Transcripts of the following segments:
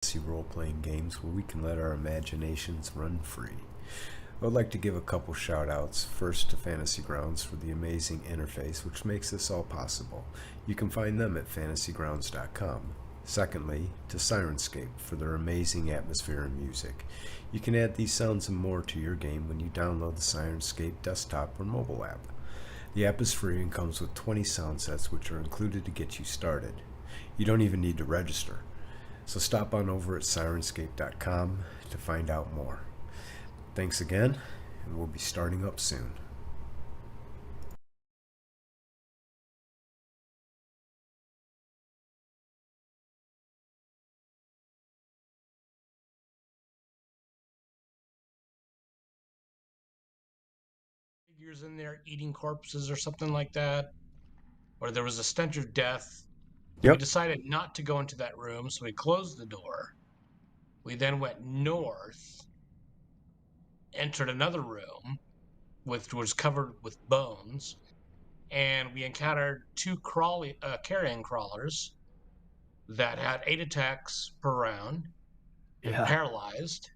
role-playing games where we can let our imaginations run free. I would like to give a couple shout-outs. First to Fantasy Grounds for the amazing interface which makes this all possible. You can find them at fantasygrounds.com. Secondly, to Sirenscape for their amazing atmosphere and music. You can add these sounds and more to your game when you download the Sirenscape desktop or mobile app. The app is free and comes with 20 sound sets which are included to get you started. You don't even need to register. So stop on over at Sirenscape.com to find out more. Thanks again, and we'll be starting up soon. Figures in there eating corpses or something like that, or there was a stench of death. Yep. We decided not to go into that room, so we closed the door. We then went north, entered another room, which was covered with bones, and we encountered two carrion crawlers that had 8 attacks per round and paralyzed.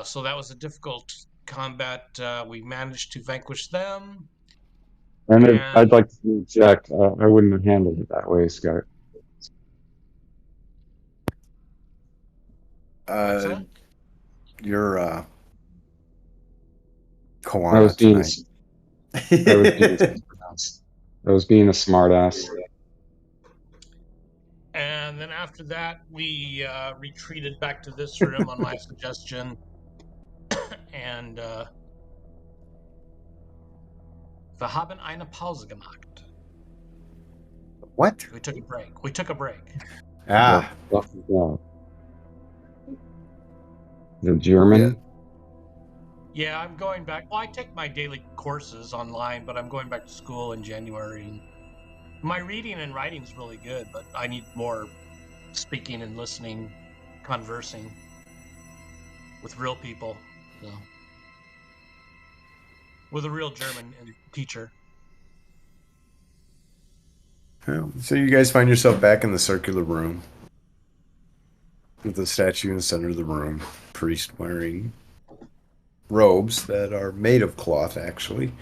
So that was a difficult combat. We managed to vanquish them. And I'd like to interject, I wouldn't have handled it that way, Scott. You're I was being tonight. I was being a smartass. And then after that, we retreated back to this room on my suggestion. And wir haben eine Pause gemacht. What? We took a break. We took a break. Ah. The German? Yeah, I'm going back. Well, I take my daily courses online, but I'm going back to school in January. My reading and writing is really good, but I need more speaking and listening, conversing with real people. So. With a real German teacher. So you guys find yourself back in the circular room with the statue in the center of the room. Priest wearing robes that are made of cloth, actually.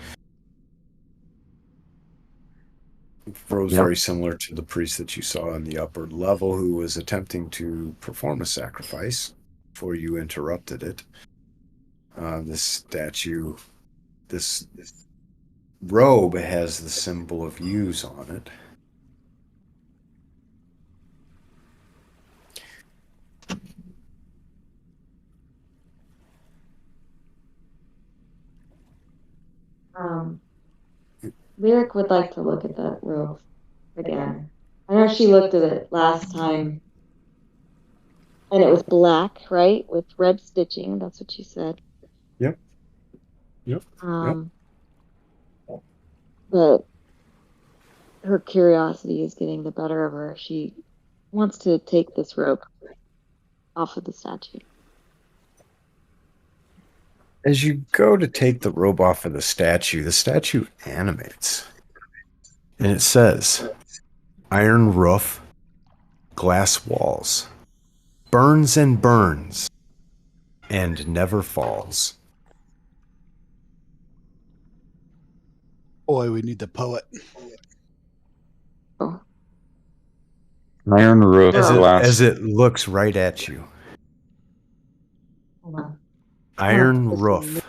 Robes very similar to the priest that you saw in the upper level who was attempting to perform a sacrifice before you interrupted it. This statue, this robe has the symbol of U's on it. Lyric would like to look at that robe again. I know she looked at it last time, and it was black, right, with red stitching. That's what she said. Yep. But her curiosity is getting the better of her. She wants to take this robe off of the statue. As you go to take the robe off of the statue animates. And it says, iron roof, glass walls, burns and burns, and never falls. Boy, we need the poet. Iron roof, as it looks right at you. Iron roof,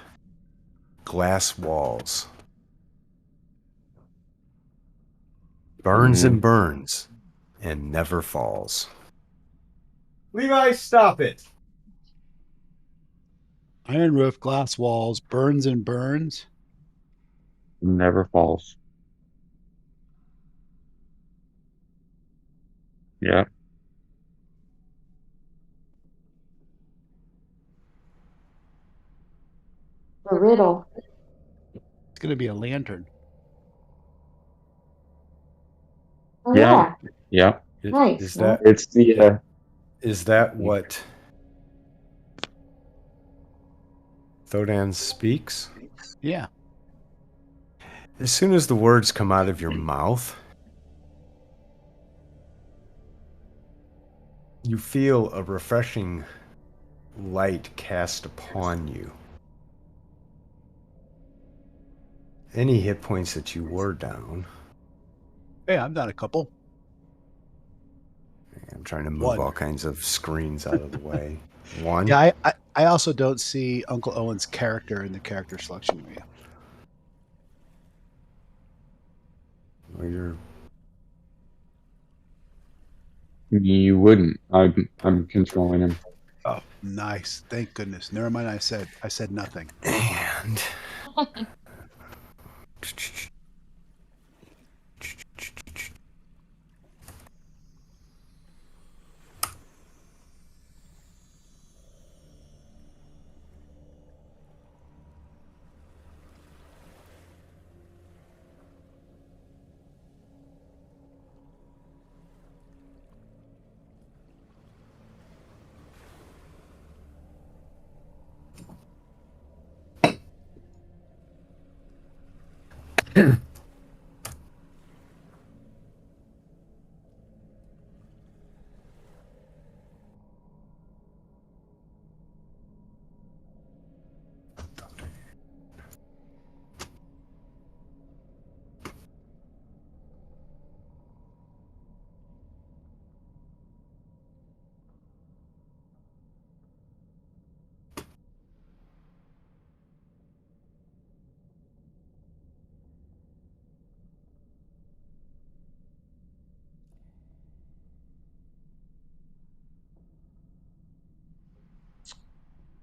glass walls, burns and burns, and never falls. Levi, stop it. Iron roof, glass walls, burns and burns. Never falls. Yeah. The riddle. It's going to be a lantern. Oh, yeah. Nice. Is that what Thodan speaks? Yeah. As soon as the words come out of your mouth, You feel a refreshing light cast upon you. Any hit points that you were down. Hey, I'm down a couple. I'm trying to move One. all kinds of screens out of the way. One. Yeah, I also don't see Uncle Owen's character in the character selection wheel. Well, You wouldn't. I'm controlling him. Oh, nice. Thank goodness. Never mind. I said nothing. and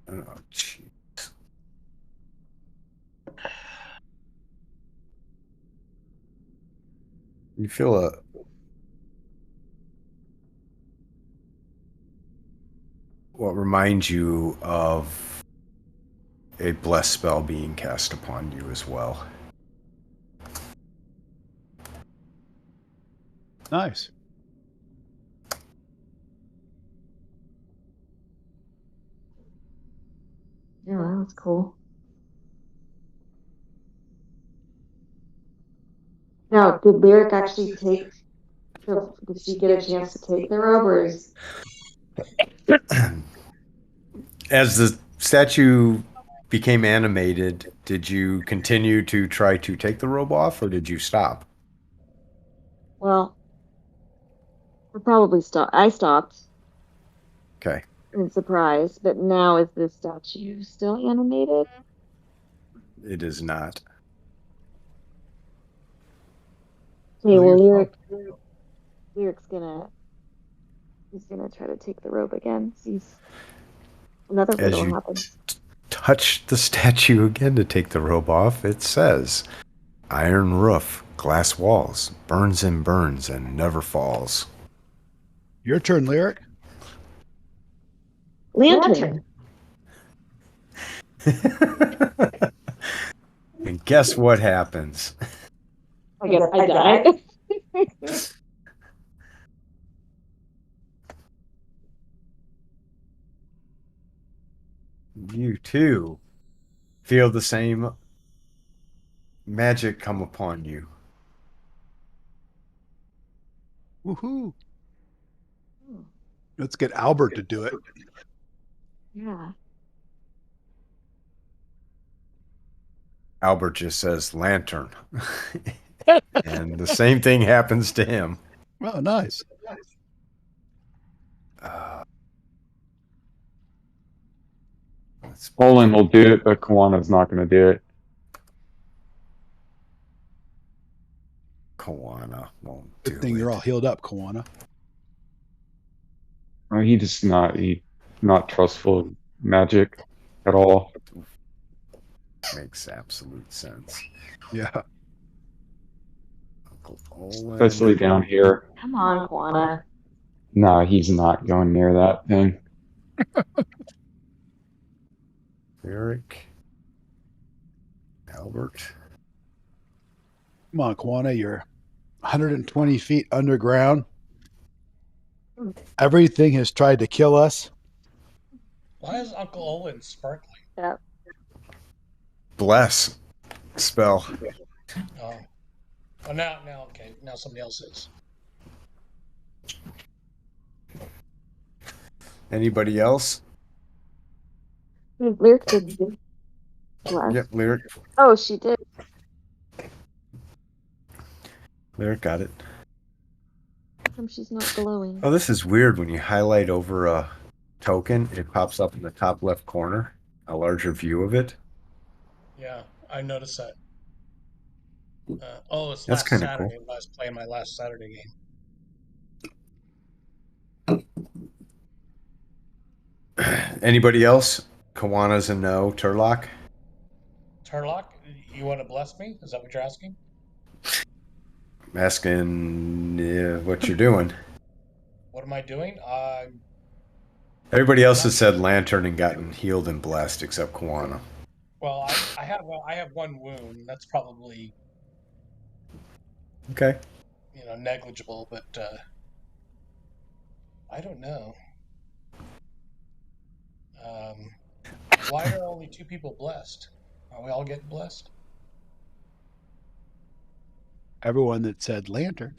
oh, jeez. You feel what reminds you of a bless spell being cast upon you as well. Nice. Yeah, that was cool. Now, did Lyric actually take did she get a chance to take the robe, or is As the statue became animated, did you continue to try to take the robe off, or did you stop? well, I probably stopped. I stopped Okay. in surprise, but now is the statue still animated? It is not. Okay, Well, well, you're- he's gonna try to take the robe again. He's another As riddle you happens. touch the statue again to take the robe off, it says, "Iron roof, glass walls, burns and never falls." Your turn, Lyric. Lantern. And guess what happens? I guess I died. You too feel the same magic come upon you. Woohoo! Let's get Albert to do it. Yeah. Albert just says lantern. And the same thing happens to him. Oh, nice. Olin will do it, but Kawana's not going to do it. Kawana won't do Good thing it. you're all healed up, Kawana. He's not trustful of magic at all. Makes absolute sense. Yeah. Uncle Olin. Especially down here. Come on, Kwana. Nah, he's not going near that thing. Eric. Albert. Come on, Kawana. You're 120 feet underground. Everything has tried to kill us. Why is Uncle Owen sparkling? Yep. Bless spell. Oh. Oh, now, okay. Now somebody else is. Anybody else? Lyric did bless. Yep, Lyric. Oh, she did. Lyric got it. How come she's not glowing? Oh, this is weird. When you highlight over a token, it pops up in the top left corner, a larger view of it. Yeah, I noticed that. It's That's last kind of cool. Saturday. I was playing my last Saturday game. Anybody else? Kawana's a no. Turlock? Turlock, you want to bless me? Is that what you're asking? I'm asking what you're doing. What am I doing? Everybody else has said lantern and gotten healed and blessed except Kawana. Well, I have one wound. That's probably Okay. negligible, but I don't know. Why are only 2 people blessed? Are we all getting blessed? Everyone that said lantern.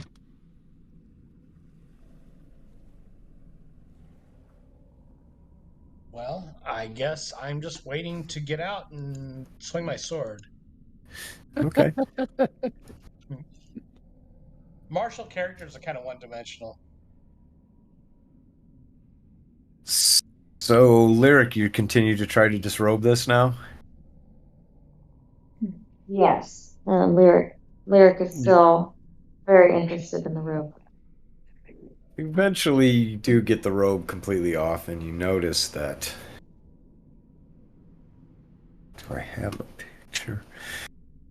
Well, I guess I'm just waiting to get out and swing my sword. Okay. Martial characters are kind of one-dimensional. So, Lyric, you continue to try to disrobe this now? Yes. Lyric is still very interested in the robe. Eventually, you do get the robe completely off, and you notice that. Do I have a picture?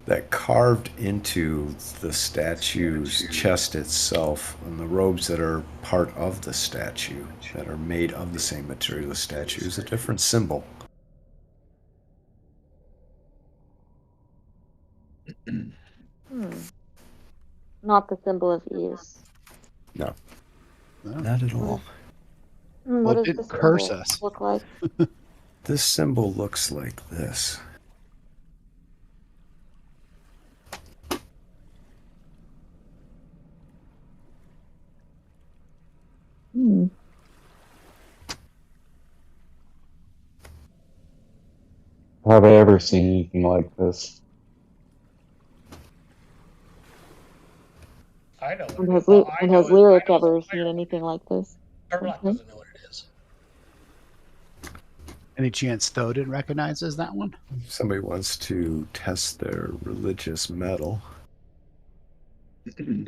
That carved into the statue's chest itself, and the robes that are part of the statue, that are made of the same material as statue, is a different symbol. Not the symbol of ease. No, No. not at all. What does it the didn't curse symbol us. look like? This symbol looks like this. Have I ever seen anything like this? I know what And it has, is. Well, I and know has it- I Lyric know it's a ever player. seen anything like this? Turlock Okay. doesn't know what it is. Any chance Thoden recognizes that one? Somebody wants to test their religious metal.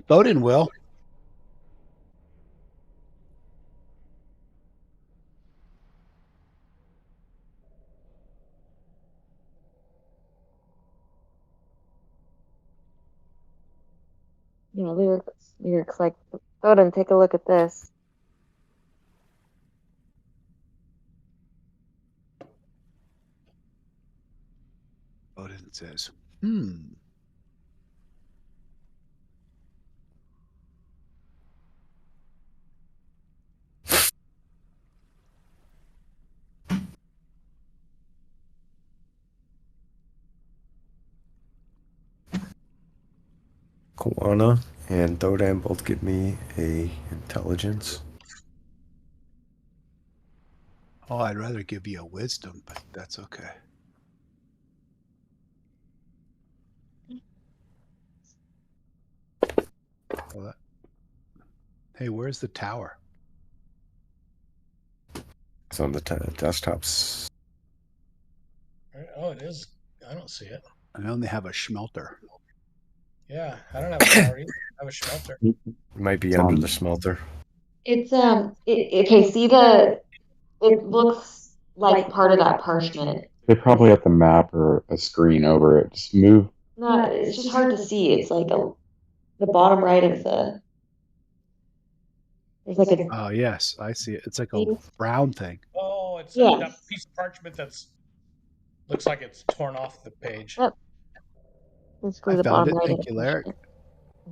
Thoden will. Lyric's like, Odin, take a look at this. Thoden says, Kawana and Thodan both give me a intelligence. Oh, I'd rather give you a wisdom, but that's okay. Well, hey, where's the tower? It's on the desktops. Oh, it is. I don't see it. I only have a schmelter. Yeah, I don't have a tower either. I have a smelter. It might be It's under on- the smelter. It's okay. See the? It looks like part of that parchment. They probably have the map or a screen over it. Just move. Not. It's just hard to see. It's like the bottom right of the. There's like a. Oh, yes, I see it. It's like a brown thing. Oh, it's Yeah. that piece of parchment that's looks like it's torn off the page. Yep. Basically, I the found bottom it. right Thank of you, the Lyric. parchment.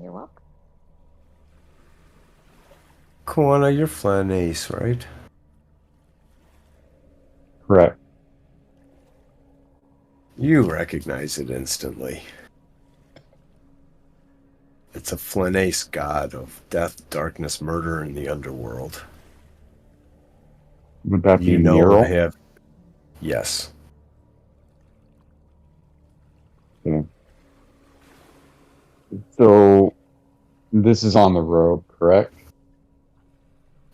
You're welcome. Kawana, you're Flanace, right? Correct. You recognize it instantly. It's a Flanace god of death, darkness, murder, and the underworld. Would that be You a know mural? they have. Yes. Yeah. So this is on the robe, correct?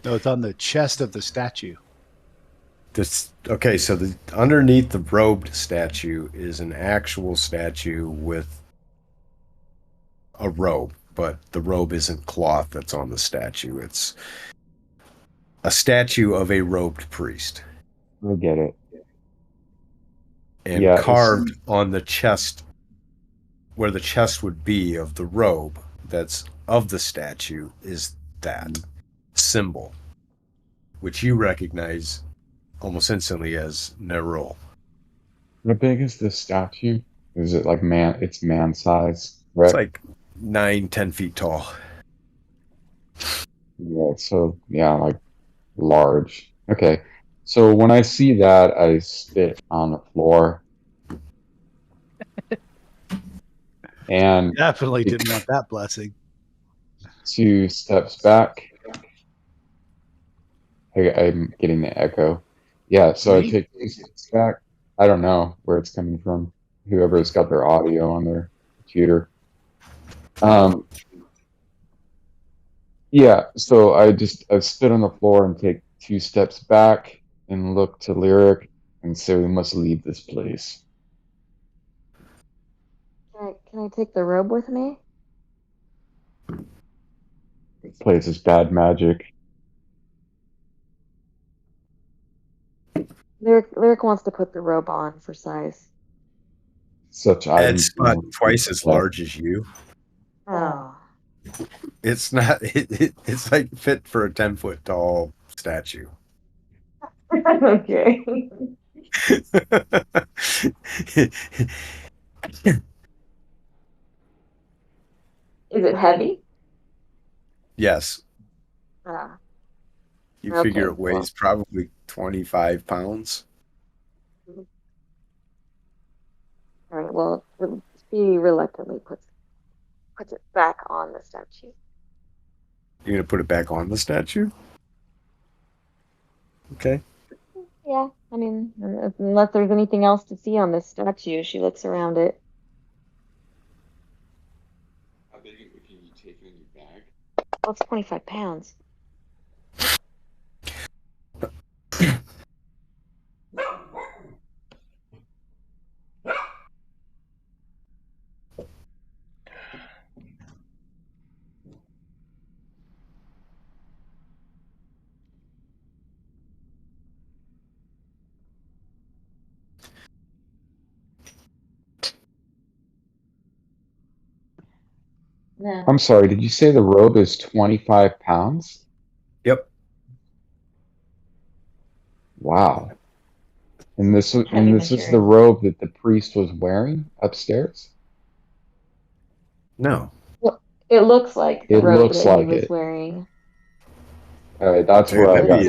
No, it's on the chest of the statue. Okay, so underneath the robed statue is an actual statue with a robe, but the robe isn't cloth that's on the statue. It's a statue of a robed priest. I get it. And Yeah, carved on the chest, where the chest would be of the robe that's of the statue, is that symbol, which you recognize almost instantly as Nerul. how big is this statue? Is it like man? It's man size, It's right? like 9-10 feet tall. Yeah. So yeah, like large. Okay. So when I see that, I spit on the floor, and Definitely didn't want that blessing. 2 steps back. I'm getting the echo. Yeah. So I Me? take 2 steps back. I don't know where it's coming from. Whoever's got their audio on their computer. Yeah, so I spit on the floor and take 2 steps back and look to Lyric and say we must leave this place. Can I take the robe with me? This place is bad magic. Lyric wants to put the robe on for size. Such items. It's about twice as large as you. Oh. It's not. It's like fit for a 10-foot tall statue. Okay. Is it heavy? Yes, Ah, you okay. figure it weighs probably 25 pounds. All right. Well, she reluctantly puts it back on the statue. You're gonna put it back on the statue? Okay. Yeah. I mean, unless there's anything else to see on this statue, she looks around it. How big can you take it in your bag? Well, it's 25 pounds. Yeah. I'm sorry, did you say the robe is 25 pounds? Yep. Wow. And this is Heavy the material. robe that the priest was wearing upstairs? No. Well, it looks like the It robe looks that he like was it. wearing. All right, that's Dude, where I got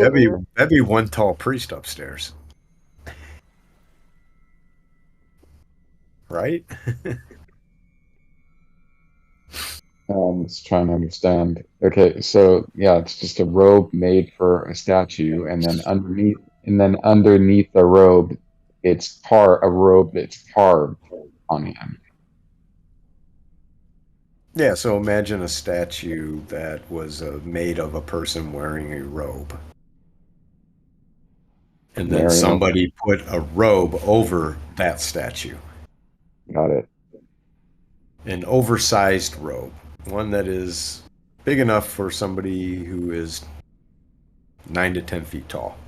that'd be one tall priest upstairs. Right? Just trying to understand. Okay, so yeah, it's just a robe made for a statue, and then underneath the robe, it's a robe that's carved on him. Yeah, so imagine a statue that was made of a person wearing a robe. And then Wearing a- somebody put a robe over that statue. Got it. An oversized robe. One that is big enough for somebody who is 9 to 10 feet tall.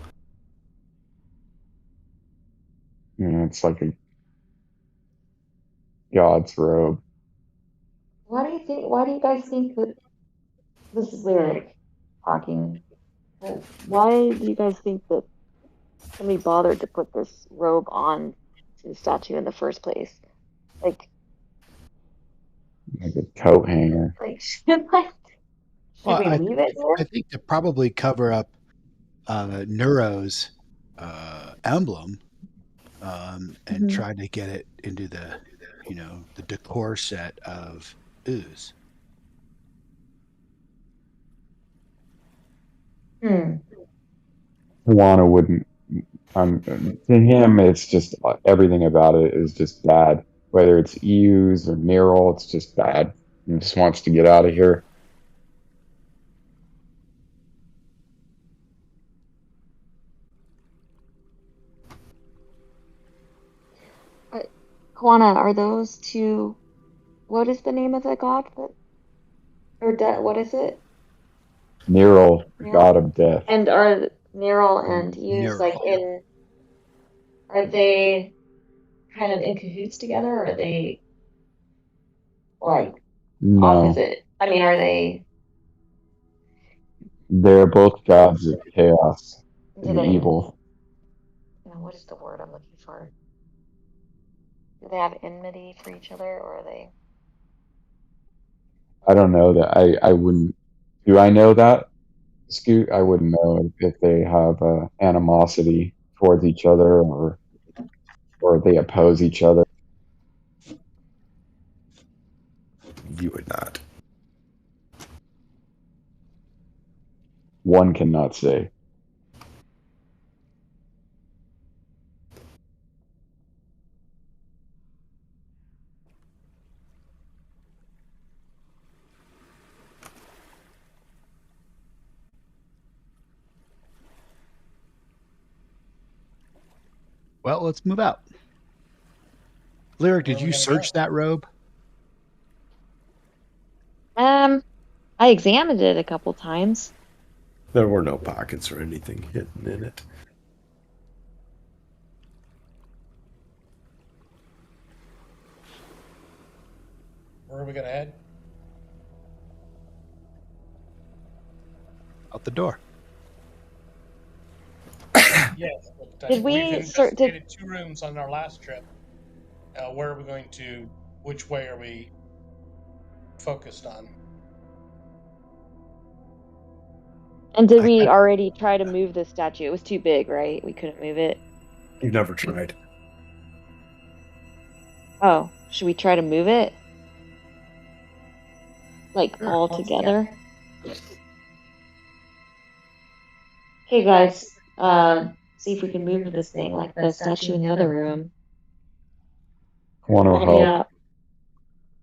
Yeah, it's like a god's robe. Why do you guys think that this is Lyric talking? Why do you guys think that somebody bothered to put this robe on to the statue in the first place? Like Like a coat hanger. should Well, we leave it I here? think to probably cover up Neuro's emblem and try to get it into the decor set of ooze. Hmm. Juana wouldn't. To him, it's just everything about it is just bad. Whether it's EUs or Neural, it's just bad. He just wants to get out of here. Kwana, are those two? What is the name of the god that, what is it? Neural, the Neural? god of death. And are Neural and Use like Neural. are they kind of in cahoots together, or are they like No, opposite? I mean, are they, they're both gods of chaos do and they, evil. what is the word I'm looking for? Do they have enmity for each other, or are they? I don't know that. I wouldn't. Do I know that, Scoot? I wouldn't know if they have animosity towards each other or they oppose each other. You would not. One cannot say. Well, let's move out. Lyric, Where did are we you gonna search go? that robe? I examined it a couple times. There were no pockets or anything hidden in it. Where are we gonna head? Out the door. Yes, but Did we've we investigated 2 rooms on our last trip. Where are we going to? Which way are we focused on? And did we already try to move the statue? It was too big, right? We couldn't move it. You've never tried. Oh, should we try to move it? Like all together? Hey guys, see if we can move this thing like the statue in the other room. Want to Let me help. up.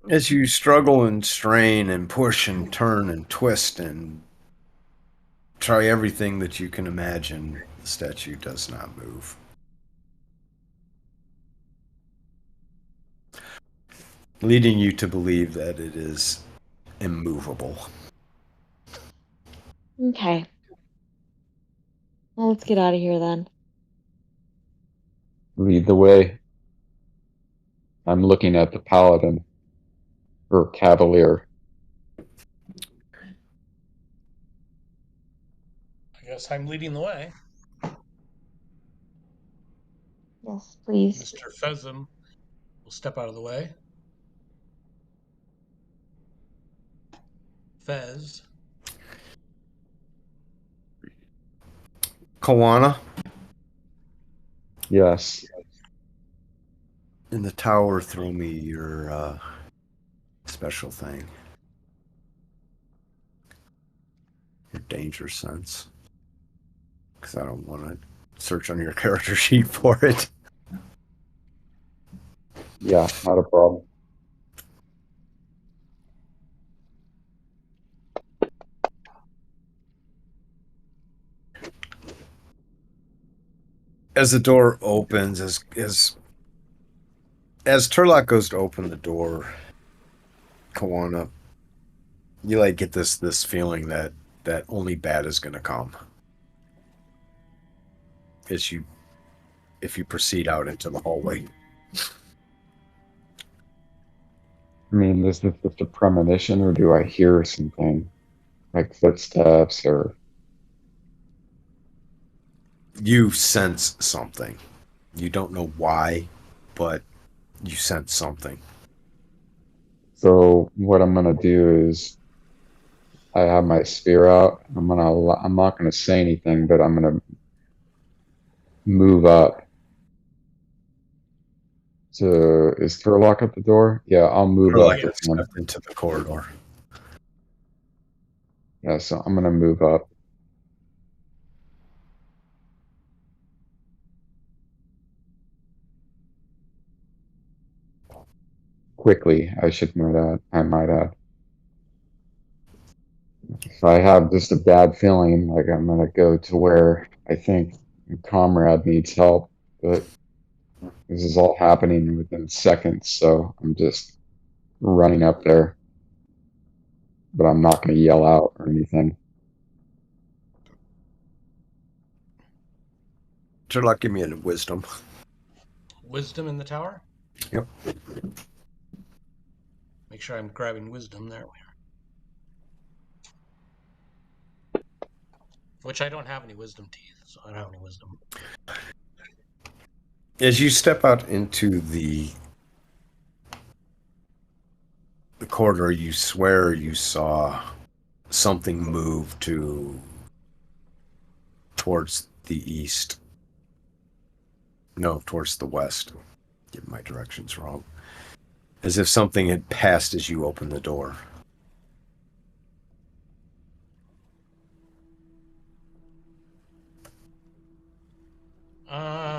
As you struggle and strain and push and turn and twist and try everything that you can imagine, the statue does not move. Leading you to believe that it is immovable. Okay. Well, let's get out of here then. Lead the way. I'm looking at the paladin or cavalier. I guess I'm leading the way. Yes, please. Mr. Fezum will step out of the way. Fez. Kawana, Yes. in the tower, throw me your special thing. Your danger sense. Because I don't want to search on your character sheet for it. Yeah, not a problem. As the door opens, as Turlock goes to open the door, Kawana, you like get this feeling that only bad is going to come if you proceed out into the hallway. I mean, is this just a premonition, or do I hear something like footsteps or? You sense something. You don't know why, but you sense something. So what I'm gonna do is, I have my spear out. I'm not gonna say anything, but I'm gonna move up. So is Turlock at the door? Yeah, I'll move up Turlock with has him. stepped into the corridor. Yeah, so I'm gonna move up. quickly, I might add. So I have just a bad feeling like I'm gonna go to where I think a comrade needs help, but this is all happening within seconds, so I'm just running up there, but I'm not gonna yell out or anything. Sherlock, give me a wisdom. Wisdom in the tower? Yep. Make sure I'm grabbing wisdom. There we are. Which I don't have any wisdom teeth, so I don't have any wisdom. As you step out into the corridor, you swear you saw something move towards the east. No, towards the west. Get my directions wrong. As if something had passed as you opened the door.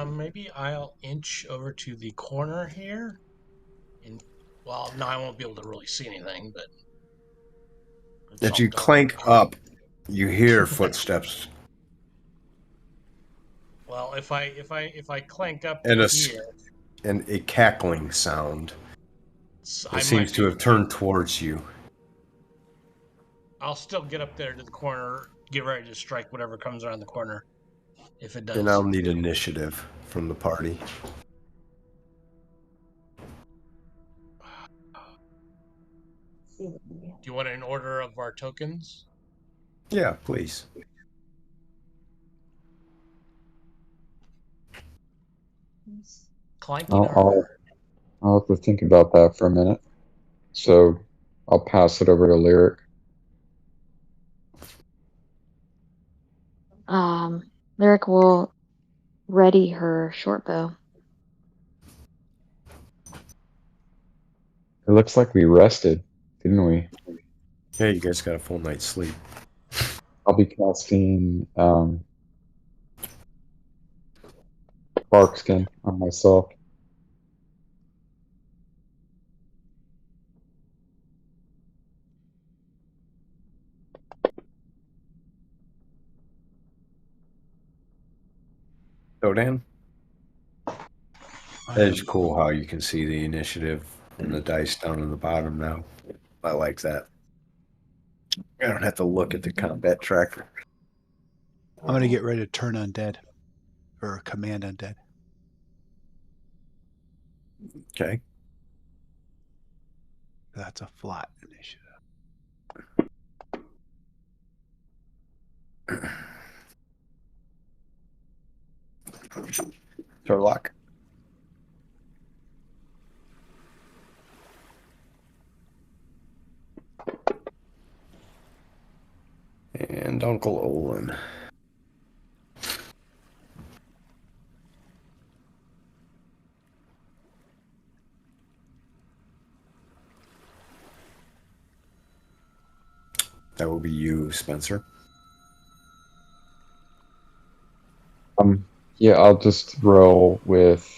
Maybe I'll inch over to the corner here. And, well, no, I won't be able to really see anything, but it's As all you dark. clank up, you hear footsteps Well, if I clank up and here, a cackling sound I that seems might to have turned towards you. I'll still get up there to the corner, get ready to strike whatever comes around the corner, if it does. And I'll need initiative from the party. Do you want an order of our tokens? Yeah, please. Clanking I'll have to think about that for a minute. So I'll pass it over to Lyric. Lyric will ready her short bow. It looks like we rested, didn't we? Yeah, you guys got a full night's sleep. I'll be casting Barkskin on myself. Dodan? It's cool how you can see the initiative and the dice down in the bottom now. I like that. I don't have to look at the combat tracker. I'm going to get ready to turn undead or command undead. Okay. That's a flat initiative. Sherlock. And Uncle Olin. That will be you, Spencer. Yeah, I'll just roll with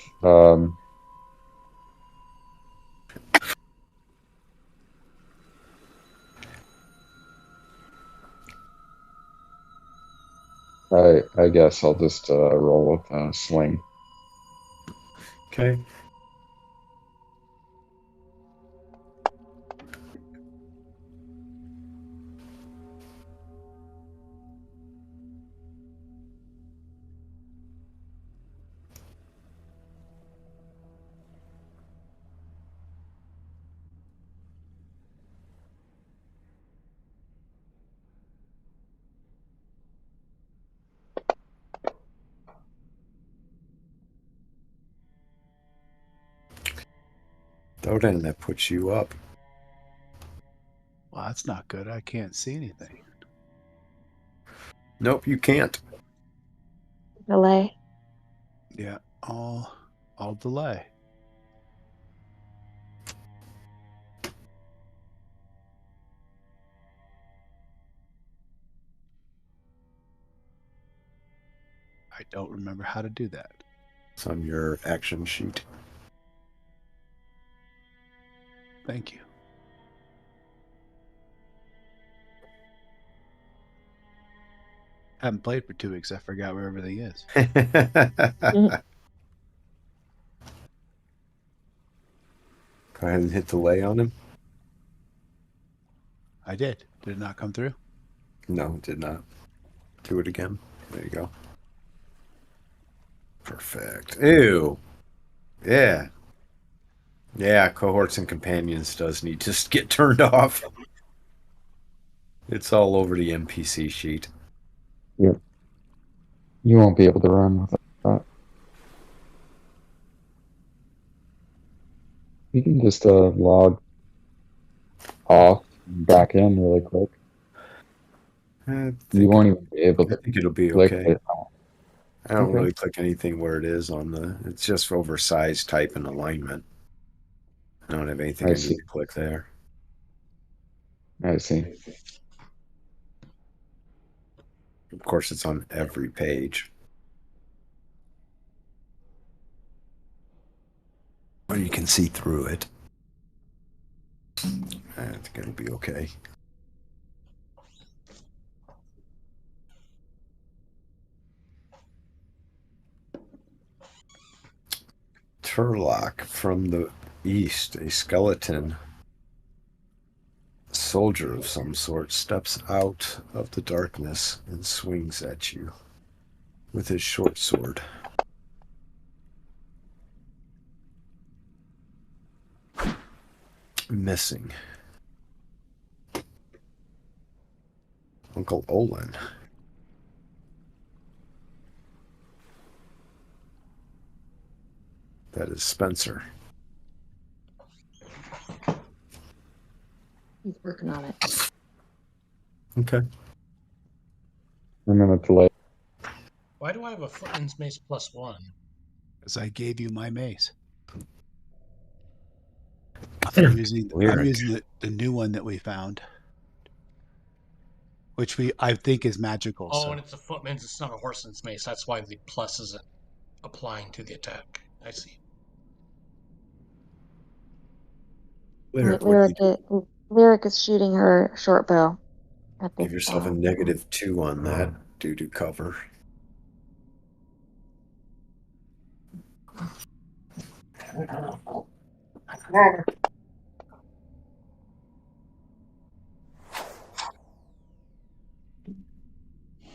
I guess I'll just roll with sling. Okay. Dodan, that puts you up. Well, that's not good. I can't see anything. Nope, you can't. Delay. Yeah, I'll delay. I don't remember how to do that. It's on your action sheet. Thank you. Haven't played for 2 weeks. I forgot where everything is. Go ahead and hit delay on him. I did. Did it not come through? No, it did not. Do it again. There you go. Perfect. Ew. Yeah. Yeah, cohorts and companions does need to get turned off. It's all over the NPC sheet. Yep. You won't be able to run with that. You can just log off and back in really quick. You won't even be able I to think it'll be click okay. it. I don't Okay. really click anything where it is on the. It's just oversized type and alignment. I don't have anything I I see. need to click there. I see. Of course, it's on every page. Or you can see through it. I think it'll be okay. Turlock from the east, a skeleton soldier of some sort, steps out of the darkness and swings at you with his short sword. Missing. Uncle Olin. That is Spencer. He's working on it. Okay. I'm gonna delay. Why do I have a footman's mace +1? Because I gave you my mace. I'm using the new one that we found, which I think is magical. Oh, so and it's a footman's. It's not a horseman's mace. That's why the plus isn't applying to the attack. I see. Lyric is shooting her short bow at this. Give yourself a -2 on that due to cover.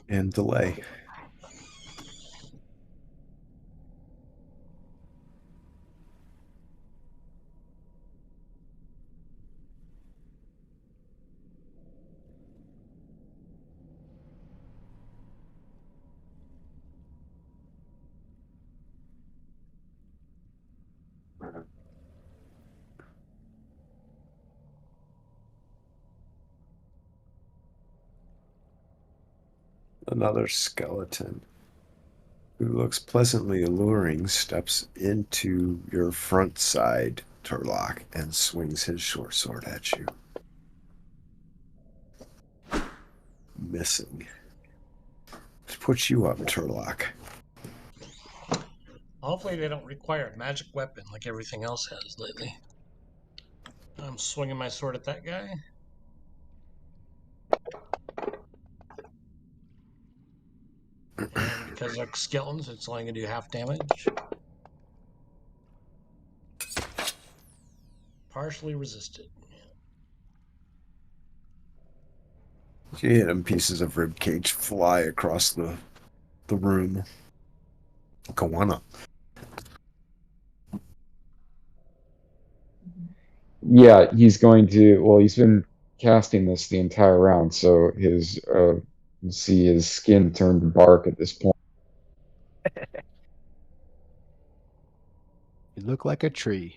And delay. Another skeleton who looks pleasantly alluring steps into your front side, Turlock, and swings his short sword at you. Missing. To put you up, Turlock. Hopefully they don't require a magic weapon like everything else has lately. I'm swinging my sword at that guy. And because they're skeletons, it's only going to do half damage. Partially resisted. You hit him, pieces of ribcage fly across the room. Kawana. Yeah, he's going to. Well, he's been casting this the entire round, so his you see his skin turn to bark at this point. you look like a tree.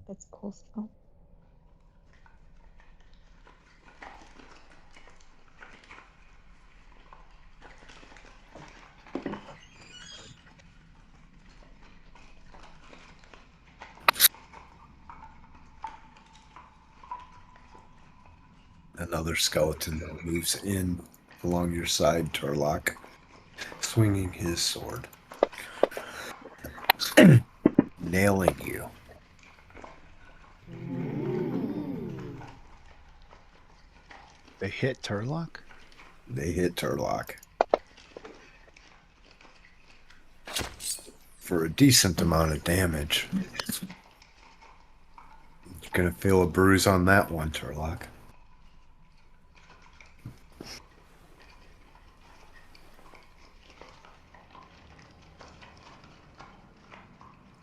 That's cool stuff. Another skeleton moves in along your side, Turlock, swinging his sword, nailing you. They hit Turlock? They hit Turlock for a decent amount of damage. You're gonna feel a bruise on that one, Turlock.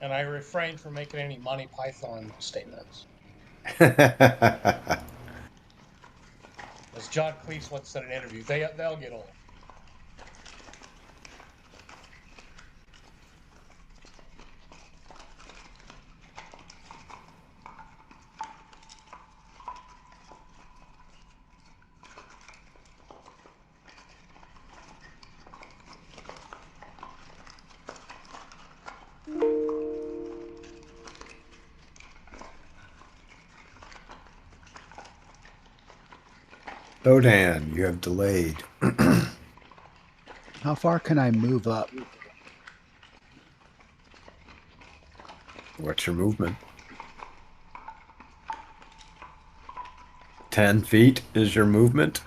And I refrained from making any Monty Python statements. As John Cleese once said in an interview, they'll get old. Dodan, you have delayed. How far can I move up? What's your movement? 10 feet is your movement?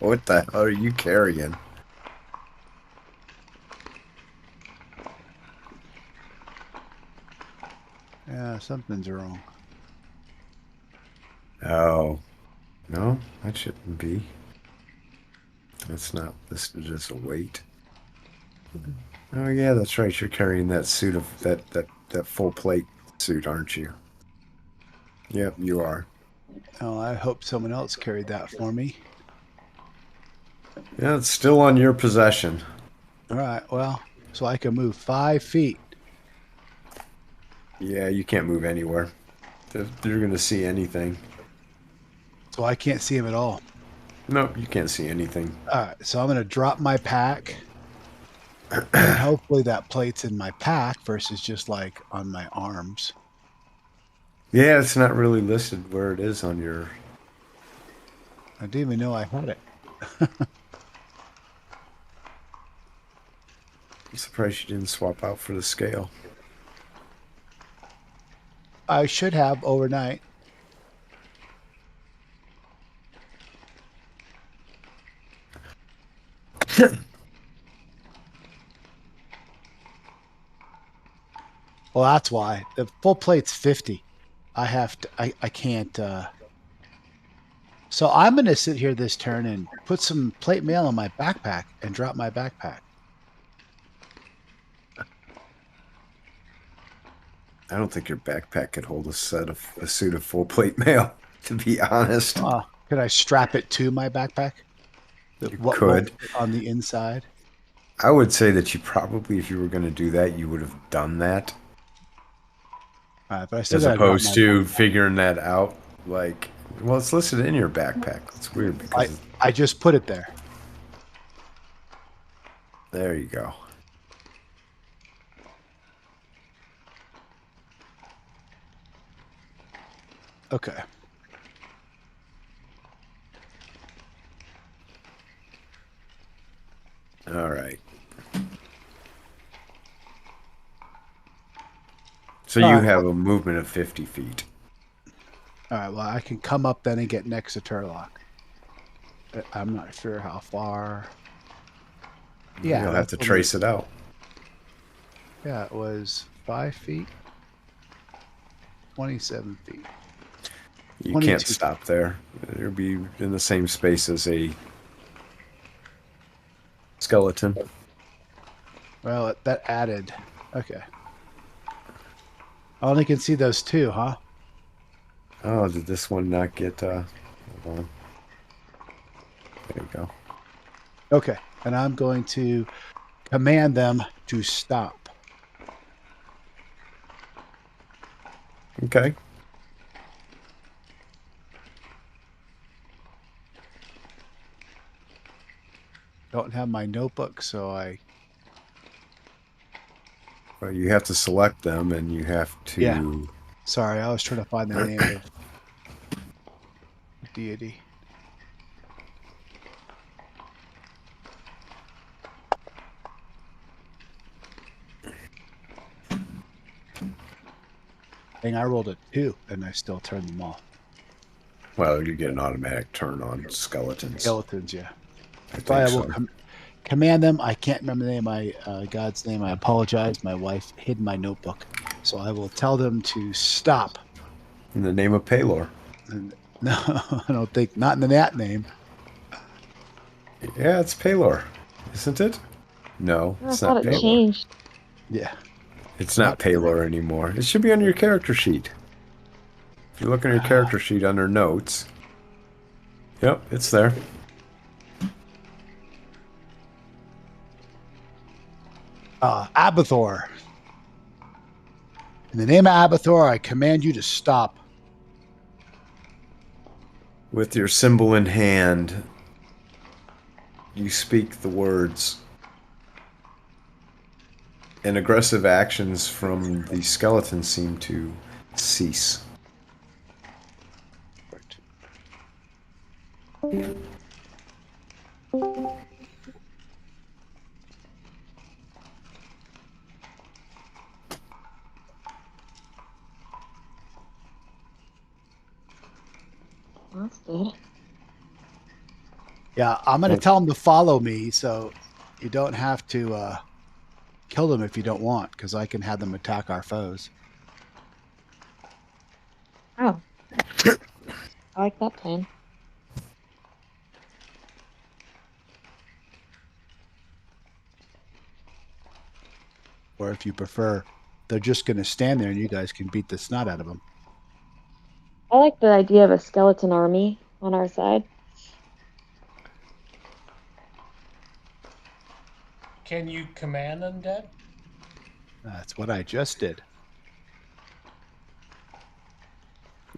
What the hell are you carrying? Yeah, something's wrong. Oh. No, that shouldn't be. That's not. This is just a weight. Oh yeah, that's right. You're carrying that suit of that full plate suit, aren't you? Yep, you are. Oh, I hope someone else carried that for me. Yeah, it's still on your possession. All right, well, so I can move 5 feet. Yeah, you can't move anywhere. You're gonna see anything. So I can't see him at all. Nope, you can't see anything. All right, so I'm going to drop my pack. And hopefully that plate's in my pack versus just like on my arms. Yeah, it's not really listed where it is on your. I didn't even know I had it. I'm surprised you didn't swap out for the scale. I should have overnight. Well, that's why. The full plate's 50. I have to, I can't, so I'm going to sit here this turn and put some plate mail in my backpack and drop my backpack. I don't think your backpack could hold a suit of full plate mail, to be honest. Could I strap it to my backpack? You What could. on the inside? I would say that you probably, if you were going to do that, you would have done that. All right, but I still As gotta drop opposed my to backpack. figuring that out, like, well, it's listed in your backpack. It's weird because I just put it there. there you go. Okay. All right. So you have a movement of 50 feet. All right, well, I can come up then and get next to Turlock. I'm not sure how far. Yeah. You'll have to trace it out. Yeah, it was 5 feet, 27 feet. You 22. can't stop there. You'll be in the same space as a skeleton. Well, that added. Okay. I only can see those two, huh? Oh, did this one not get, hold on. There you go. Okay. And I'm going to command them to stop. Okay. Don't have my notebook, so Well, you have to select them, and you have to... Yeah. Sorry, I was trying to find the name of the deity. Dang, I rolled a 2 and I still turned them off. Well, you get an automatic turn on skeletons. Skeletons, yeah. I So I think will so. command them. I can't remember the name of God's name. I apologize. My wife hid my notebook. So I will tell them to stop. In the name of Palor. And, no, I don't think, not in that name. Yeah, it's Palor, isn't it? No, I it's thought not it Palor. changed. Yeah. It's not Palor anymore. It should be on your character sheet. If you look on your character sheet under notes. Yep, it's there. Abathor. In the name of Abathor, I command you to stop. With your symbol in hand, you speak the words. And aggressive actions from the skeleton seem to cease. That's good. Yeah, I'm going to tell them to follow me, so you don't have to kill them if you don't want, because I can have them attack our foes. Oh. I like that plan. Or if you prefer, they're just going to stand there and you guys can beat the snot out of them. I like the idea of a skeleton army on our side. Can you command undead? That's what I just did.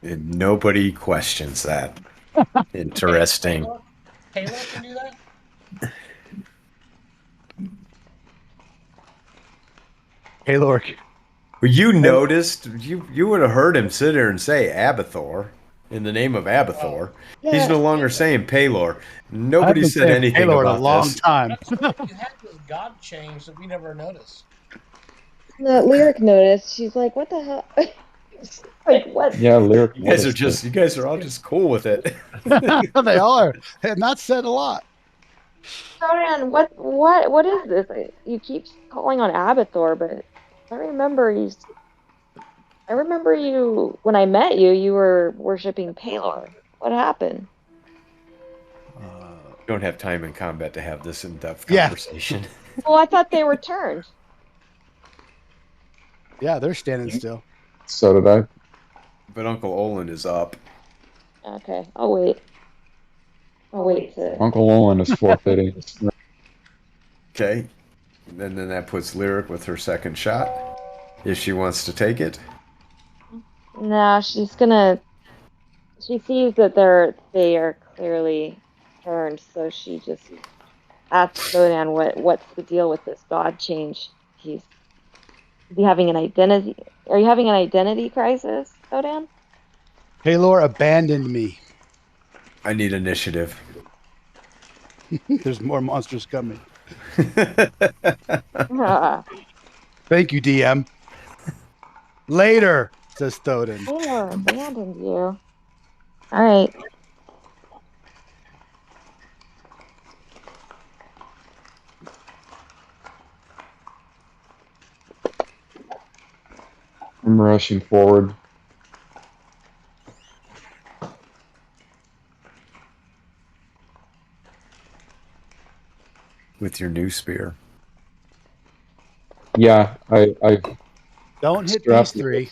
And nobody questions that. Interesting. Halo can do that? Hey, Lork. Well, you noticed, you would have heard him sit there and say Abathor in the name of Abathor. He's no longer saying Palor. Nobody said anything Halo about in a long this. time. You had this god change that we never noticed. The lyric noticed. She's like, "What the hell?" Like, what? Yeah, lyric. You guys are all just cool with it. They are. They have not said a lot. Conan, what is this? You keep calling on Abathor, but I remember you when I met you. You were worshiping Palor. What happened? Don't have time in combat to have this in-depth Yeah. conversation. Well, I thought they were turned. Yeah, they're standing still. So did I. But Uncle Olin is up. Okay, I'll wait. I'll wait to. Uncle Owen is forfeiting. Okay. And then that puts Lyric with her second shot. If she wants to take it. No, she's gonna. She sees that they are clearly turned, so she just asks Conan what's the deal with this god change. Is he having an identity? Are you having an identity crisis, Conan? Halor abandoned me. I need initiative. There's more monsters coming. Ah, Thank you, DM. Later, says Thoden. Taylor abandoned you. All right. I'm rushing forward. With your new spear. Yeah, I Don't hit Strap these three.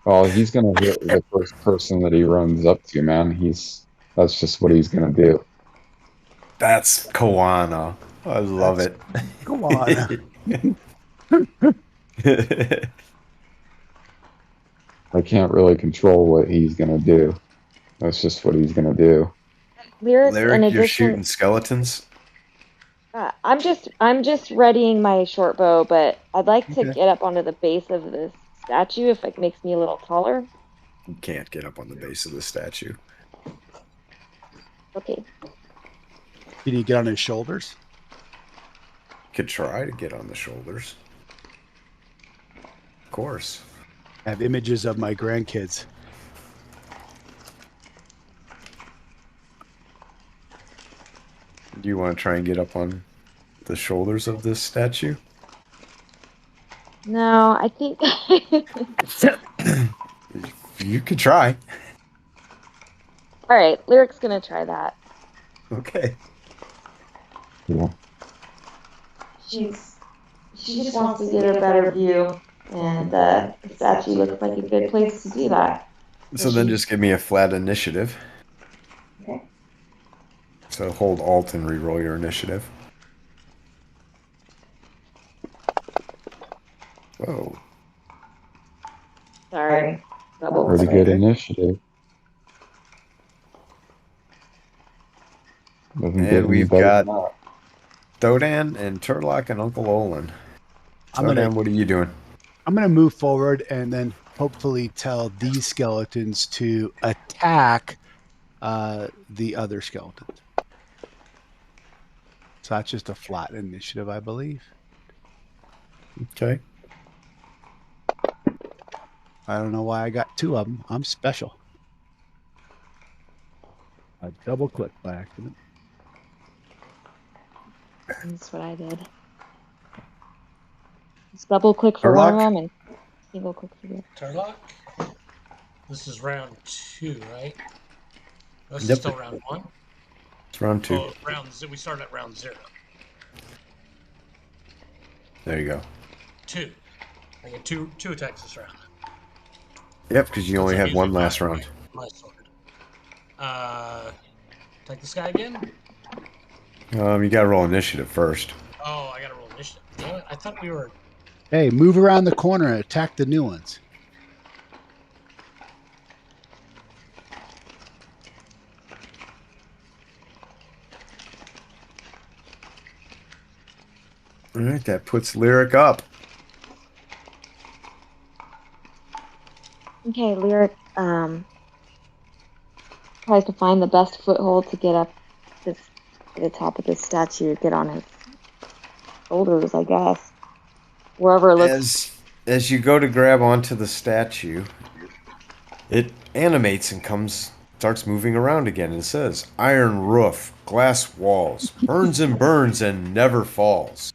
well, he's gonna hit the first person that he runs up to, man. That's just what he's gonna do. That's Koana. I love it. Go on. I can't really control what he's gonna do. That's just what he's gonna do. Lyric, in Lyric, you're addition, shooting skeletons? I'm just readying my short bow, but I'd like to Okay. get up onto the base of this statue if it makes me a little taller? You can't get up on the base of the statue. Okay. Can you get on his shoulders? Could try to get on the shoulders. Of course. I have images of my grandkids. Do you want to try and get up on the shoulders of this statue? No, I think. You could try. All right, Lyric's gonna try that. Okay. Yeah. She just wants to get a better view, and the statue looks like a good place to do that. So then just give me a flat initiative. Okay. So hold Alt and reroll your initiative. Whoa. Sorry. Double. Pretty good initiative. Doesn't And get any we've better got than that. Dodan and Turlock and Uncle Olin. I'm Dodan, gonna what are you doing? I'm gonna move forward and then hopefully tell these skeletons to attack the other skeletons. So that's just a flat initiative, I believe. Okay. I don't know why I got two of them. I'm special. I double clicked by accident. That's what I did. Just double click for one of Turlock? them and single click for the other. Turlock? This is round 2, right? This Yep. is still round 1? It's round 2. Oh, we started at round 0. There you go. 2. I get two attacks this round. Yep, because you only had one last round. My sword. Attack this guy again? You gotta roll initiative first. Oh, I gotta roll initiative. Damn it, I thought we were... Hey, move around the corner and attack the new ones. All right, that puts Lyric up. Okay, Lyric tries to find the best foothold to get up to the top of this statue, get on his shoulders, I guess. Wherever it looks. As you go to grab onto the statue, it animates and starts moving around again. It says, "Iron roof, glass walls, burns and never falls."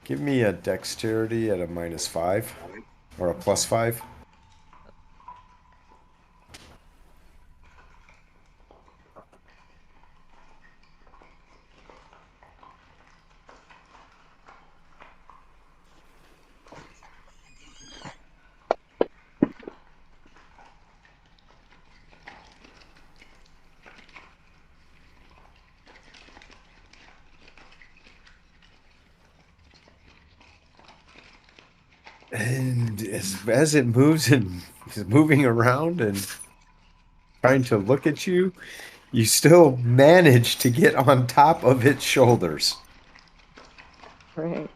Give me a dexterity at a -5 or a +5. And as it moves and is moving around and trying to look at you, you still manage to get on top of its shoulders. Right.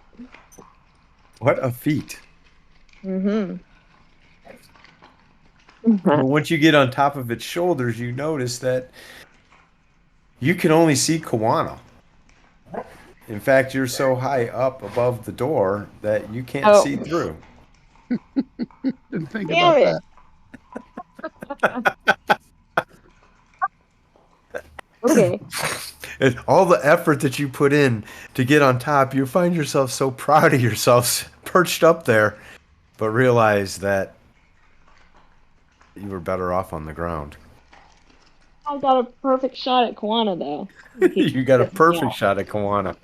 What a feat. Mm-hmm. But once you get on top of its shoulders, you notice that you can only see Kawana. In fact, you're so high up above the door that you can't see through. Didn't think Damn about it. that. Okay. And all the effort that you put in to get on top, you find yourself so proud of yourself perched up there, but realize that you were better off on the ground. I got a perfect shot at Kawana, though. You got a perfect shot at Kawana.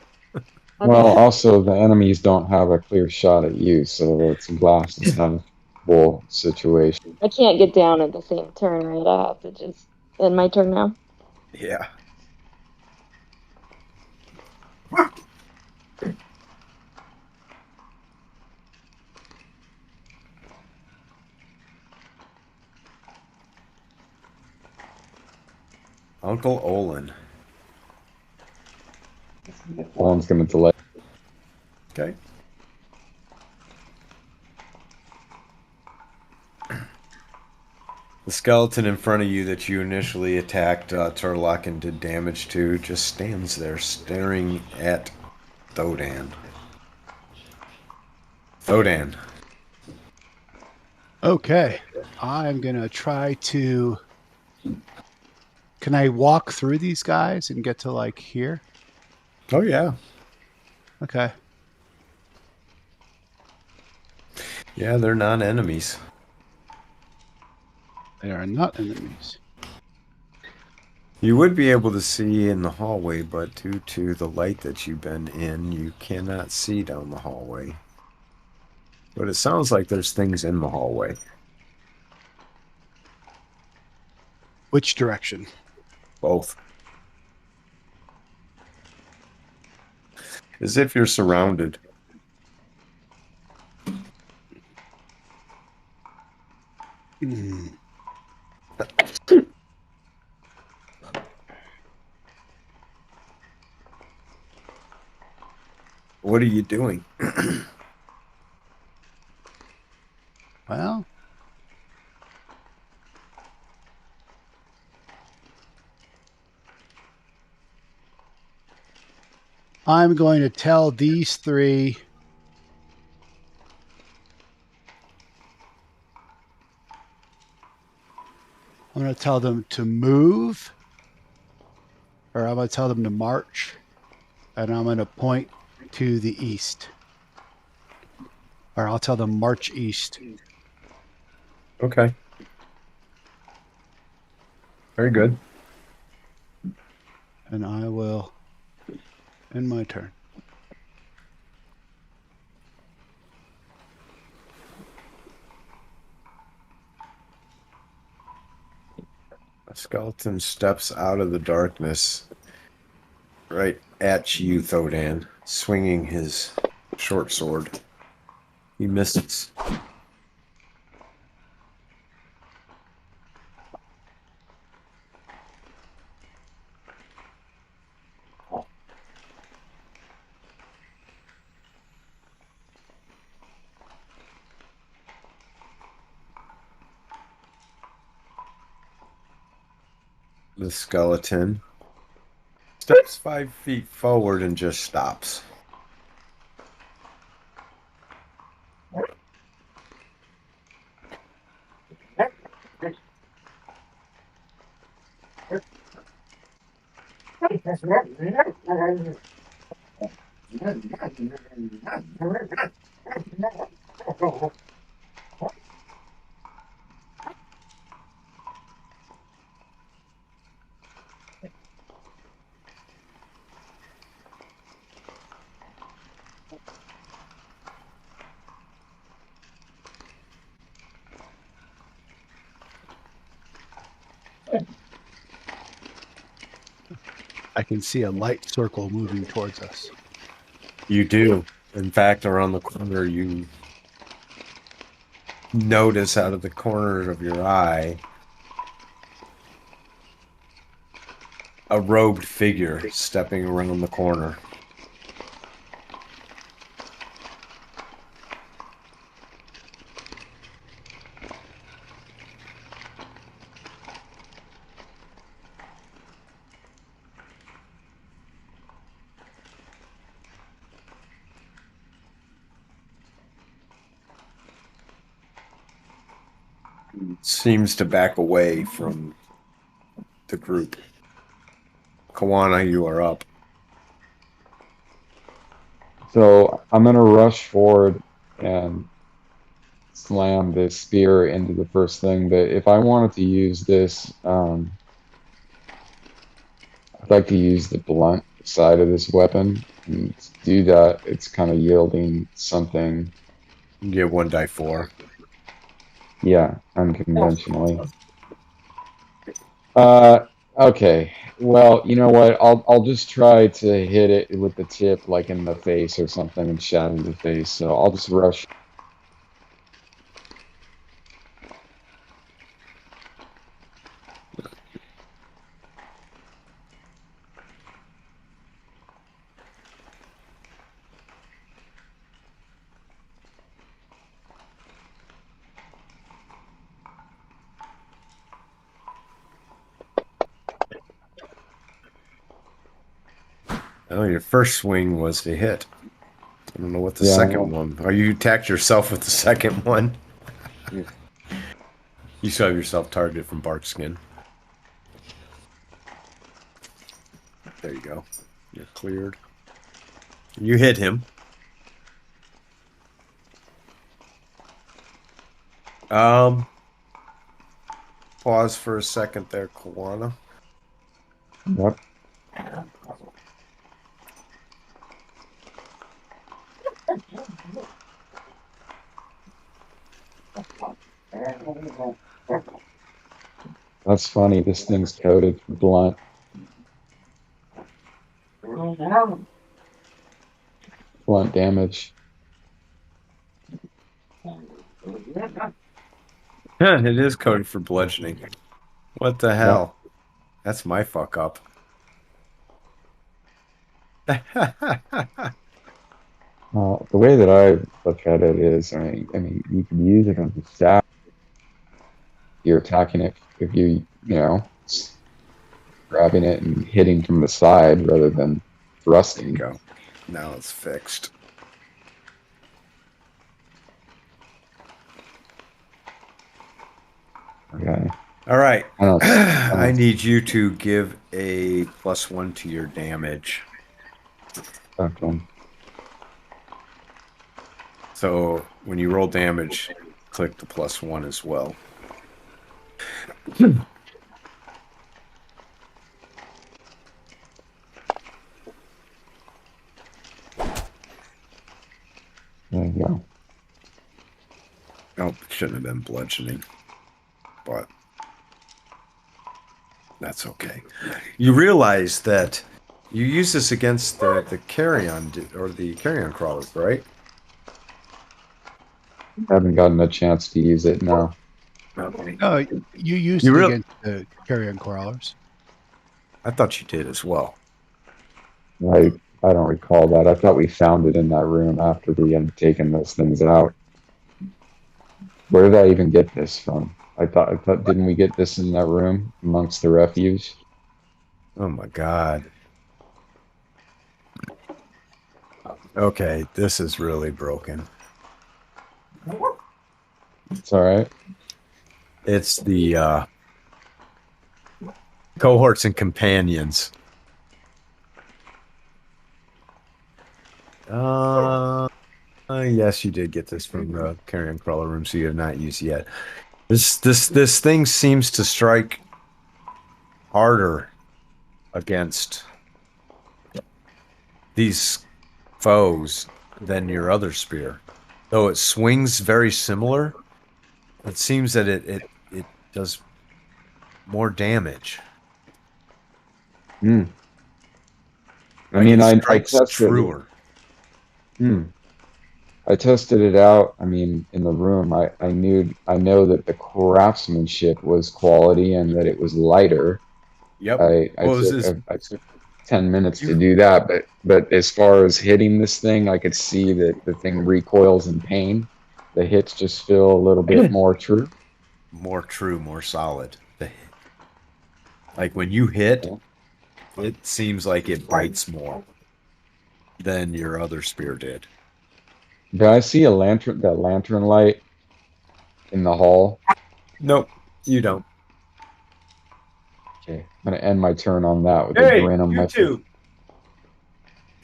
Okay. Well, also the enemies don't have a clear shot at you, so it's a glass is kind of bull situation. I can't get down at the same turn, right? I have to just end my turn now. Yeah. Uncle Olin. Olin's going to delay. Okay. The skeleton in front of you that you initially attacked Turlock and did damage to just stands there staring at Thodan. Thodan. Okay. I'm going to try to... Can I walk through these guys and get to, like, here? Oh, yeah. Okay. Yeah, they're non-enemies. They are not enemies. You would be able to see in the hallway, but due to the light that you've been in, you cannot see down the hallway. But it sounds like there's things in the hallway. Which direction? Both. As if you're surrounded. Hmm. What are you doing? Well, I'm going to tell these three I'm going to tell them to move, or I'm going to tell them to march, and I'm going to point to the east. Or I'll tell them march east. Okay. Very good. And I will end my turn. A skeleton steps out of the darkness right at you, Thodan, swinging his short sword. He misses. The skeleton steps 5 feet forward and just stops. I can see a light circle moving towards us. You do. In fact, around the corner, you notice out of the corner of your eye a robed figure stepping around the corner. Seems to back away from the group. Kawana, you are up. So I'm gonna rush forward and slam this spear into the first thing. But if I wanted to use this, I'd like to use the blunt side of this weapon. And to do that, it's kind of yielding something. You get 1d4. Yeah, unconventionally. Okay. Well, you know what? I'll just try to hit it with the tip, like in the face or something, and shatter the face. So I'll just rush. Oh, your first swing was the hit. I don't know what the Yeah, I second know. one. Or you attacked yourself with the second one. Yeah. You still have yourself targeted from bark skin. There you go. You're cleared. You hit him. Pause for a second there, Kawana. Yep. That's funny. This thing's coded for blunt. Blunt damage. It is coded for bludgeoning. What the Yep. hell? That's my fuck up. The way that I look at it is, I mean, you can use it as a staff. You're attacking it if grabbing it and hitting from the side rather than There thrusting. you go. Now it's fixed. Okay. All right. I don't. I need you to give a +1 to your damage. Okay. So when you roll damage, click the +1 as well. There you go. Oh, it shouldn't have been bludgeoning, but that's okay. You realize that you use this against the carrion or the carrion crawlers, right? I haven't gotten a chance to use it now. Okay. No, you used You it real- against the carrion crawlers. I thought you did as well. I don't recall that. I thought we found it in that room after we had taken those things out. Where did I even get this from? I thought didn't we get this in that room amongst the refuse? Oh my god. Okay, this is really broken. It's all right. It's the cohorts and companions. Yes, you did get this from the carrion crawler room, so you have not used yet. This thing seems to strike harder against these foes than your other spear. Though it swings very similar, it seems that it does more damage. Hmm. I Like mean, it I strikes tested. truer. I tested it out. I mean, in the room, I know that the craftsmanship was quality and that it was lighter. Yep. I This took is I took 10 minutes to you do that, but as far as hitting this thing, I could see that the thing recoils in pain. The hits just feel a little bit more true. more true, more solid. Like when you hit, it seems like it bites more than your other spear did. Do I see that lantern light in the hall? Nope, you don't. Okay, I'm gonna end my turn on that with a Hey, grin on you my face. two.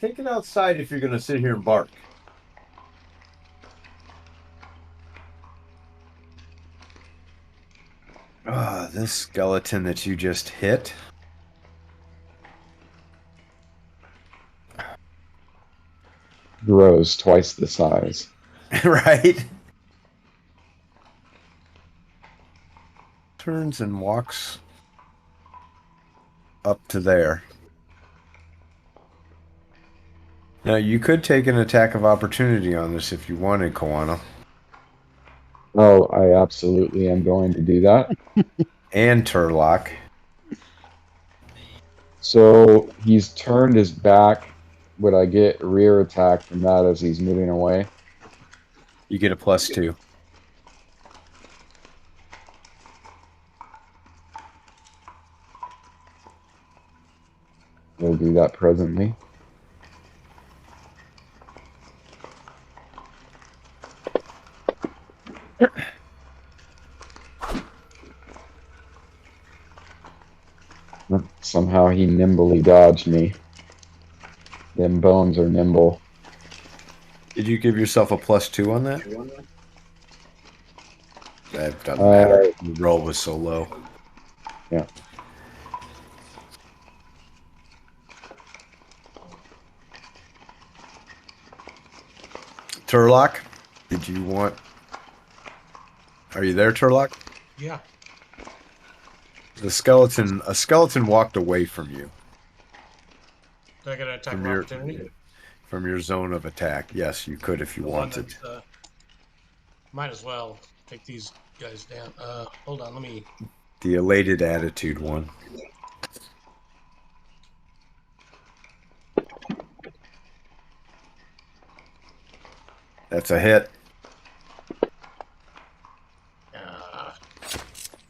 Take it outside if you're going to sit here and bark. This skeleton that you just hit. Grows twice the size. Right? Turns and walks up to there. Now, you could take an attack of opportunity on this if you wanted, Koana. Oh, I absolutely am going to do that. And Turlock. So he's turned his back. Would I get rear attack from that as he's moving away? You get a +2. We'll do that presently. he nimbly dodged me. Them bones are nimble. Did you give yourself a +2 on that? That doesn't matter. The roll was so low. Yeah. Turlock, did you want... Are you there, Turlock? Yeah. A skeleton walked away from you. Do I get an attack From of your, opportunity? from your zone of attack. Yes, you could if you The one wanted. that's, might as well take these guys down. Hold on, let me... The elated attitude one. That's a hit.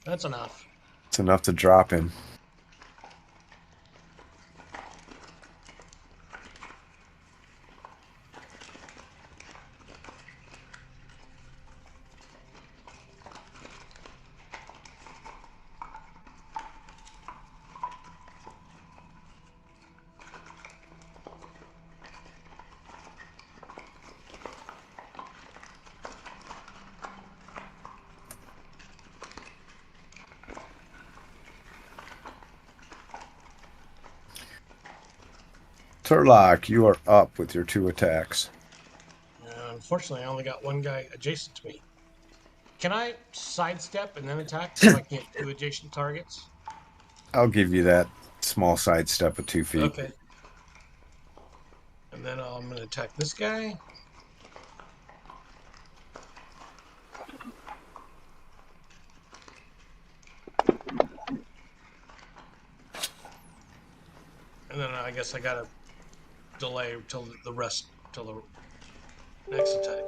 That's enough. It's enough to drop him. Turlock, you are up with your 2 attacks. Unfortunately, I only got one guy adjacent to me. Can I sidestep and then attack so I can get 2 adjacent targets? I'll give you that small sidestep of 2 feet. Okay. And then I'm going to attack this guy. And then I guess I got to delay till the next attack.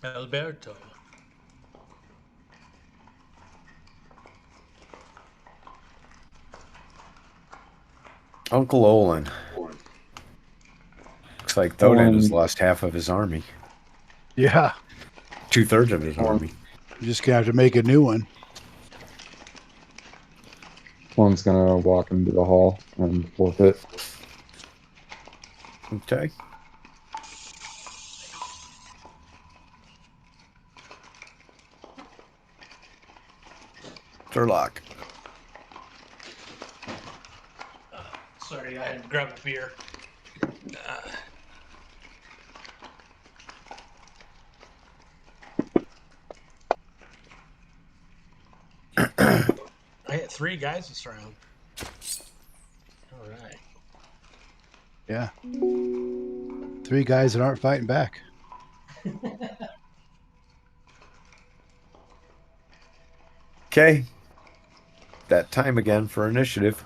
Alberto. Uncle Olin. Looks like Thodan has lost half of his army. Yeah. 2/3 of his army. You're just going to have to make a new one. One's gonna walk into the hall and forfeit. Okay. Turlock. Sorry, I had to grab a beer. I hit 3 guys this round. All right. Yeah. 3 guys that aren't fighting back. Okay. That time again for initiative.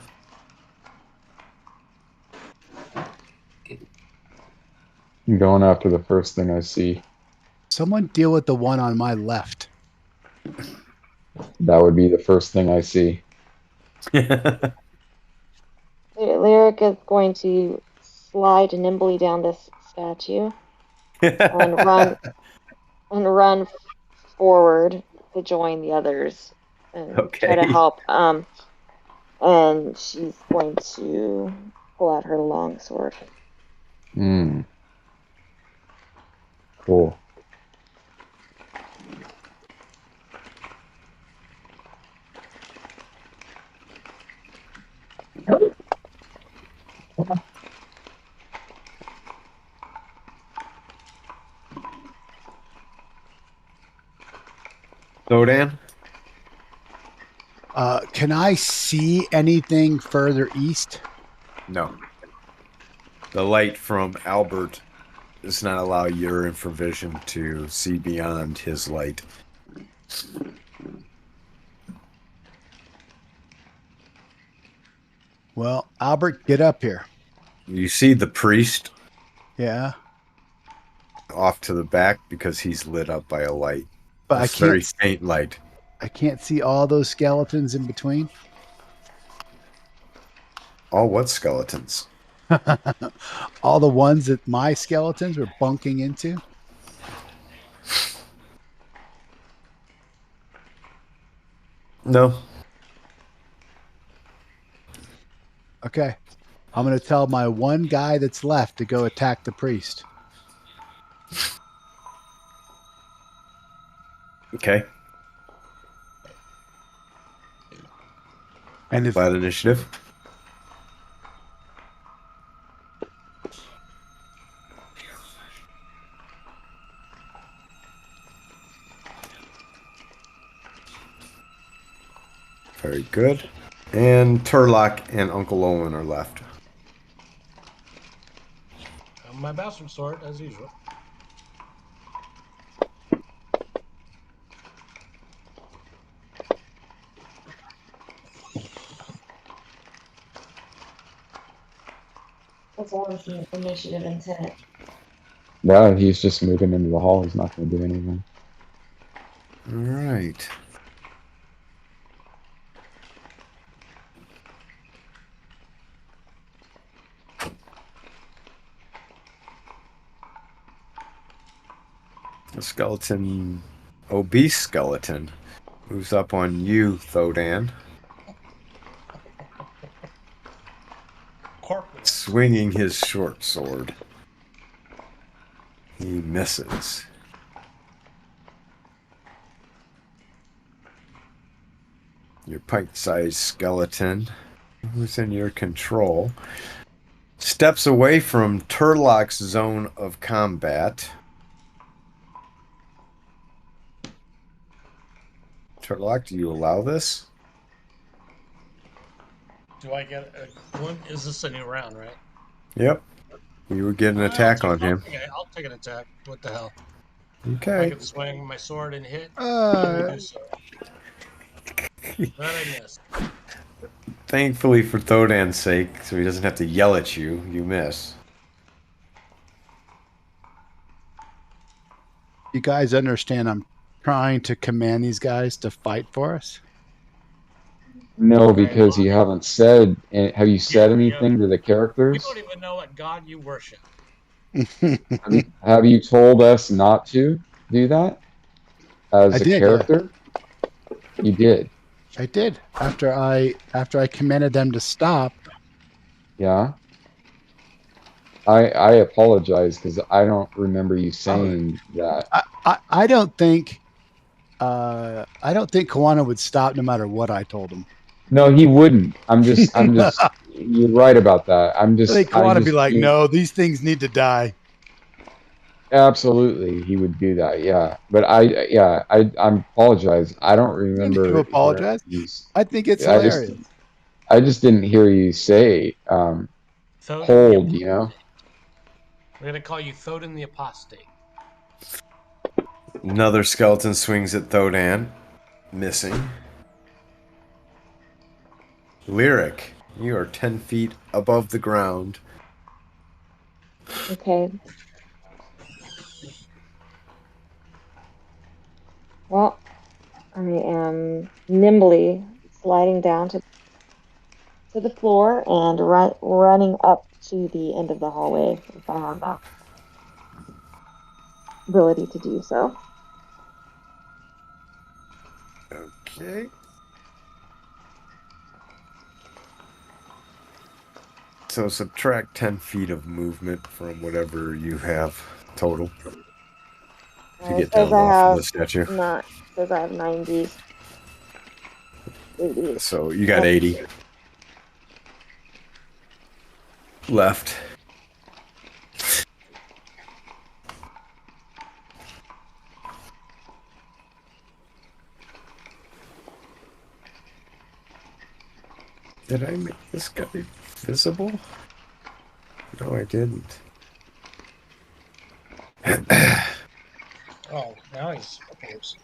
I'm going after the first thing I see. Someone deal with the one on my left. That would be the first thing I see. Lyric is going to slide nimbly down this statue and run forward to join the others and try to help. And she's going to pull out her longsword. Cool. Thodan? Can I see anything further east? No. The light from Albert does not allow your infravision to see beyond his light. Well, Albert, get up here. You see the priest Yeah. off to the back because he's lit up by a light. But A very faint light. I can't see all those skeletons in between. All what skeletons? All the ones that my skeletons were bunking into. No. Okay. I'm going to tell my one guy that's left to go attack the priest. Okay. And if Flat initiative. Very good. And Turlock and Uncle Owen are left. My bastard sword, as usual. What's Owen's initiative intent? Yeah, he's just moving into the hall. He's not going to do anything. All right. The skeleton, obese skeleton, moves up on you, Thodan, Corpulent. swinging his short sword. He misses. Your pint-sized skeleton, who's in your control, steps away from Turlock's zone of combat. Turlock, do you allow this? Do I get a one? Is this a new round, right? Yep. You would get an attack on him. Okay, I'll take an attack. What the hell? I Okay. can swing my sword and hit. Let me do so. That I missed. Thankfully, for Thodan's sake, so he doesn't have to yell at you, you miss. you guys understand I'm trying to command these guys to fight for us. No, because you haven't said. Have you said anything to the You characters? don't even know what god you worship. Have you told us not to do that as I a did, character? You did. I did. After I commanded them to stop. Yeah. I apologize because I don't remember you saying that. I don't think Kawana would stop no matter what I told him. No, he wouldn't. I'm just you're right about that. I think Kawana would be like, you- no, these things need to die. Absolutely, he would do that. Yeah, but I apologize. I don't You don't need remember to apologize. I think it's hilarious. I just didn't hear you say Thoden hold. the, You know. We're gonna call you Thoden the Apostate. Another skeleton swings at Thodan, missing. Lyric, you are 10 feet above the ground. Okay. Well, I am nimbly sliding down to the floor and running up to the end of the hallway if I have that ability to do so. Okay. So subtract 10 feet of movement from whatever you have total. To get down off the statue. Says I have 90. 80. So you got 80 left. Did I make this guy visible? No, I didn't. Oh, now he's obese.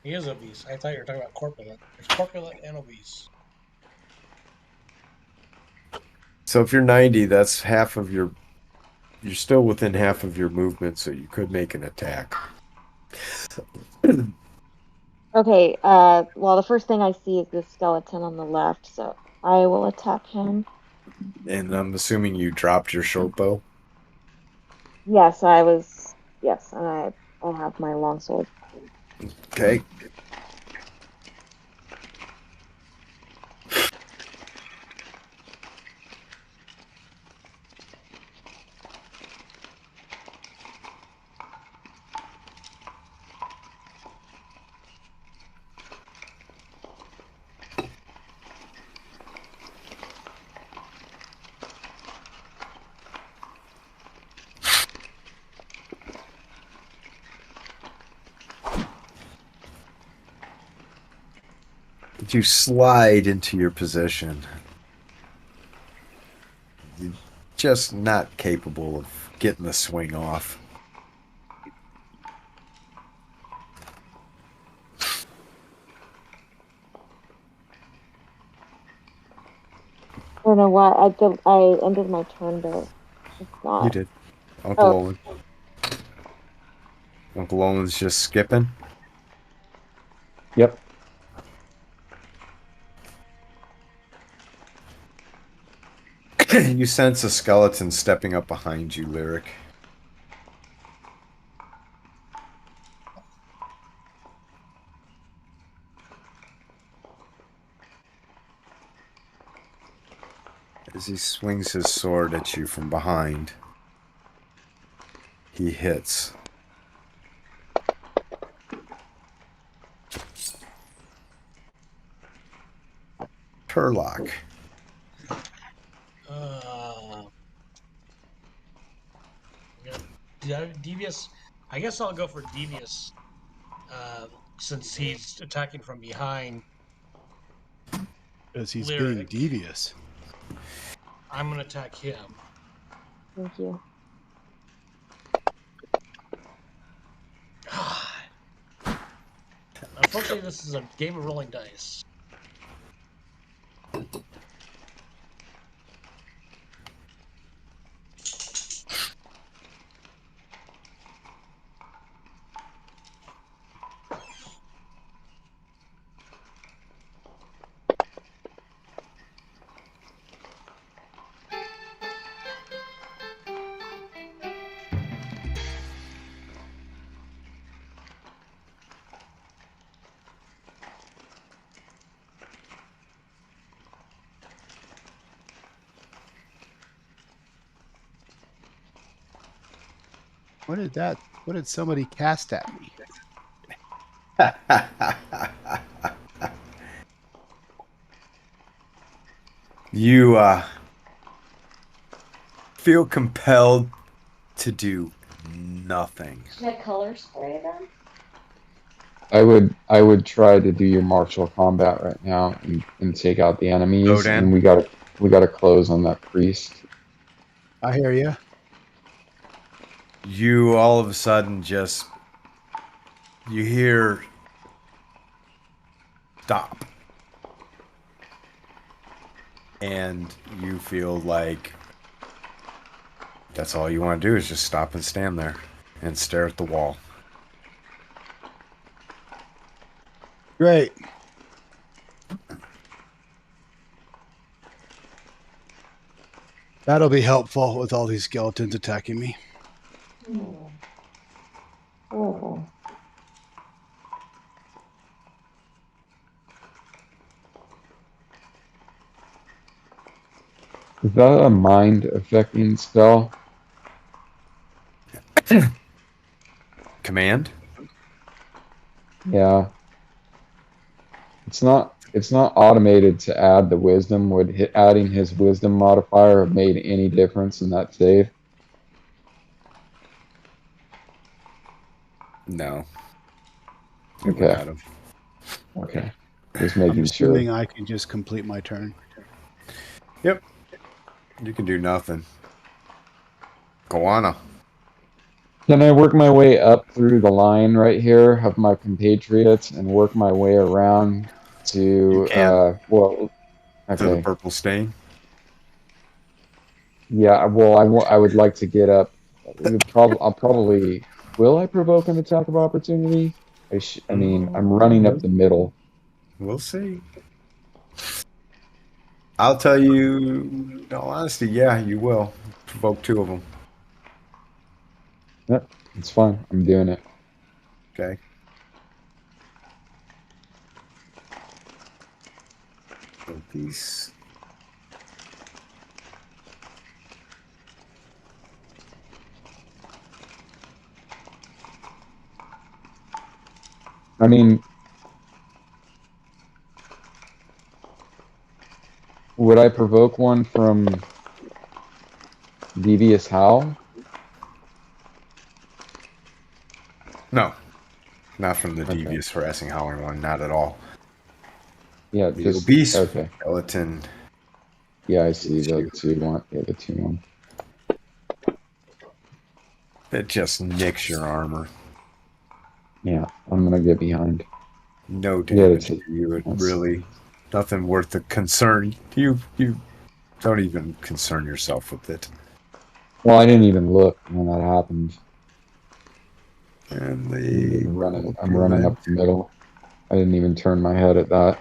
He is obese. I thought you were talking about corpulent. There's corpulent and obese. So if you're 90, that's half of your... You're still within half of your movement, so you could make an attack. Okay, well, the first thing I see is this skeleton on the left, so I will attack him. And I'm assuming you dropped your short bow? Yes, and I have my longsword. Okay. You slide into your position. You're just not capable of getting the swing off. I don't know why. I ended my turn, but it's not. You did. Uncle Oh. Owen. Uncle Owen's just skipping. Yep. You sense a skeleton stepping up behind you, Lyric. As he swings his sword at you from behind, he hits. Turlock. Devious. I guess I'll go for Devious, since he's attacking from behind. As he's being Lyric. devious. I'm gonna attack him. Thank you. Unfortunately, this is a game of rolling dice. What did somebody cast at me? You feel compelled to do nothing. Should I color spray them? I would try to do your martial combat right now and take out the enemies. Odin? And we gotta close on that priest. I hear you. You all of a sudden just you hear stop. And you feel like that's all you want to do is just stop and stand there and stare at the wall. Great. That'll be helpful with all these skeletons attacking me. Oh. Is that a mind affecting spell? Command? Yeah. It's not automated to add the wisdom. Would adding his wisdom modifier have made any difference in that save? No. It would Okay. not have. Okay. Just I'm making sure. assuming I can just complete my turn. Yep. You can do nothing. Goanna. Can I work my way up through the line right here of my compatriots and work my way around to You can. well, To the okay. purple stain. Yeah, well, I would like to get up. I'll probably. Will I provoke an attack of opportunity? I mean, I'm running up the middle. We'll see. I'll tell you, in all honesty, yeah, you will. Provoke 2 of them. Yep, it's fine. I'm doing it. Okay. So these. I mean, would I provoke one from Devious Howl? No. Not from the Okay. devious harassing howling one, not at all. Yeah, The just obese okay. skeleton. Yeah, I see It's the you. 2-1. Yeah, the 2-1. It just nicks your armor. Yeah, I'm gonna get behind. No Yeah, damage it's to you. It that's really nothing worth the concern. You don't even concern yourself with it. well, I didn't even look when that happened. And the I'm running up the middle. I didn't even turn my head at that.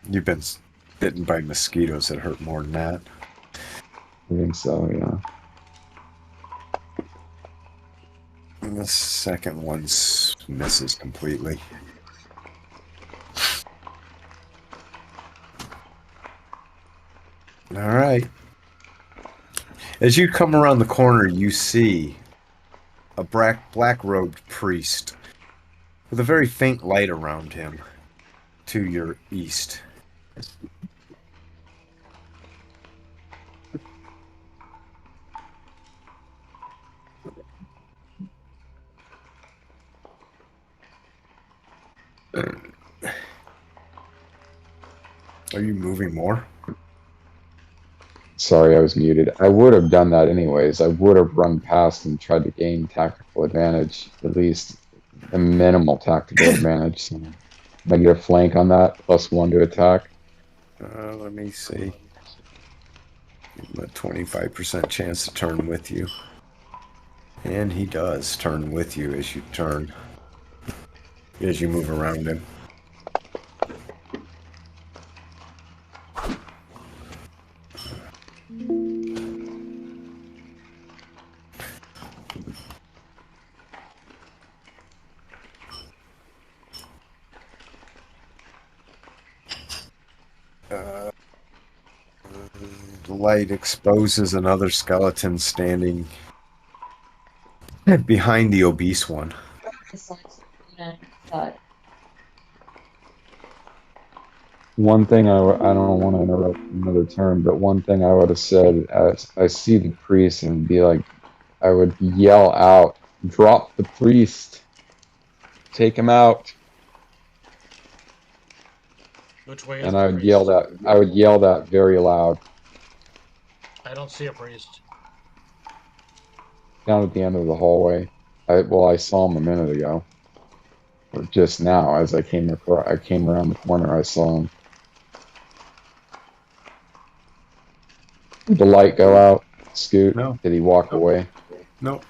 You've been bitten by mosquitoes that hurt more than that. I think so, yeah. And the second one misses completely. All right. As you come around the corner, you see a black-robed priest with a very faint light around him to your east. Are you moving more? Sorry, I was muted. I would have done that anyways. I would have run past and tried to gain tactical advantage, at least a minimal tactical advantage. So I get a flank on that, +1 to attack. Let me see. Give him a 25% chance to turn with you. And he does turn with you as you move around him. The light exposes another skeleton standing behind the obese one. One thing I don't want to interrupt another turn, but one thing I would have said as I see the priest and be like, I would yell out, "Drop the priest, take him out," Which way is and the I would yell priest? that. I would yell that very loud I don't see a priest. down at the end of the hallway. I saw him a minute ago, or just now as I came across. I came around the corner. I saw him. Did the light go out? Scoot. No. Did he walk away? Nope.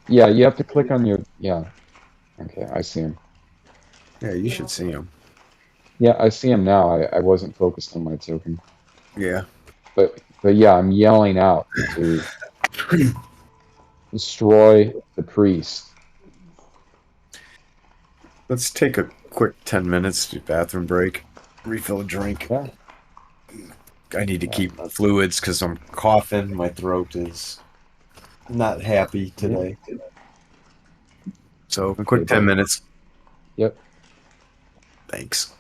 Yeah, you have to click on your. Yeah. Okay, I see him. Yeah, you should see him. Yeah, I see him now. I wasn't focused on my token. Yeah. But yeah, I'm yelling out to destroy the priest. Let's take a quick 10 minutes to bathroom break. Refill a drink. Yeah. I need to Yeah, keep fluids because I'm coughing. My throat is not happy today. So, a okay, quick 10 bud. minutes. Yep. Thanks.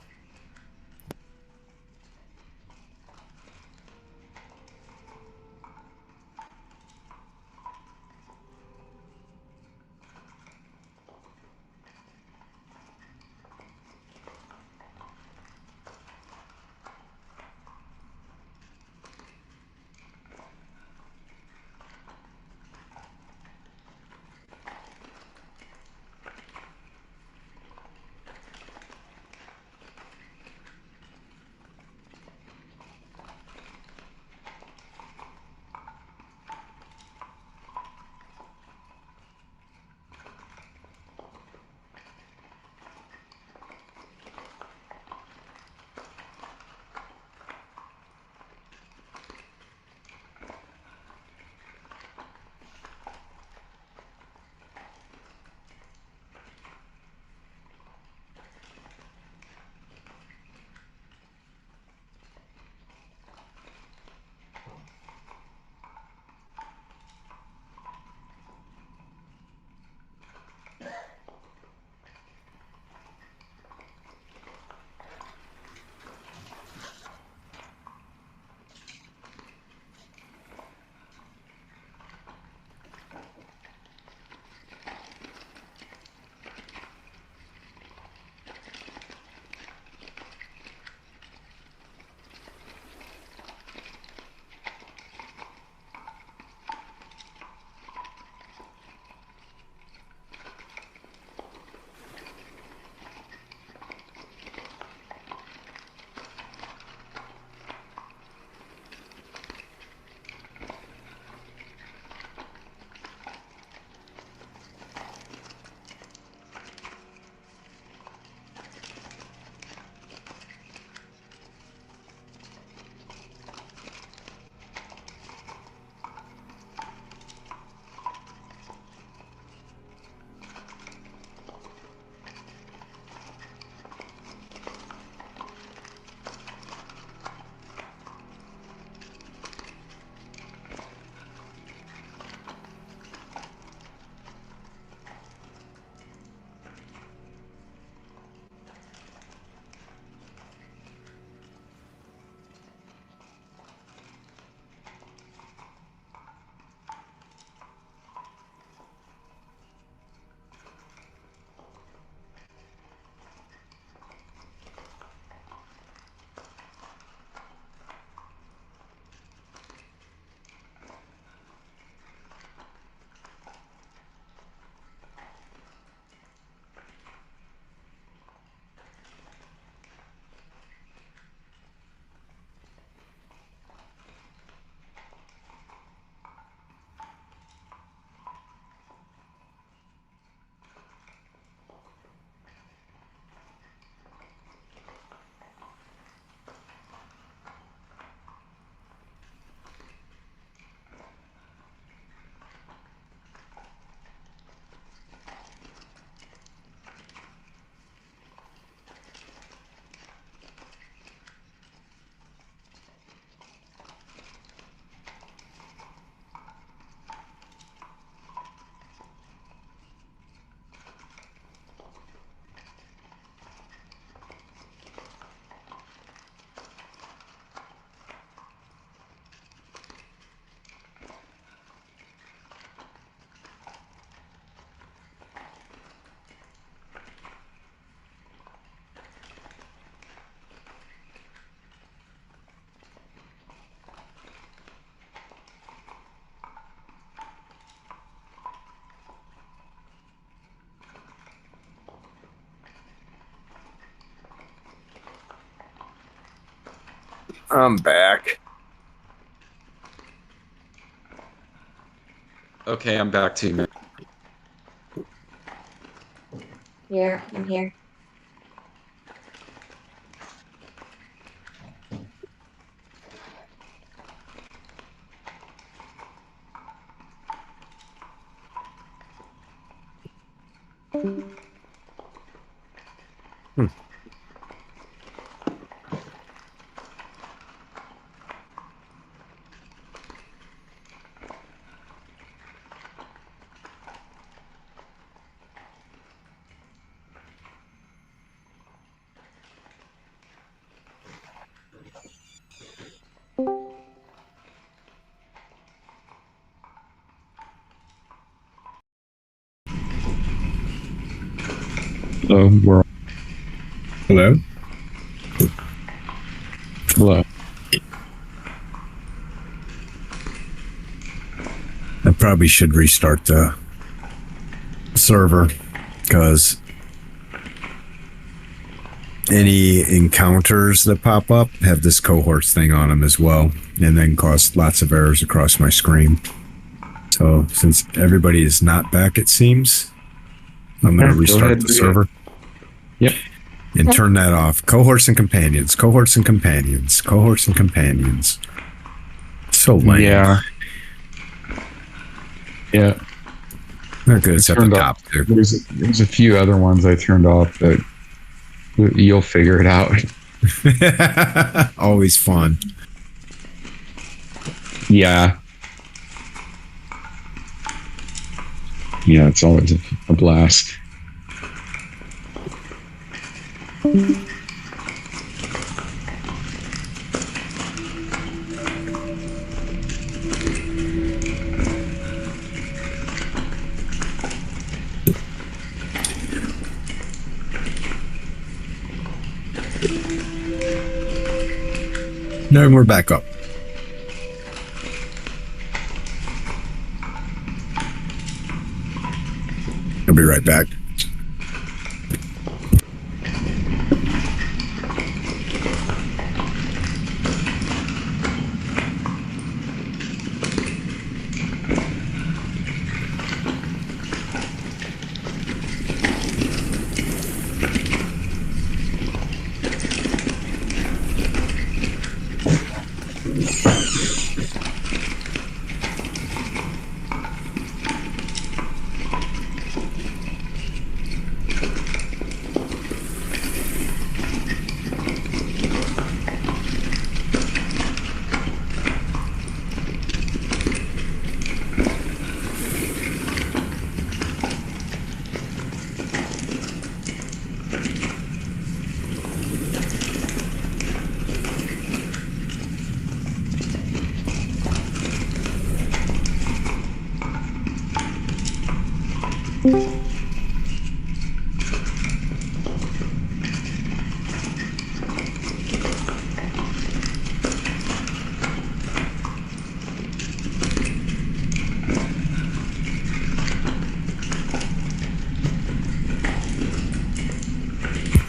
I'm back. Okay, I'm back to you. Here, I'm here. Hello, world. Hello? Hello. I probably should restart the server because any encounters that pop up have this cohorts thing on them as well, and then cause lots of errors across my screen. So since everybody is not back, it seems, I'm going to restart the server. Yep. And turn that off. Cohorts and companions. Cohorts and companions. Cohorts and companions. So lame. Yeah. Yeah. Not good. It's at the top too. There's a few other ones I turned off, but you'll figure it out. Always fun. Yeah. Yeah, it's always a blast. No, we're back up. I'll be right back.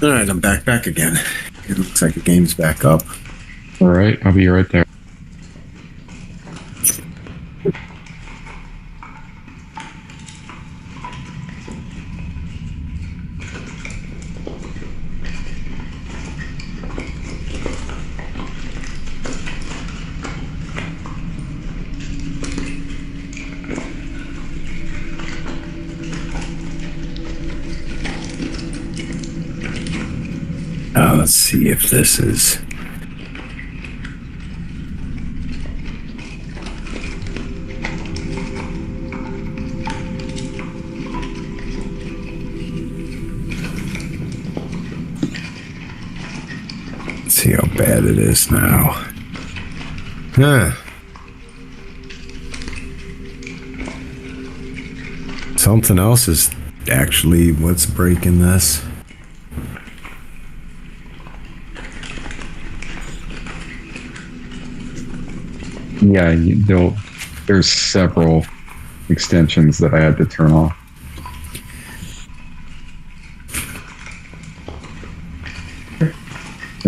All right, I'm back again. It looks like the game's back up. All right, I'll be right there. Let's see if this is... Let's see how bad it is now. Huh. Something else is actually what's breaking this. Yeah, there's several extensions that I had to turn off.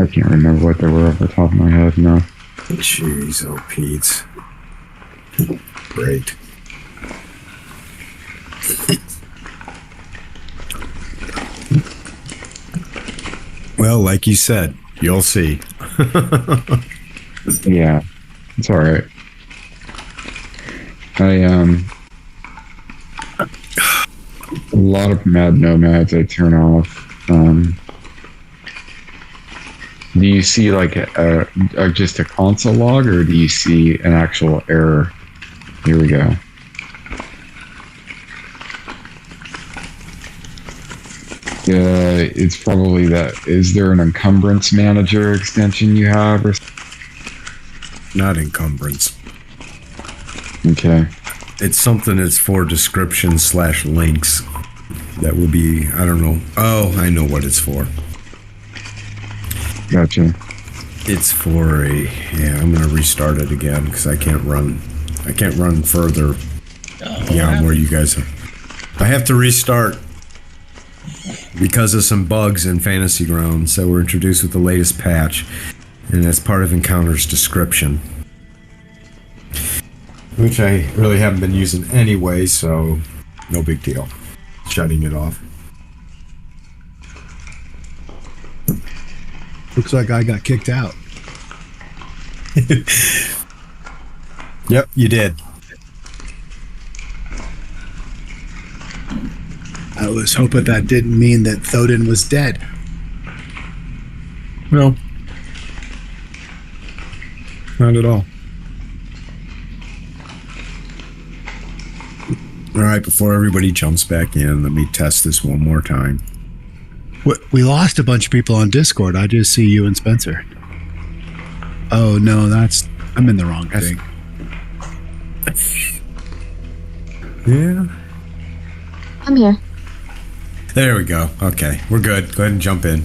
I can't remember what they were off the top of my head. No. Jeez, oh Pete. Great. Well, like you said, you'll see. Yeah, it's all right. A lot of Mad Nomads I turn off. Do you see like just a console log, or do you see an actual error? Here we go. It's probably that. Is there an encumbrance manager extension you have, or Not encumbrance. okay? It's something that's for description/links. That will be, I don't know. Oh, I know what it's for. Gotcha. It's for a, yeah, I'm gonna restart it again because I can't run further beyond where you guys are. I have to restart because of some bugs in Fantasy Grounds that were introduced with the latest patch, and as part of Encounter's description, which I really haven't been using anyway, so no big deal. Shutting it off. Looks like I got kicked out. Yep, you did. I was hoping that didn't mean that Thodin was dead. No. Not at all. All right, before everybody jumps back in, let me test this one more time. We lost a bunch of people on Discord. I just see you and Spencer. Oh, no, I'm in the wrong thing. Yeah. I'm here. There we go. Okay, we're good. Go ahead and jump in.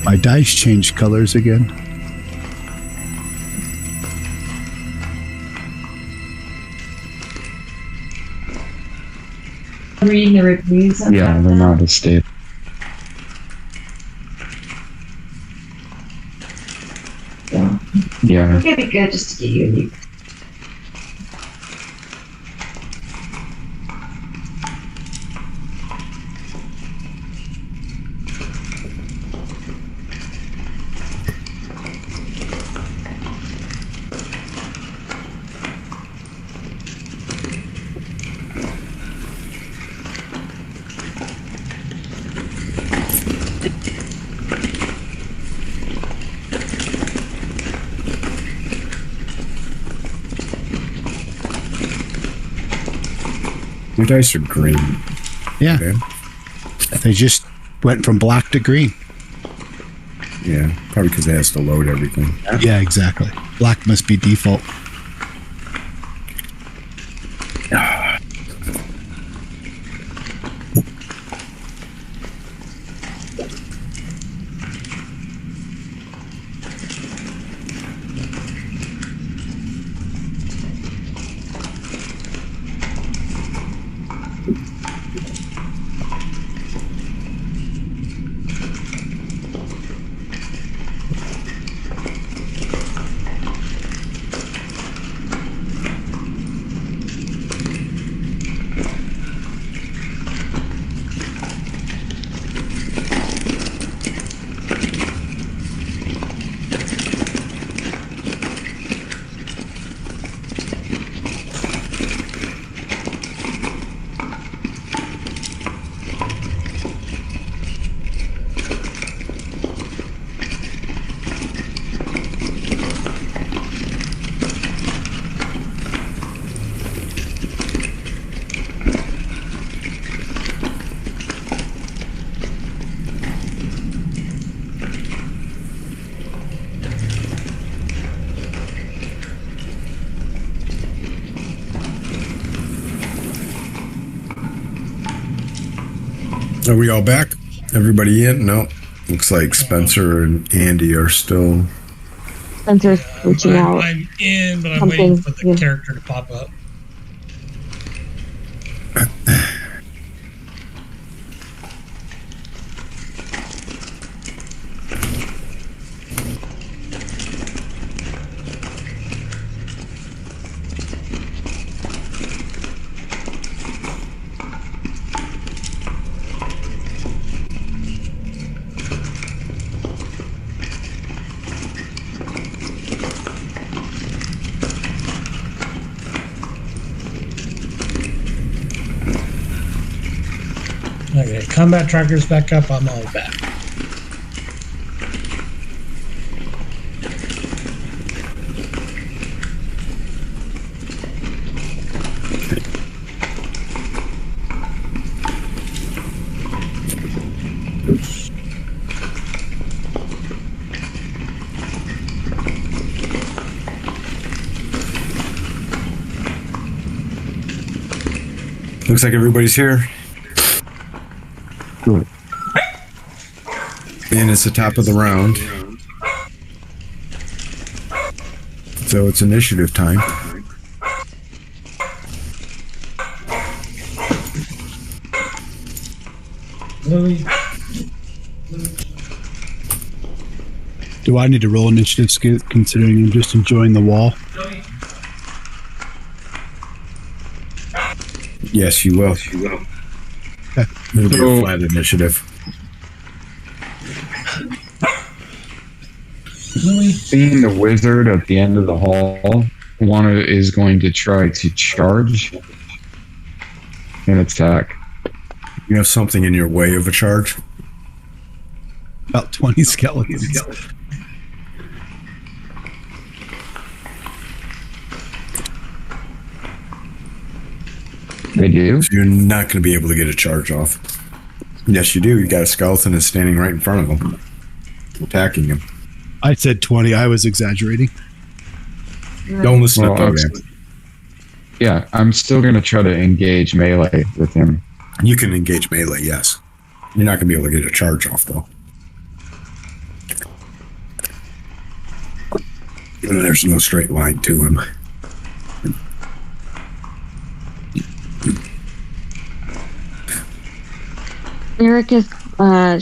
My dice changed colors again. Reading the reviews. Yeah, they're not as stable. So Yeah. it's gonna be good just to get you a new. Your dice are green. Yeah. Okay. They just went from black to green. Yeah, probably because it has to load everything. Yeah, exactly. Black must be default. Are we all back? Everybody in? No. Looks like Spencer and Andy are still. Spencer's reaching out. I'm in, but I'm Something, waiting for the yeah. character to pop up. Okay, combat tracker's back up. I'm all back. Looks like everybody's here. Good. And it's the top of the round. So it's initiative time. Lily. Do I need to roll initiative considering I'm just enjoying the wall? Yes, you will. It'll be a flat initiative. Seeing the wizard at the end of the hall, Juana is going to try to charge and attack. You have something in your way of a charge? About 20 skeletons. They do? So you're not going to be able to get a charge off. Yes, you do. You got a skeleton that's standing right in front of him, attacking him. I said 20. I was exaggerating. Don't listen Well, to program. Yeah, I'm still going to try to engage melee with him. You can engage melee, yes. You're not going to be able to get a charge off, though. And there's no straight line to him. Eric is,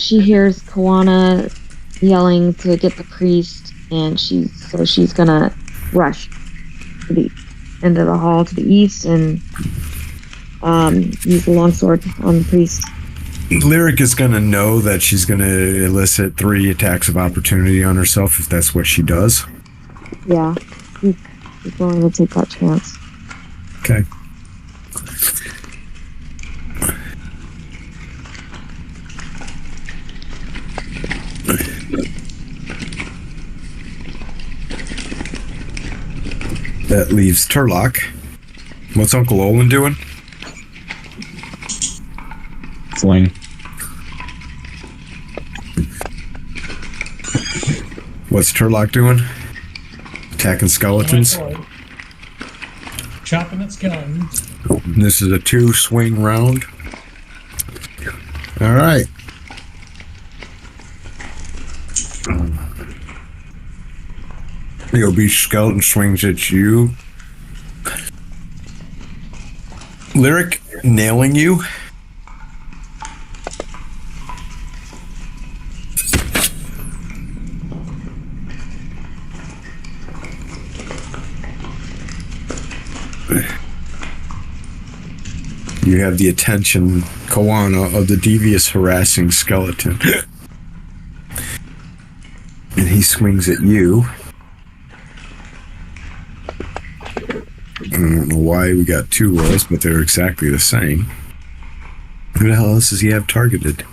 she hears Kawana yelling to get the priest, and she's gonna rush to the end of the hall to the east and use the longsword on the priest. Lyric is going to know that she's going to elicit 3 attacks of opportunity on herself if that's what she does. Yeah, he's willing to take that chance. Okay. That leaves Turlock. What's Uncle Olin doing? Fling. What's Turlock doing? Attacking skeletons. Chopping at skeletons. This is a 2 swing round. All right. The obese skeleton swings at you. Lyric nailing you. You have the attention, Kawana, of the devious, harassing skeleton. And he swings at you. I don't know why we got 2 rolls, but they're exactly the same. Who the hell else does he have targeted?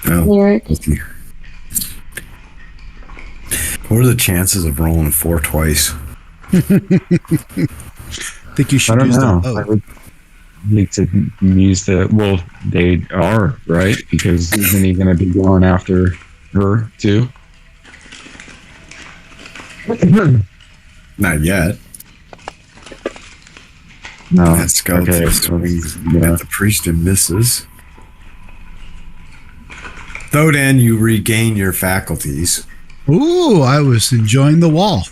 Oh, Lyric. okay. What are the chances of rolling a 4 twice? I think you should I don't use know. the I bow. would like to use the. Well, they are, right? Because isn't he going to be going after her, too? Not yet. No. That skeleton Okay, swings yeah. at the priest and misses. Thodan, you regain your faculties. Ooh, I was enjoying the wall.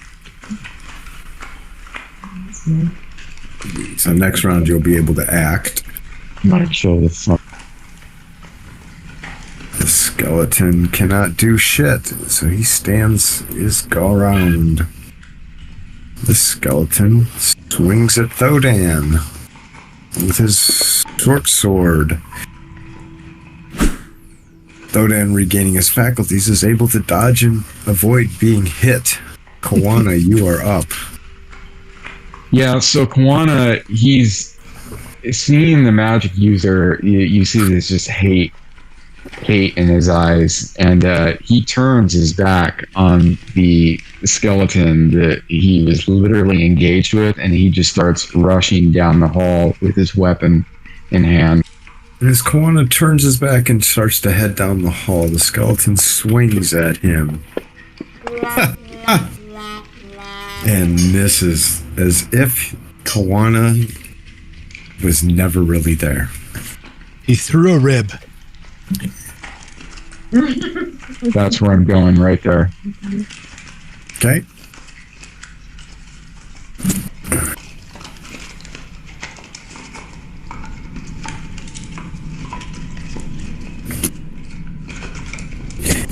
So next round you'll be able to act. Might show the front. The skeleton cannot do shit, so he stands his ground. The skeleton swings at Thodan with his short sword. Thodan, regaining his faculties, is able to dodge and avoid being hit. Kawana, you are up. Yeah, so Kawana, he's seeing the magic user. You see there's just hate in his eyes, and he turns his back on the skeleton that he was literally engaged with, and he just starts rushing down the hall with his weapon in hand. As Kawana turns his back and starts to head down the hall, the skeleton swings at him. And misses, as if Kawana was never really there. He threw a rib. That's where I'm going, right there. Okay.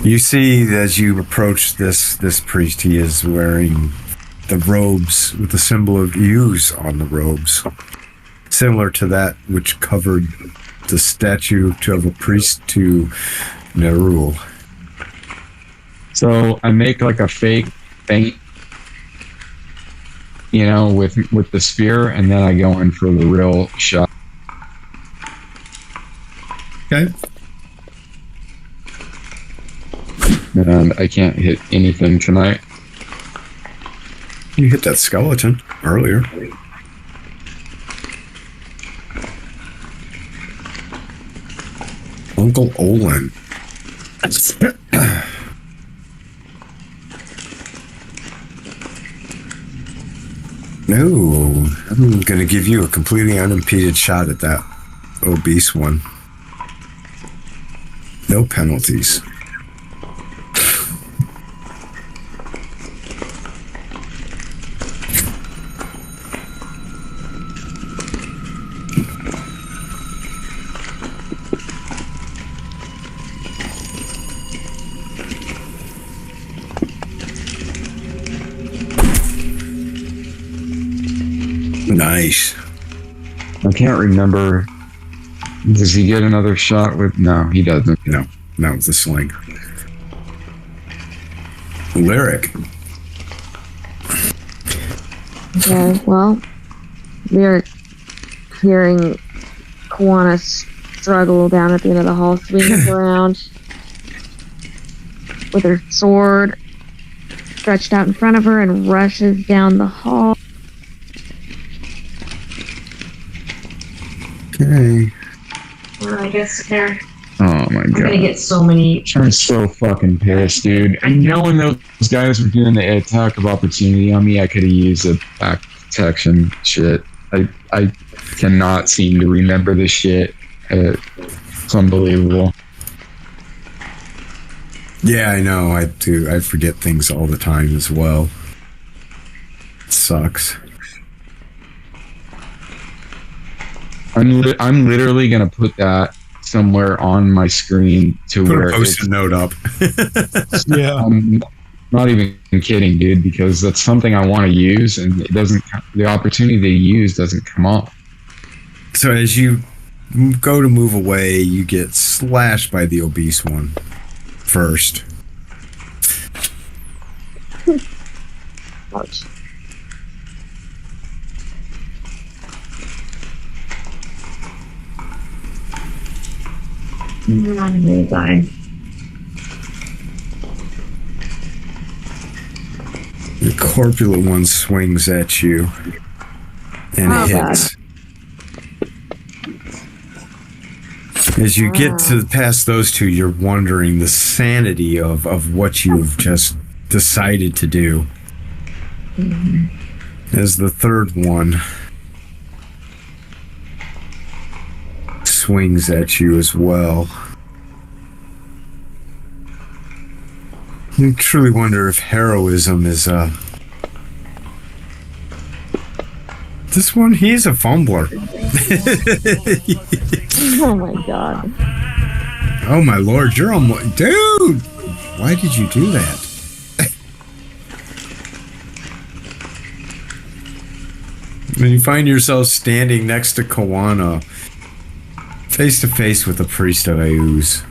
You see, as you approach this priest, he is wearing the robes with the symbol of use on the robes, similar to that which covered the statue of a priest to Nerul. So I make like a fake feint, you know, with the spear, and then I go in for the real shot. Okay. And I can't hit anything tonight. You hit that skeleton earlier. Uncle Olin. No, I'm going to give you a completely unimpeded shot at that obese one. No penalties. Nice. I can't remember. Does he get another shot with? No, he doesn't. No, not with the sling. Lyric. Okay, well, we're hearing Kawana struggle down at the end of the hall, swings around with her sword stretched out in front of her and rushes down the hall. Okay. Well, I guess they're. Oh my I'm gonna god. get so many. I'm so fucking pissed, dude. And knowing those guys were doing the attack of opportunity on me, I could have used a back protection shit. I cannot seem to remember this shit. It's unbelievable. Yeah, I know. I do. I forget things all the time as well. It sucks. I'm literally gonna put that somewhere on my screen to Put where a post-it note up. Yeah. I'm not even kidding, dude, because that's something I want to use, and it doesn't. The opportunity to use doesn't come up. So as you go to move away, you get slashed by the obese one first. Ouch. I'm gonna die. The corpulent one swings at you and Oh, hits. As you get to past those two, you're wondering the sanity of what you've just decided to do. As the third one swings at you as well. I truly wonder if heroism is this one, he's a fumbler. Oh my god. Oh my lord, you're almost... Dude! Why did you do that? When you find yourself standing next to Kawana, face to face with the priest of Auz.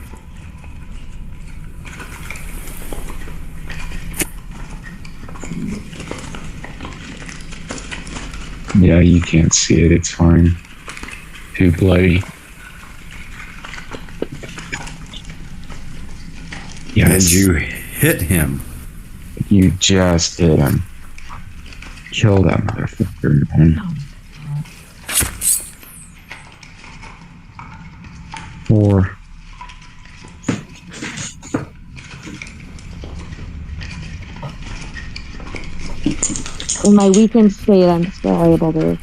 Yeah, you can't see it. It's fine. Too bloody. Yes. And you hit him. You just hit him. Kill that motherfucker, man. 4. In my weakened state, I'm still able to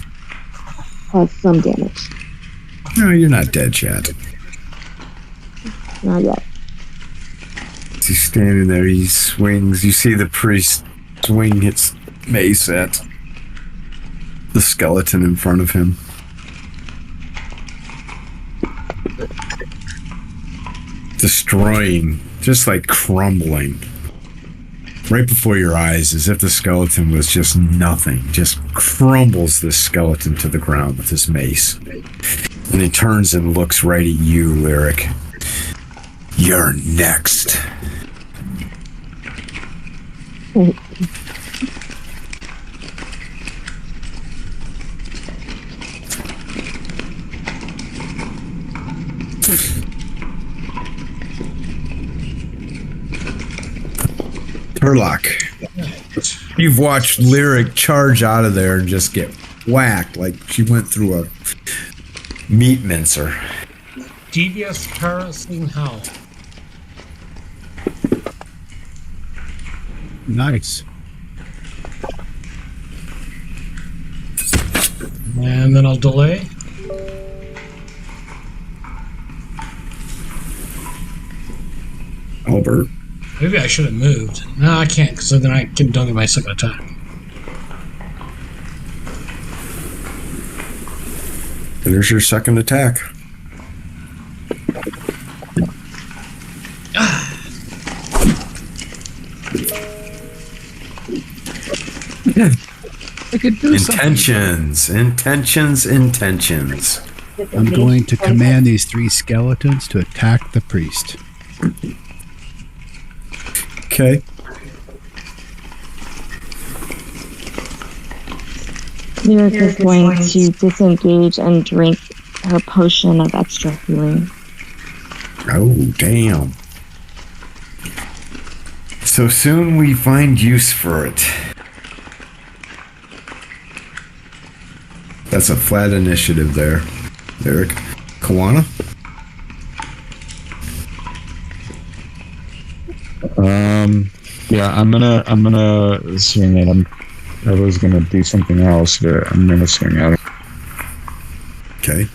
cause some damage. No, you're not dead yet. Not yet. He's standing there, he swings. You see the priest swing his mace at the skeleton in front of him. Destroying, just like crumbling. Right before your eyes, as if the skeleton was just nothing. Just crumbles this skeleton to the ground with his mace. And he turns and looks right at you, Lyric. You're next. Turlock, you've watched Lyric charge out of there and just get whacked like she went through a meat mincer. Devious harassing howl. Nice. And then I'll delay. Albert. Maybe I should have moved. No, I can't, because then I can don't get my second attack. There's your second attack. I could do Intentions. I'm going to command these 3 skeletons to attack the priest. Okay. Lyric is going to disengage and drink her potion of extra healing. Oh, damn. So soon we find use for it. That's a flat initiative there, Lyric. Kawana? Yeah, I'm gonna swing at him. I was gonna do something else, but I'm gonna swing at him. Okay.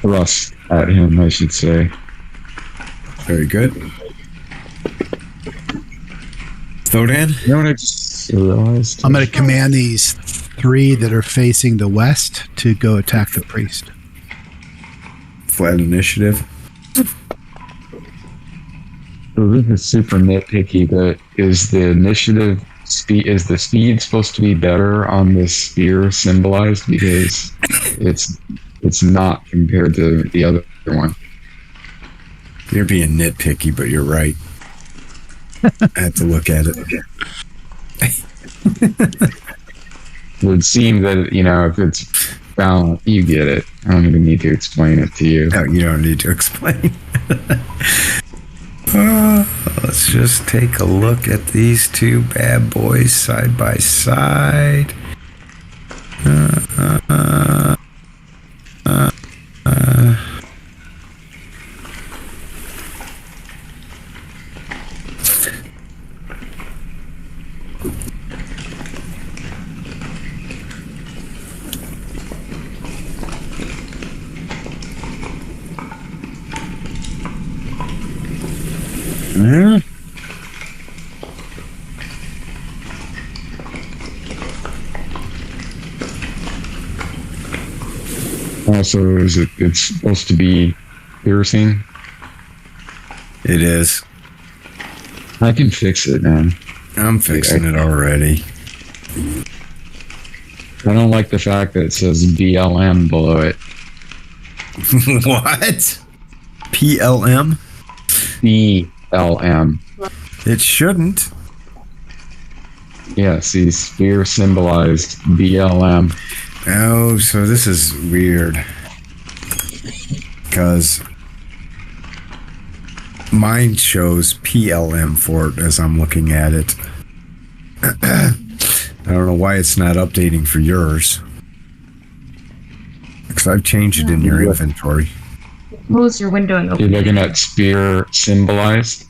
Thrust at him, I should say. Very good. Thodan? You know what I just realized? I'm going to command these 3 that are facing the west to go attack the priest. Flat initiative. So this is super nitpicky, but is the initiative speed, is the speed supposed to be better on this spear symbolized? Because it's not compared to the other one. You're being nitpicky, but you're right. I have to look at it. It would seem that, you know, if it's balanced, you get it. I don't even need to explain it to you. No, you don't need to explain. Let's just take a look at these 2 bad boys side by side. also, it's supposed to be piercing. It is. I can fix it, man. I'm fixing it already. I don't like the fact that it says BLM below it. What? PLM? BLM. It shouldn't. Yeah, see, spear symbolized BLM. Oh, so this is weird. Because mine shows PLM for it as I'm looking at it. I don't know why it's not updating for yours. Because I've changed it in your inventory. Close your window and You're open it. looking at spear symbolized?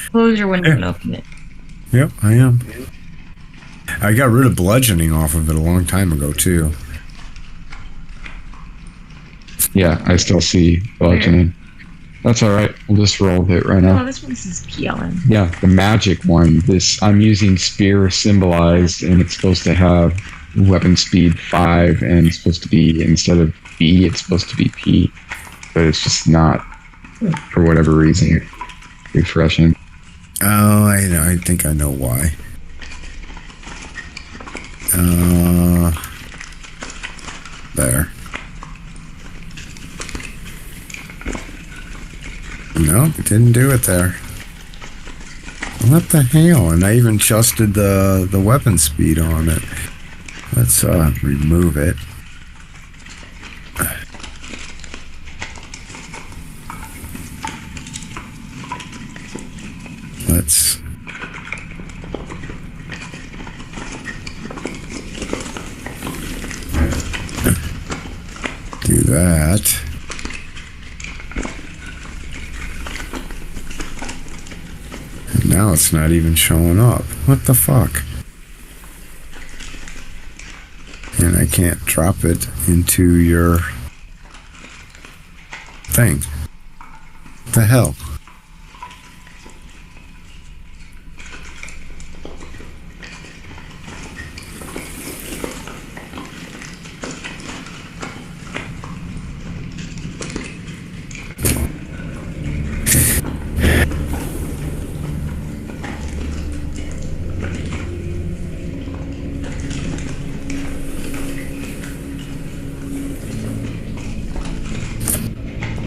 Close your window and open it. Yep, I am. I got rid of bludgeoning off of it a long time ago, too. Yeah, I still see bludgeoning. That's alright. We'll just roll with it right Oh, now. this one says PLM. Yeah, the magic one. I'm using spear symbolized, and it's supposed to have weapon speed 5, and it's supposed to be, instead of B, it's supposed to be P. But it's just not, for whatever reason, refreshing. Oh, I think I know why. There. Nope, it didn't do it there. What the hell? And I even adjusted the weapon speed on it. Let's remove it. Let's do that. And now it's not even showing up. What the fuck? And I can't drop it into your thing. What the hell?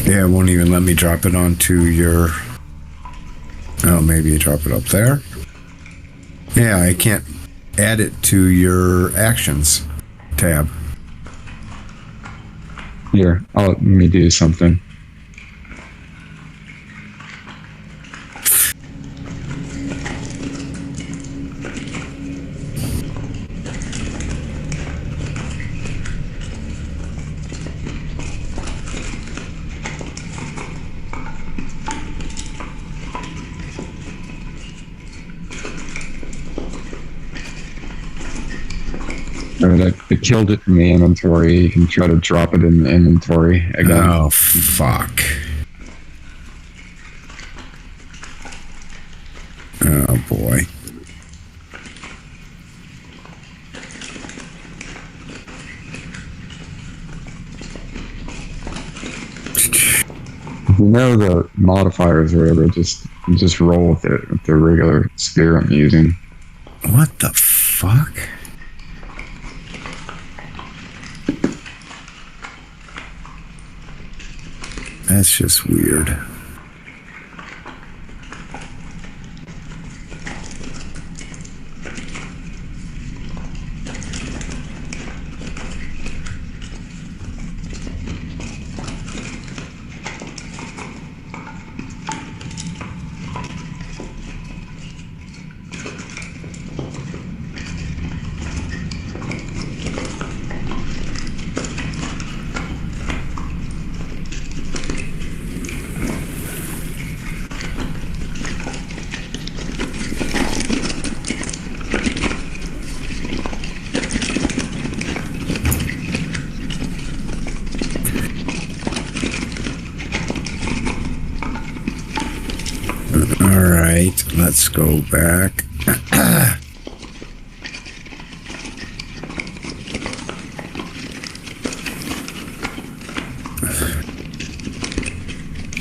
Yeah, it won't even let me drop it onto your... Oh, maybe you drop it up there? Yeah, I can't add it to your actions tab. Here, let me do something. Alright, I killed it from the inventory. You can try to drop it in the inventory again. Oh, fuck. Oh, boy. If you know the modifiers or whatever, just roll with it with the regular spear I'm using. What the fuck? That's just weird. Alright, let's go back.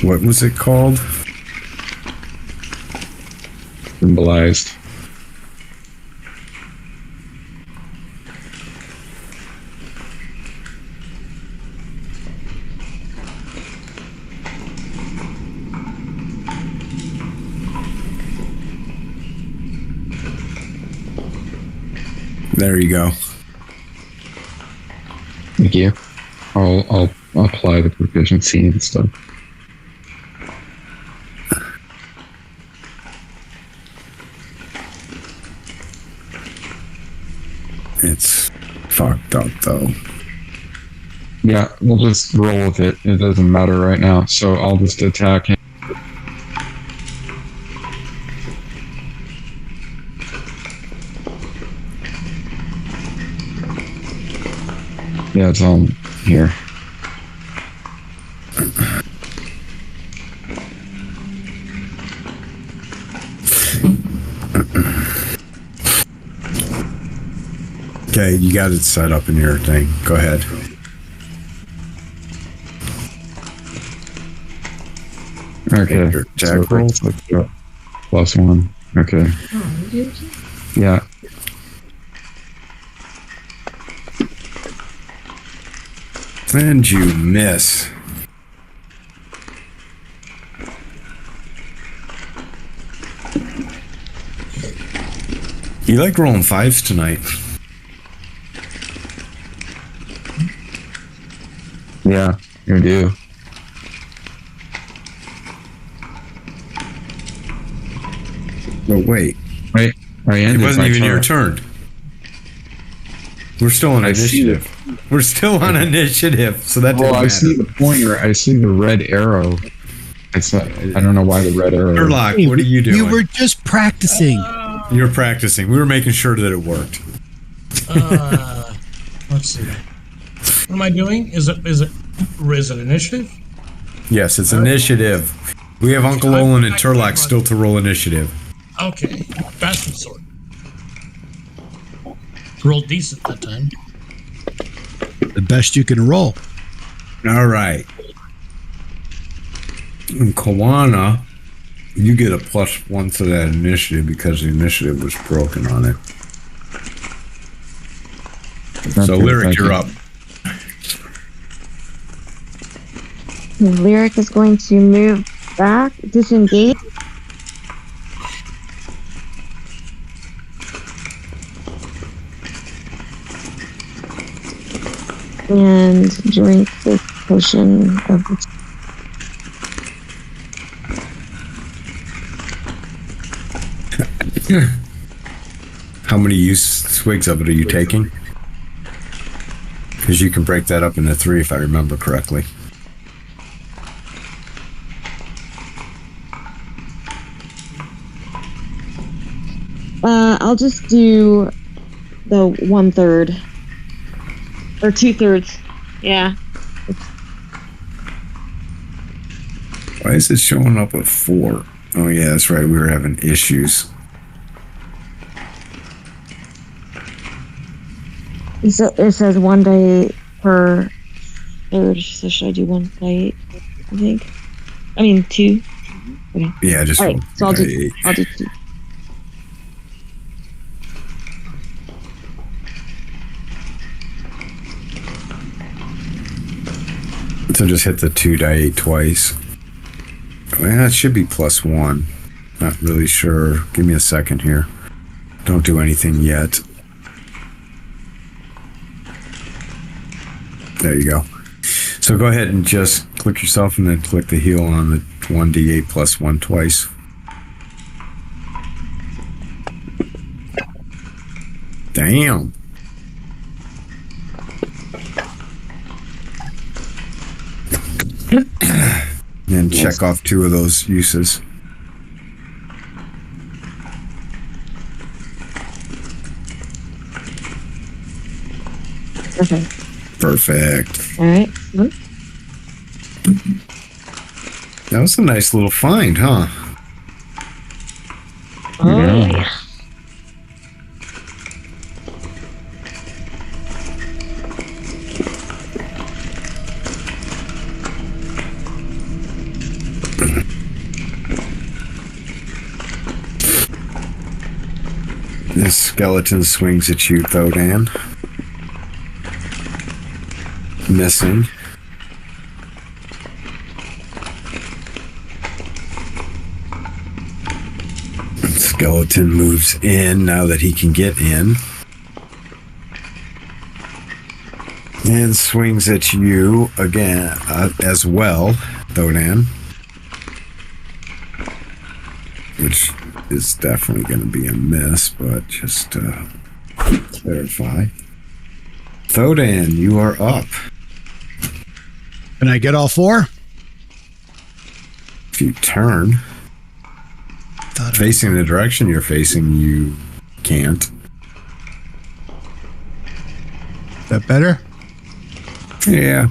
What was it called? Symbolized. There you go. Thank you. I'll apply the proficiency and stuff. It's fucked up though. Yeah, we'll just roll with it. It doesn't matter right now. So I'll just attack him. Yeah, it's all here. Okay, you got it set up in your thing. Go ahead. Okay. Your attack roll. +1. Okay. Yeah. And you miss. You like rolling 5s tonight. Yeah, you do. But wait, Right. I it ended wasn't my even your turn. turn. We're still on I see initiative. We're still on initiative, so that Well, didn't I matter. see the pointer. I see the red arrow. It's not, I don't know why the red arrow. Sherlock, what are you doing? We were just practicing. You're practicing. We were making sure that it worked. Let's see. What am I doing? Is it initiative? Yes, it's initiative. We have Uncle Olin and Turlock still to roll initiative. Okay. Bastard sword. Rolled decent that time. The best you can roll. All right. And Kawana, you get a +1 to that initiative because the initiative was broken on it. So, Lyric, you're up. Lyric is going to move back, disengage. And drink this potion of the How many swigs of it are you taking? Because you can break that up into 3 if I remember correctly. I'll just do the 1/3 or 2/3. Yeah. Why is it showing up with 4? Oh yeah, that's right. We were having issues. So it says 1 per third. So should I do 1/8? I think. I mean 2. Okay. Yeah, just All right. So I'll do 2. So just hit the 2d8 twice. Well, it should be +1. Not really sure. Give me a second here. Don't do anything yet. There you go. So go ahead and just click yourself and then click the heal on the 1d8 +1 twice. Damn. And check off 2 of those uses. Okay. Perfect. All right. That was a nice little find, huh? Oh yeah. This skeleton swings at you, Thodan. Missing. Skeleton moves in now that he can get in. And swings at you again as well, Thodan. Which is definitely going to be a miss, but just to clarify. Thodan, you are up. Can I get all 4? If you turn, facing the direction you're facing, you can't. Is that better? Yeah.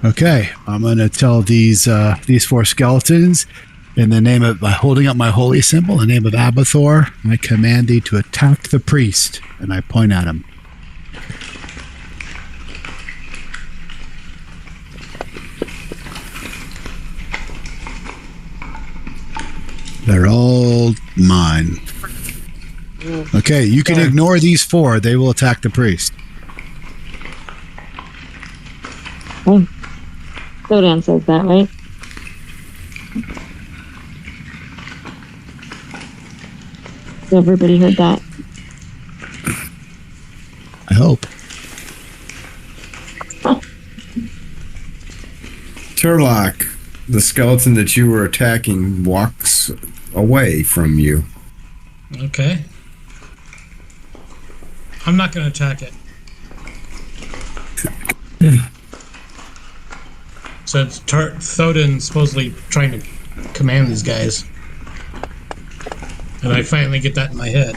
Okay, I'm going to tell these 4 skeletons, in the name of, by holding up my holy symbol, in the name of Abathor, I command thee to attack the priest, and I point at him. They're all mine. Okay, you can ignore these 4. They will attack the priest. Oh. Sodan says that, right? So everybody heard that. I hope. Turlock, the skeleton that you were attacking, walks away from you. Okay. I'm not going to attack it. So it's Thodan supposedly trying to command these guys. And I finally get that in my head.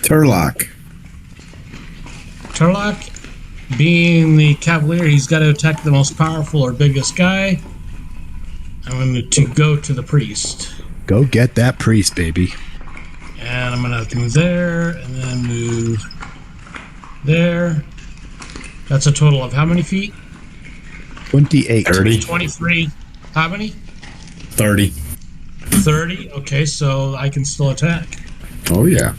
Turlock. Turlock, being the cavalier, he's got to attack the most powerful or biggest guy. I'm going to go to the priest. Go get that priest, baby. And I'm going to move there, and then move there. That's a total of how many feet? 28. 30. 23. How many? 30. 30? Okay, so I can still attack. Oh, yeah.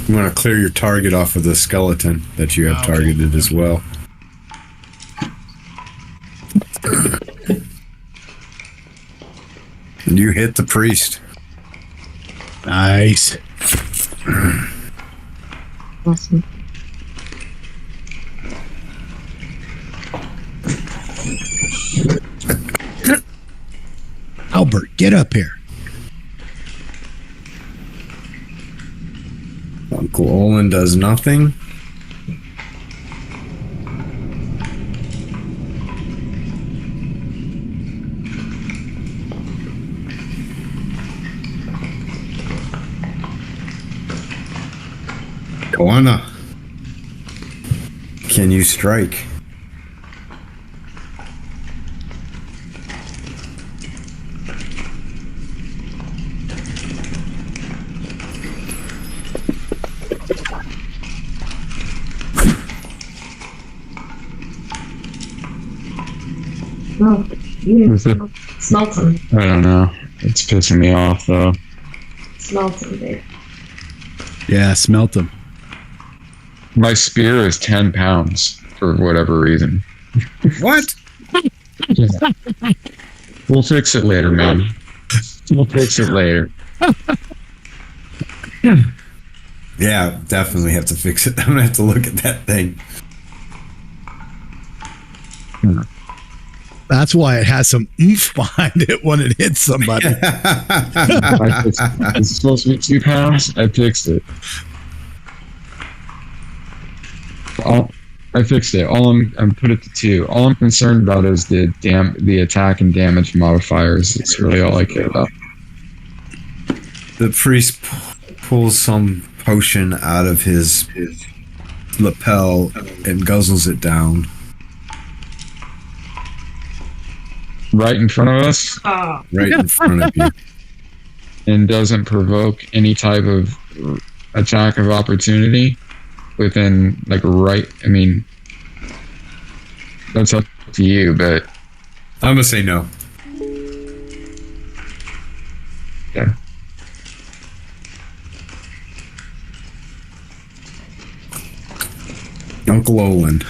You want to clear your target off of the skeleton that you have targeted as well. And you hit the priest. Nice. Awesome. Albert, get up here. Uncle Olin does nothing. Koana, can you strike? Oh, you smelt him. I don't know. It's pissing me off, though. Smelt him, babe. Yeah, smelt them. My spear is 10 pounds for whatever reason. What? We'll fix it later, man. We'll fix it later. Yeah, definitely have to fix it. I'm gonna have to look at that thing. That's why it has some oomph behind it when it hits somebody. It's supposed to be 2 pounds. I fixed it. I fixed it. I'm put it to 2. All I'm concerned about is the attack and damage modifiers. It's really all I care about. The priest pulls some potion out of his lapel and guzzles it down. Right in front of us, Right in front of you. and doesn't provoke any type of attack of opportunity within, like, right. I mean, that's up to you, but I'm gonna say no. Okay. Uncle Olin.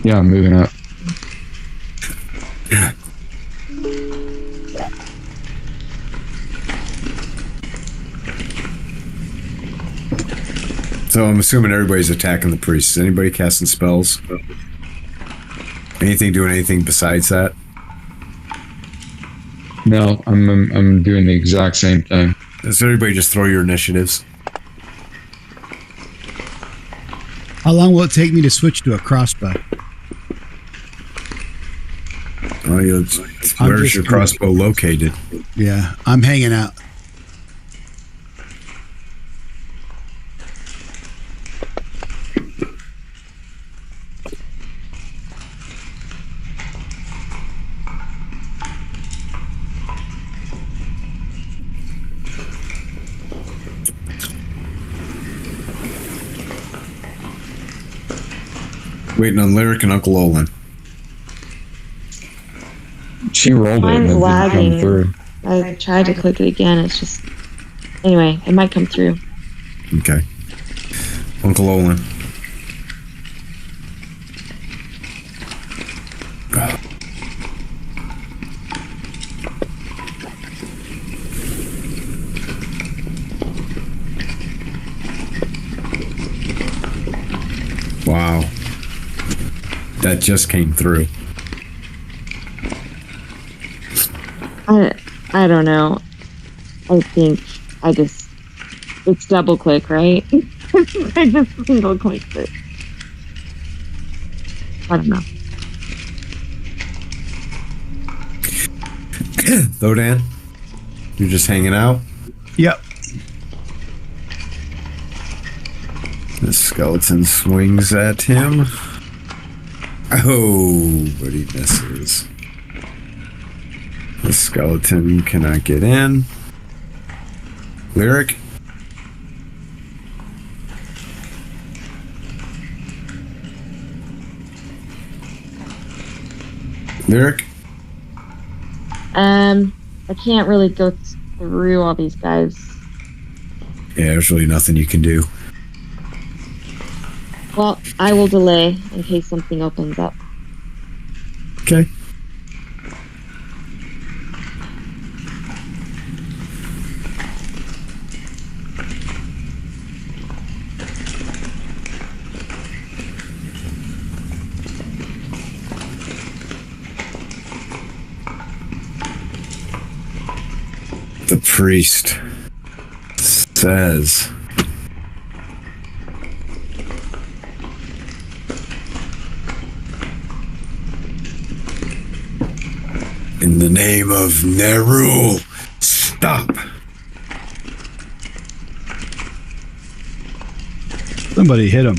Yeah, I'm moving up. So I'm assuming everybody's attacking the priest. Is anybody casting spells? Anything doing anything besides that? No, I'm doing the exact same thing. Does everybody just throw your initiatives? How long will it take me to switch to a crossbow? Oh, where's your crossbow located? Yeah, I'm hanging out. Waiting on Lyric and Uncle Olin. She rolled it and Mine's it didn't come lagging. through. I tried to click it again. It's just. Anyway, it might come through. Okay. Uncle Olin. Wow. That just came through. I don't know. I think it's double click, right? I just single clicked it. I don't know. Thodan, you're just hanging out? Yep. The skeleton swings at him. Oh, but he misses. The skeleton cannot get in. Lyric? Lyric? I can't really go through all these guys. Yeah, there's really nothing you can do. Well, I will delay in case something opens up. Okay. The priest says, in the name of Neru, stop. Somebody hit him.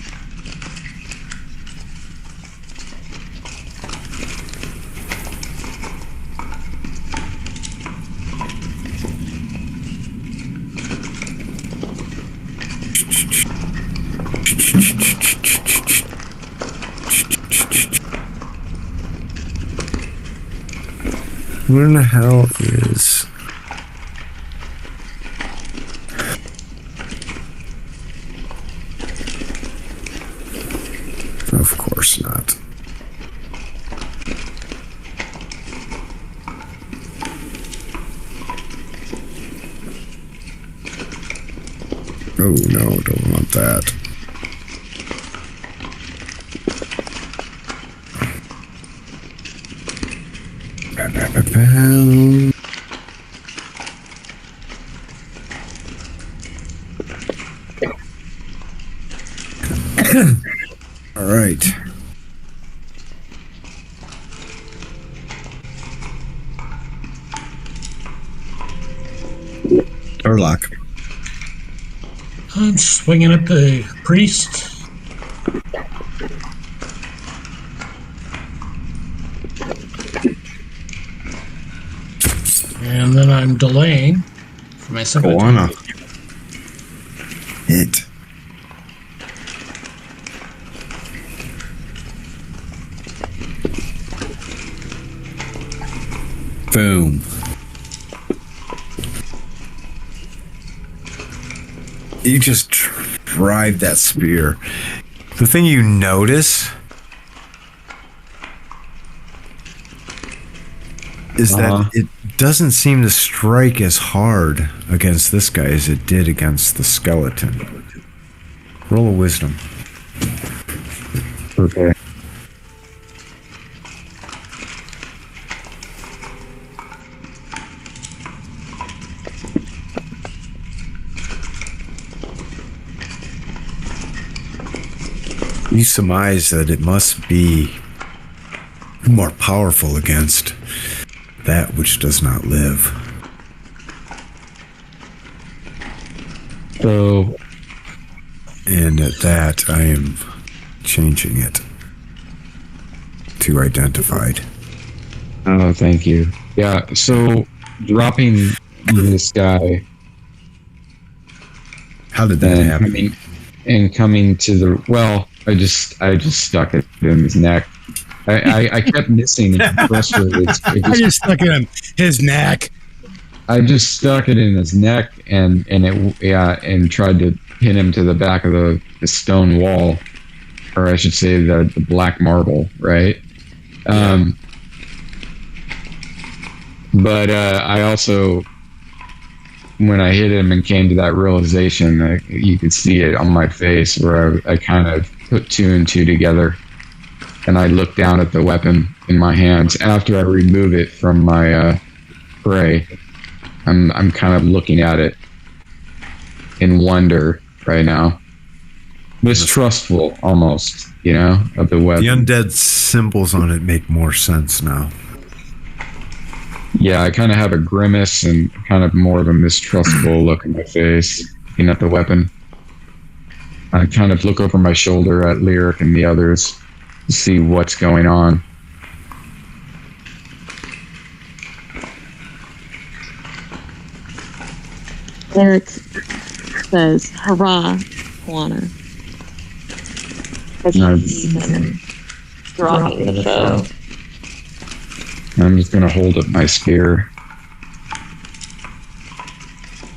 Where in the hell is... Of course not. Oh no, don't want that. All right. Turlock. I'm swinging at the priest. And then I'm delaying for my second Koana. attack. Hit. Boom. You just drive that spear. The thing you notice is that it doesn't seem to strike as hard against this guy as it did against the skeleton. Roll a wisdom. Okay. You surmise that it must be more powerful against that which does not live. So, And at that, I am changing it to identified. oh, thank you. Yeah, so dropping this guy How did that happen? coming to the, well, I just stuck it in his neck. I kept missing the press release. I just stuck it in his neck. I just stuck it in his neck and tried to pin him to the back of the stone wall, or I should say the black marble, right? But I also, when I hit him and came to that realization, you could see it on my face where I kind of put two and two together, and I looked down at the weapon in my hands after I remove it from my prey. I'm kind of looking at it in wonder right now, mistrustful almost, of the weapon. The undead symbols on it make more sense now. Yeah, I kind of have a grimace and kind of more of a mistrustful look in my face, looking at the weapon. I kind of look over my shoulder at Lyric and the others to see what's going on. Eric says, "Hurrah, Juana!" As No. he sees him dropping the foe. I'm just going to hold up my spear.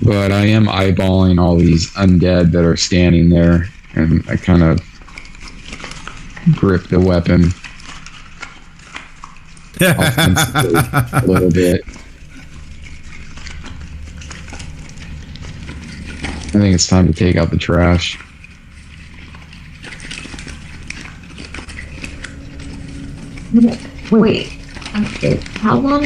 But I am eyeballing all these undead that are standing there, and I kind of grip the weapon offensively a little bit. I think it's time to take out the trash. Wait. Okay. How long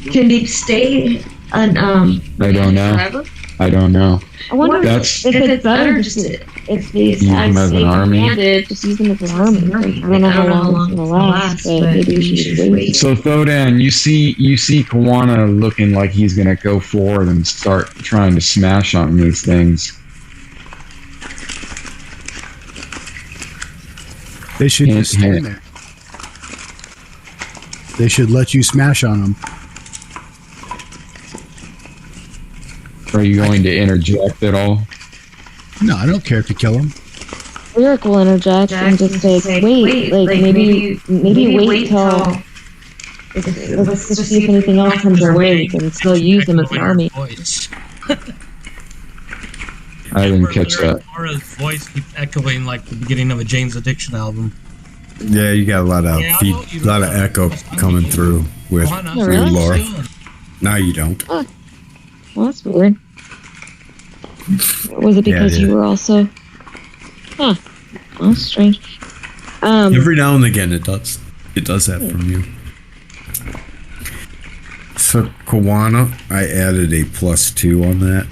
can they stay on I don't know. forever? I don't know. I wonder That's- if it's better just to, if these Use them as an army? just use them as an army. I don't know how long it's gonna last, but maybe we should wait. So Thodan, you see Kawana looking like he's gonna go forward and start trying to smash on these things. They should Hint, just stand hint. there. They should let you smash on them. Are you going to interject at all? No, I don't care if you kill them. Lyric will interject and just say, "Wait, like maybe wait till let's just see if anything else comes our way. We can still use them as an army." Voice. I didn't catch that. Laura's voice keeps echoing like the beginning of a Jane's Addiction album. Yeah, you got a lot of Yeah, I feed, know you lot of know. echo coming through with Juana, Oh, really? Laura. what are you doing? Now you don't. Well, that's weird. Was it because Yeah. you were also? Huh. Well, that's strange. Every now and again, it does. It does that from you. So Kawana, I added a +2 on that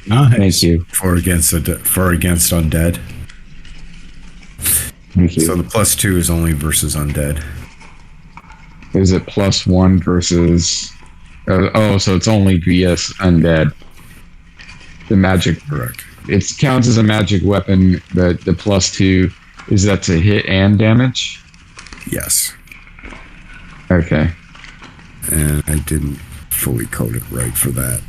Nice. Thank you. for against undead. Thank you. So the +2 is only versus undead. Is it +1 versus? So it's only VS undead. The magic. Correct. It counts as a magic weapon. The +2 is that to hit and damage. Yes. Okay. And I didn't fully code it right for that.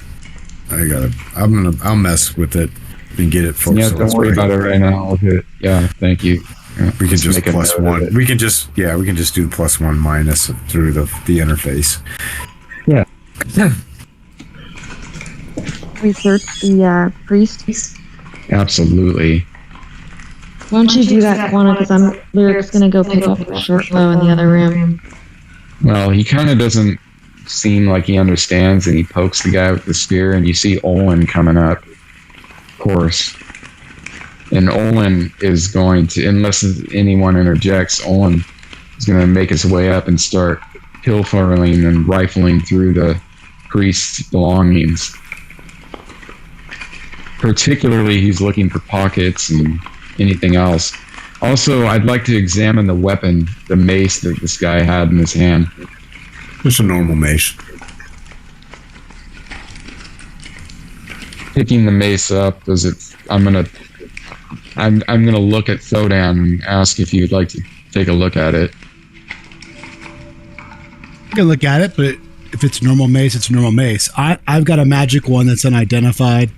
I'll mess with it and get it focused. Yeah, don't worry about it right now. I'll do it. Yeah, thank you. Yeah, We can just make a plus note of one. it. We can just do +1 minus through the interface. Yeah. Research the priest. Absolutely. Why don't you do that, Quana? Because Lyric's gonna go pick up her short bow in the other room. Well, he kind of doesn't seem like he understands, and he pokes the guy with the spear, and you see Olin coming up, of course. And Olin is going to, unless anyone interjects, Olin is going to make his way up and start pilfering and rifling through the priest's belongings. Particularly, he's looking for pockets and anything else. Also, I'd like to examine the weapon, the mace that this guy had in his hand. Just a normal mace. Picking the mace up, does it? I'm gonna look at Thodan and ask if you'd like to take a look at it. I can look at it, but if it's normal mace, it's normal mace. I've got a magic one that's unidentified,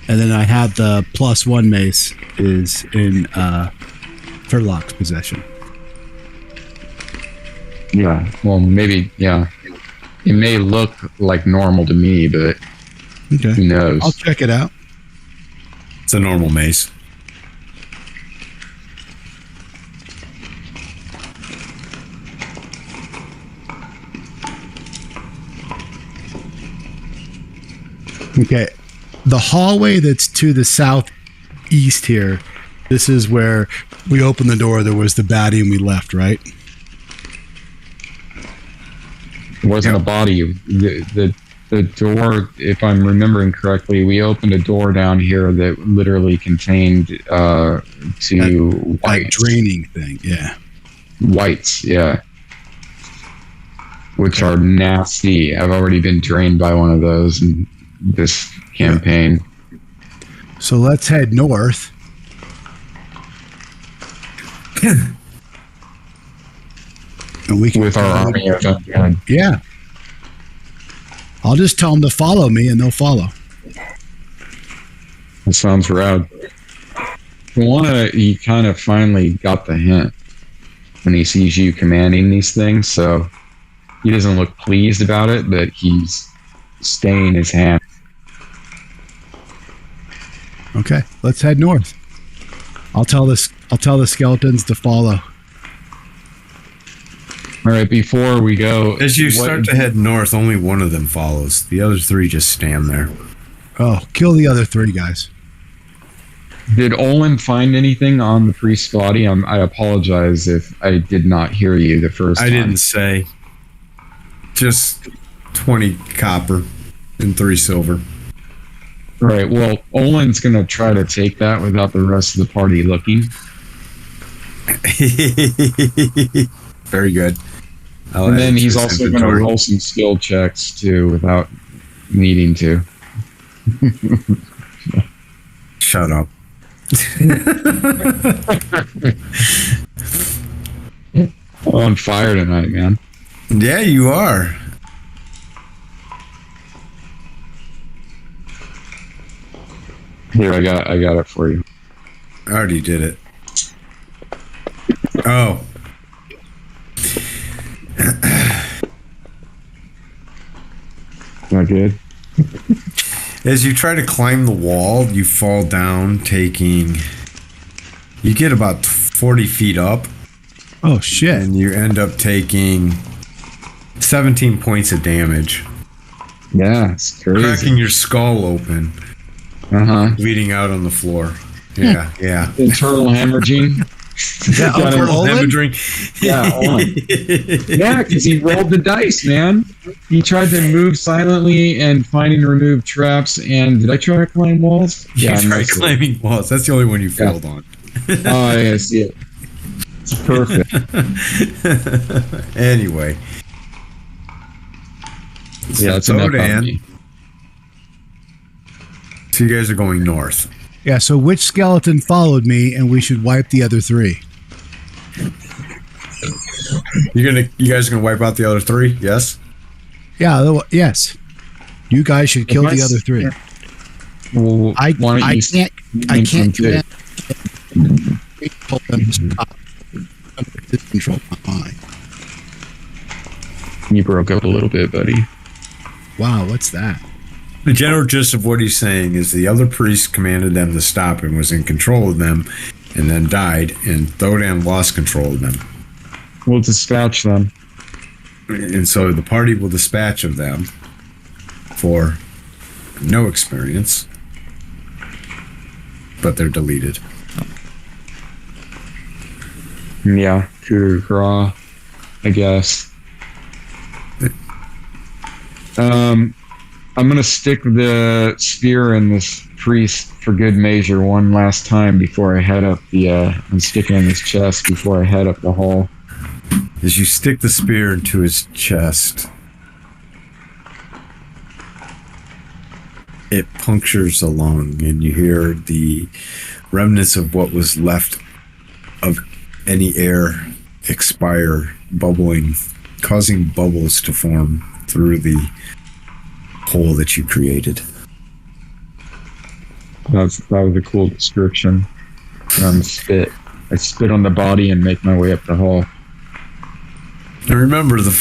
and then I have the +1 mace is in Furlock's possession. Yeah. Well, maybe. Yeah. It may look like normal to me, but Okay. who knows? I'll check it out. It's a normal mace. Okay. The hallway that's to the southeast here, this is where we opened the door, there was the baddie, and we left, right? It wasn't a body. The door, if I'm remembering correctly, we opened a door down here that literally contained to That whites. draining thing, yeah. Whites, yeah. Which are nasty. I've already been drained by one of those in this campaign. So let's head north. And we can With our army of undead. Yeah. I'll just tell them to follow me, and they'll follow. That sounds rad. He kind of finally got the hint when he sees you commanding these things, so he doesn't look pleased about it, but he's staying his hand. Okay, let's head north. I'll tell the skeletons to follow. All right, before we go, As you start to head north, only one of them follows. The other three just stand there. Oh, kill the other 3 guys. did Olin find anything on the priest's body? I apologize if I did not hear you the first time. I didn't say. Just 20 copper and 3 silver. Right, well, Olin's going to try to take that without the rest of the party looking. Very good. And then he's also going to roll some skill checks, too, without needing to. Shut up. On fire tonight, man. Yeah, you are. Here, I got it for you. I already did it. Oh. Not good. As you try to climb the wall, you fall down, taking... You get about 40 feet up. Oh, shit. And you end up taking 17 points of damage. Yeah, it's crazy. Cracking your skull open. Uh-huh. Bleeding out on the floor. Yeah, yeah. Internal hemorrhaging. Yeah, Internal hemorrhaging. Yeah, Olin. Yeah, because he rolled the dice, man. He tried to move silently and find and remove traps. And did I try to climb walls? You tried climbing walls. That's the only one you failed on. Oh, I see it. It's perfect. Anyway. Yeah, it's enough on me. So you guys are going north. Yeah, so which skeleton followed me, and we should wipe the other 3? You guys are gonna wipe out the other 3? Yes. Yeah. Yes. You guys should kill the other 3. Well, I why don't you I can't do it? tell them to stop. This control not mine. You broke up a little bit, buddy. Wow, what's that? The general gist of what he's saying is the other priest commanded them to stop and was in control of them, and then died, and Thodan lost control of them. We'll dispatch them. And so the party will dispatch of them for no experience, but they're deleted. Yeah, coup de grace, I guess. I'm gonna stick the spear in this priest for good measure one last time before I head up the. I'm sticking in his chest before I head up the hall. As you stick the spear into his chest, it punctures along, and you hear the remnants of what was left of any air expire, bubbling, causing bubbles to form through the hole that you created. That was a cool description. Spit. I spit on the body and make my way up the hall. And remember, you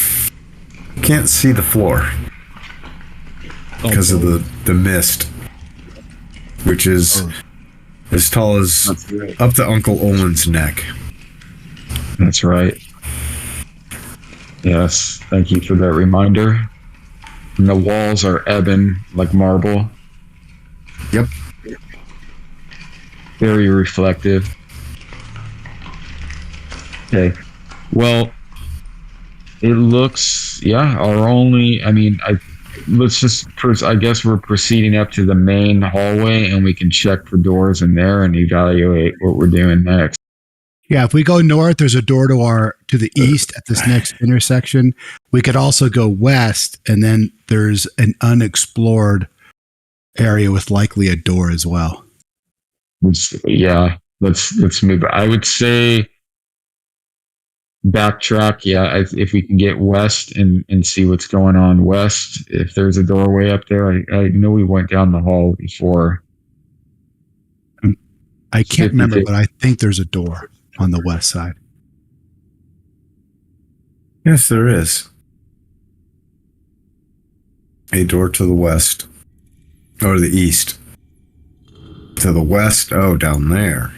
can't see the floor because of the mist, which is as tall as up to Uncle Olin's neck. That's right. Yes, thank you for that reminder. And the walls are ebon like marble. Yep. Very reflective. Okay. Well, it looks, our only, I guess we're proceeding up to the main hallway and we can check for doors in there and evaluate what we're doing next. Yeah, if we go north, there's a door to the east at this next intersection. We could also go west, and then there's an unexplored area with likely a door as well. Let's move. I would say backtrack. Yeah, if we can get west and see what's going on west. If there's a doorway up there, I know we went down the hall before. I can't remember, but I think there's a door on the west side. Yes, there is. A door to the west. Or the east. To the west, down there.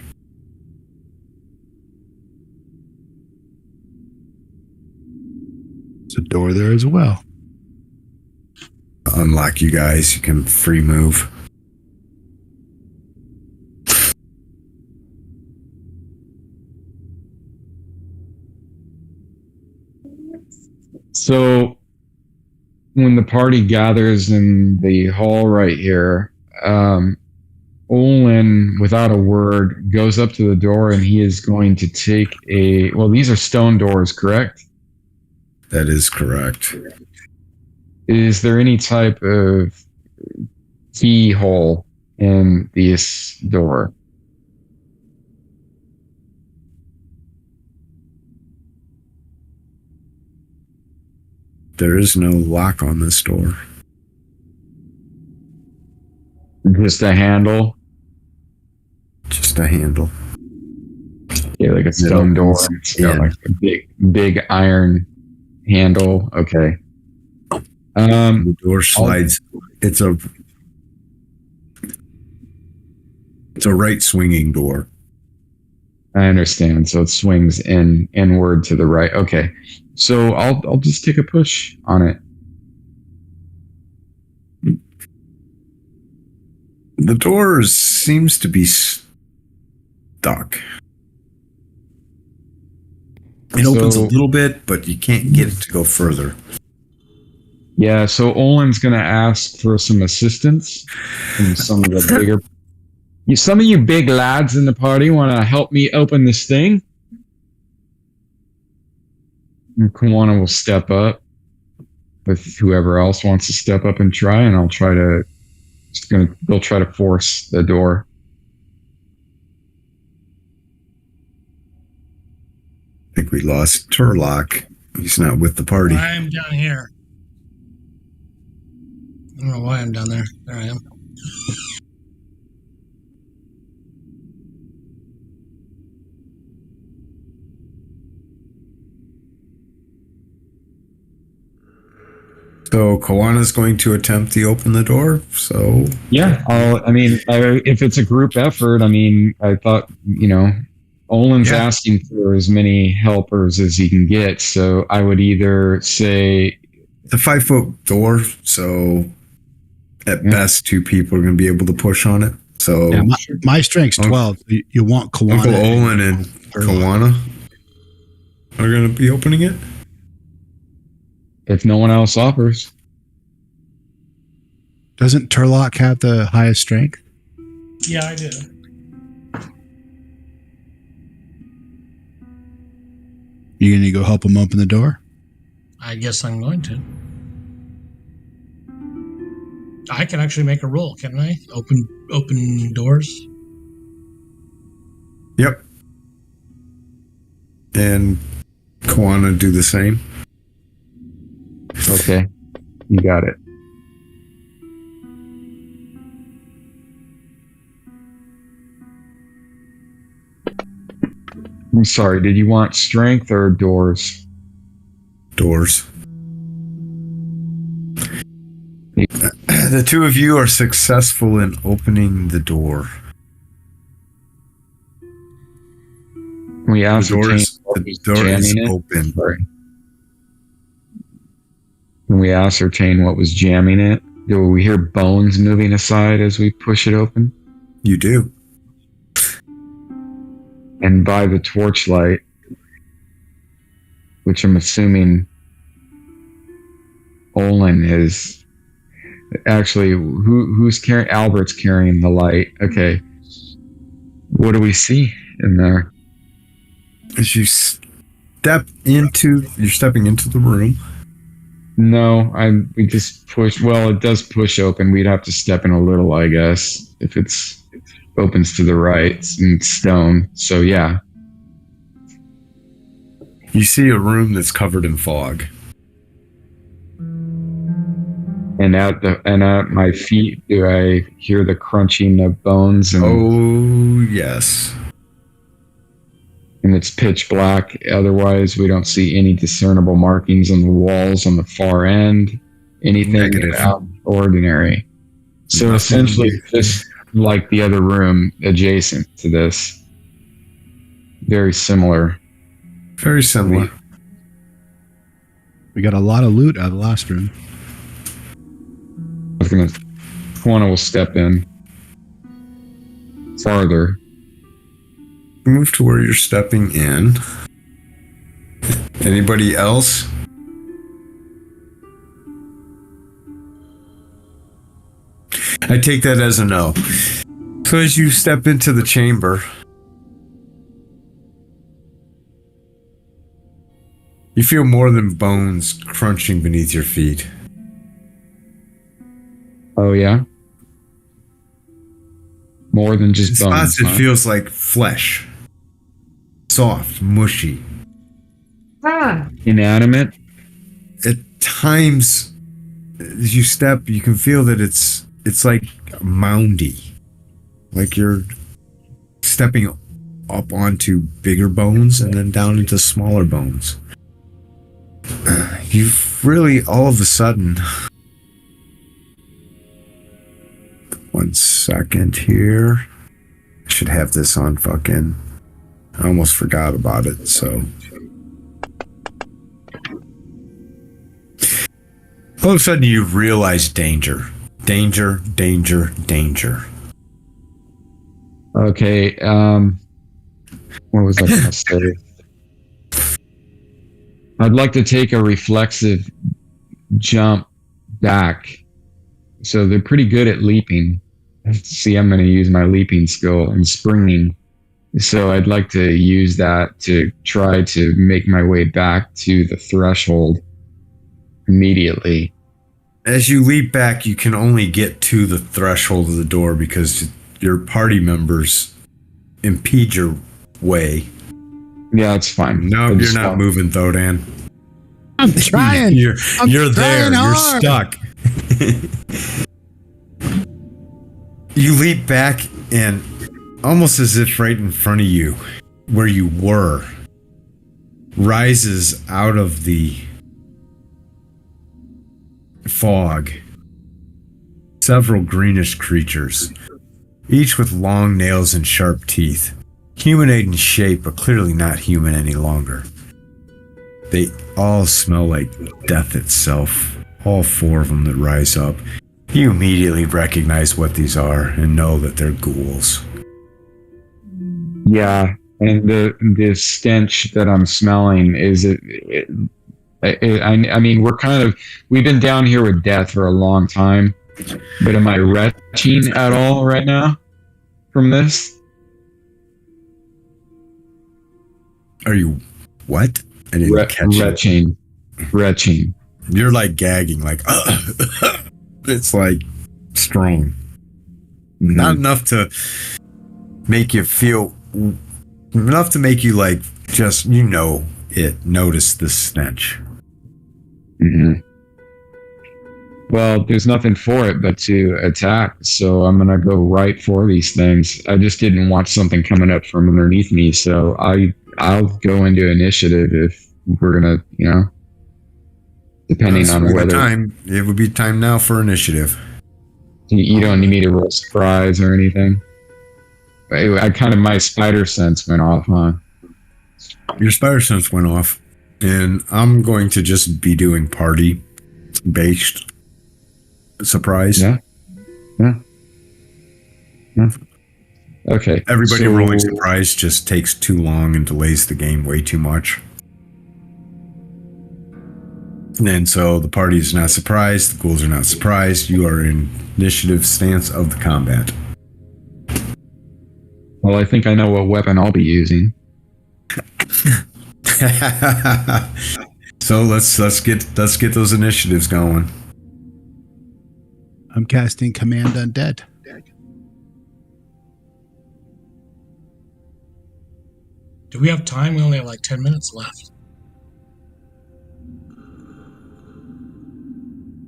There's a door there as well. Unlock you guys, you can free move. So when the party gathers in the hall right here, Olin, without a word, goes up to the door and he is going to take these are stone doors, correct? That is correct. Is there any type of keyhole in this door? There is no lock on this door. Just a handle? Just a handle. Yeah, like a stone door. It's got like a big iron handle. Okay. The door slides. It's a right swinging door. I understand. So it swings inward to the right. Okay. So I'll just take a push on it. The door seems to be stuck. It opens a little bit, but you can't get it to go further. Yeah, so Olin's going to ask for some assistance from some of the bigger... Some of you big lads in the party want to help me open this thing? And Kawana will step up with whoever else wants to step up and try, and they'll try to force the door. I think we lost Turlock. He's not with the party. I am down here. I don't know why I'm down there. There I am. So Kawana's going to attempt to open the door. So Yeah, if it's a group effort, I thought, Olin's Yeah. asking for as many helpers as he can get. So I would either say, it's a 5-foot door. So at best, 2 people are going to be able to push on it. So Yeah, my strength's 12. You want Kawana. Uncle Olin and Kawana are going to be opening it. if no one else offers. Doesn't Turlock have the highest strength? Yeah, I do. You gonna go help him open the door? I guess I'm going to. I can actually make a roll, can't I? Open doors. Yep. And Kawana do the same. Okay, you got it. I'm sorry, did you want strength or doors? Doors. The 2 of you are successful in opening the door. We ascertain The door is open. Sorry. Can we ascertain what was jamming it? Do we hear bones moving aside as we push it open? You do. And by the torchlight, which I'm assuming Olin is actually, who's carrying? Albert's carrying the light. Okay. What do we see in there? As you you're stepping into the room. No, we just push. Well, it does push open. We'd have to step in a little, I guess, if it opens to the right. It's in stone. So yeah. You see a room that's covered in fog. And at my feet, do I hear the crunching of bones? Oh yes. And it's pitch black. Otherwise, we don't see any discernible markings on the walls on the far end. Anything Negative. out of ordinary. So Nothing. essentially, just like the other room adjacent to this. Very similar. Very similar. We got a lot of loot out of the last room. Kwana will step in farther. Move to where you're stepping in. Anybody else? I take that as a no. So as you step into the chamber, you feel more than bones crunching beneath your feet. Oh yeah? More than just In bones. spots, it feels like flesh. Soft, mushy. Inanimate? At times, as you step, you can feel that it's like moundy. Like you're stepping up onto bigger bones and then down into smaller bones. You've really, all of a sudden... 1 second here. I should have this on fucking... I almost forgot about it, so... All of a sudden you realize danger. Danger, danger, danger. Okay, what was I going to say? I'd like to take a reflexive jump back. So they're pretty good at leaping. See, I'm going to use my leaping skill and springing. So I'd like to use that to try to make my way back to the threshold immediately. As you leap back, you can only get to the threshold of the door because your party members impede your way. Yeah, it's fine. No, I you're just not want- moving, Thodan. I'm trying. You're I'm there. trying You're hard. stuck. You leap back, and almost as if right in front of you, where you were, rises out of the fog several greenish creatures, each with long nails and sharp teeth, humanoid in shape, but clearly not human any longer. They all smell like death itself, all four of them that rise up. You immediately recognize what these are and know that they're ghouls. Yeah, and the stench that I'm smelling is I mean, we've been down here with death for a long time, but am I retching at all right now from this? Are you what? I didn't catch it. Retching. You're like gagging, like it's like strong. Mm-hmm. Not enough to make you feel, enough to make you like just notice the stench. Mm-hmm. Well, there's nothing for it but to attack, so I'm gonna go right for these things. I just didn't want something coming up from underneath me, so I'll go into initiative if we're gonna, depending on whether time. It would be time now for initiative. you don't need me to roll surprise or anything. My spider sense went off, huh? Your spider sense went off, and I'm going to just be doing party-based surprise. Yeah. Okay. Everybody rolling surprise just takes too long and delays the game way too much. And so the party is not surprised, the ghouls are not surprised, you are in initiative stance of the combat. Well, I think I know what weapon I'll be using. So let's get those initiatives going. I'm casting Command Undead. Do we have time? We only have like 10 minutes left.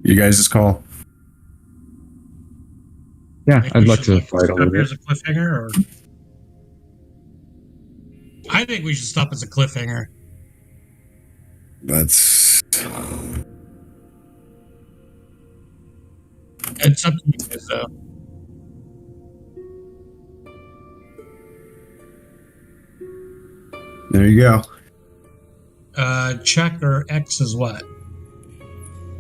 You guys' call. Yeah, I'd like to fight a stop little here bit. as a cliffhanger, or I think we should stop as a cliffhanger. That's It's up to you guys, though. there you go. Check or X is what?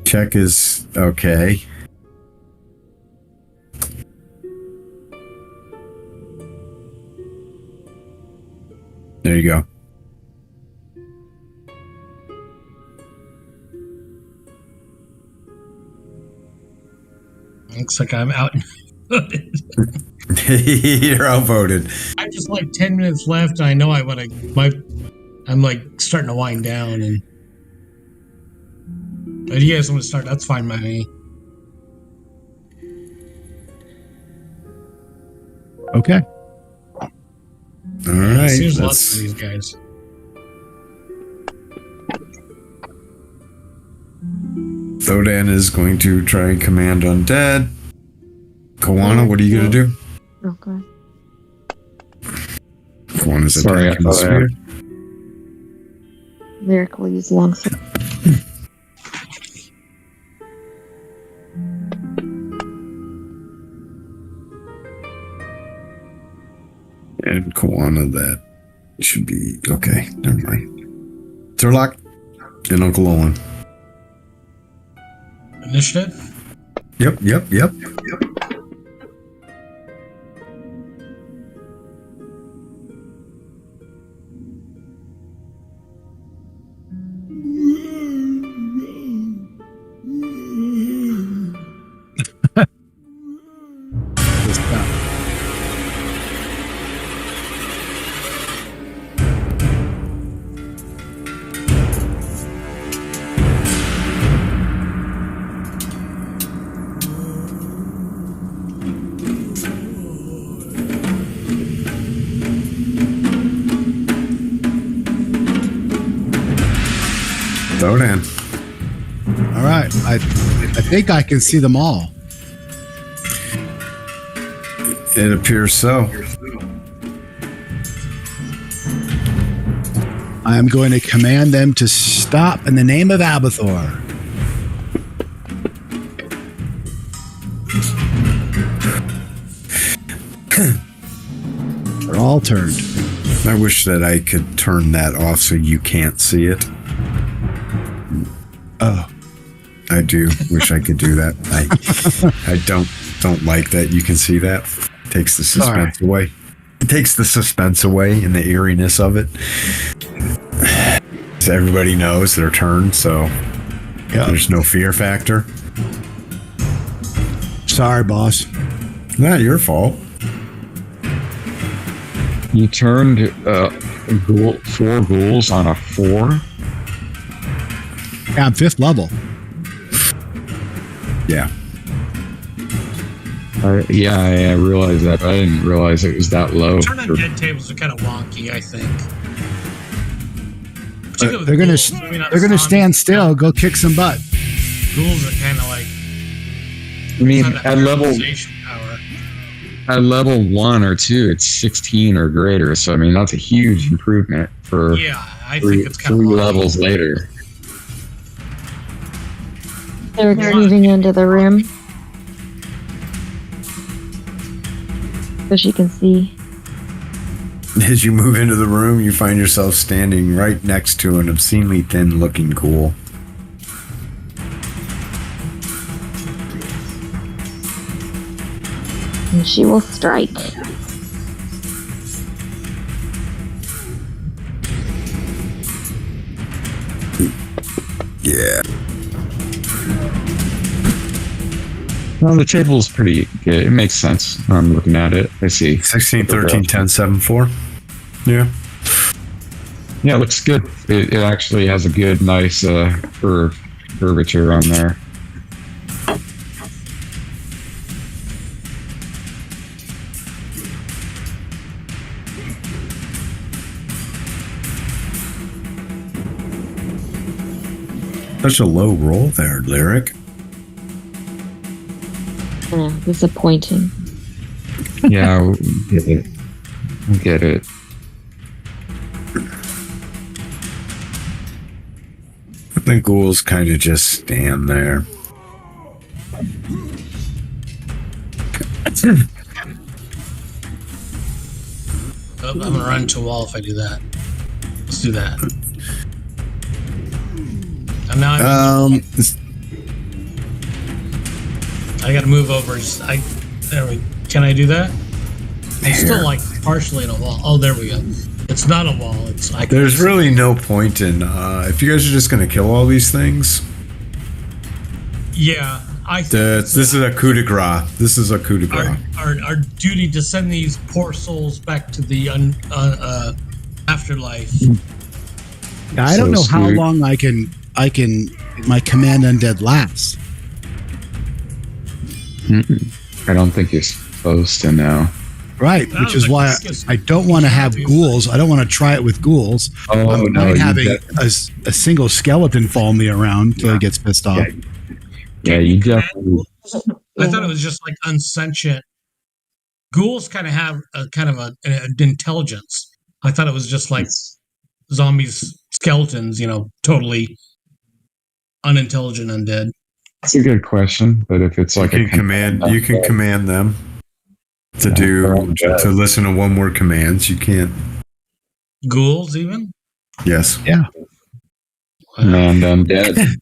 Check is okay. There you go. Looks like I'm out. You're outvoted. I just like 10 minutes left. I know I'm like starting to wind down, and if you guys want to start, that's fine by me. Okay. All right. There's lots of these guys. Thodan is going to try and command undead. Kawana, what are you going to do? Okay. Kawana's Sorry, attacking I the thought I sphere. Lyric will use longsword. And Kawana, that should be okay. Never mind. Turlock and Uncle Owen. Initiative? Yep. Thodan. right. I think I can see them all. It appears so. I am going to command them to stop in the name of Abathor. They're all turned. I wish that I could turn that off so you can't see it. Oh. I do wish I could do that. I don't like that you can see that. It takes the suspense away. It takes the suspense away and the eeriness of it. So everybody knows their turn, so there's no fear factor. Sorry, boss. Not your fault. You turned 4 ghouls on a 4. Yeah, I'm 5th level. Yeah. I realized that. But I didn't realize it was that low. Turn on dead tables are kind of wonky, I think. They're gonna stand still. Go kick some butt. Ghouls are kind of like. I mean, at level 1 or 2, it's 16 or greater. So I mean, that's a huge improvement for I think it's kind of 3 levels later. They're moving into the room. So she can see. As you move into the room, you find yourself standing right next to an obscenely thin-looking ghoul. And she will strike. Yeah. Well, the table is pretty good. It makes sense. I'm looking at it. I see. 16, 13, 10, 7, 4. Yeah. Yeah, it looks good. It actually has a good, nice curvature on there. Such a low roll there, Lyric. Disappointing. Yeah, I get it. I get it. The ghouls kind of just stand there. I'm gonna run into a wall if I do that. Let's do that. And now I gotta move over. Can I do that? It's still like partially in a wall. Oh, there we go. It's not a wall. There's really no point in if you guys are just gonna kill all these things. Yeah, I think this is a coup de grace. This is a coup de grace. Our duty to send these poor souls back to the afterlife. Now, I don't know how long my command undead lasts. I don't think you're supposed to know. Right, which is why I don't want to have ghouls. I don't want to try it with ghouls. I'm not having a single skeleton follow me around until he gets pissed off. Yeah, you definitely. I thought it was just like unsentient. Ghouls kind of have an intelligence. I thought it was just like zombies, skeletons, totally unintelligent undead. That's a good question, but if it's like you can command them to listen to one word commands. You can't. Ghouls, even. Yes. Yeah. Command undead.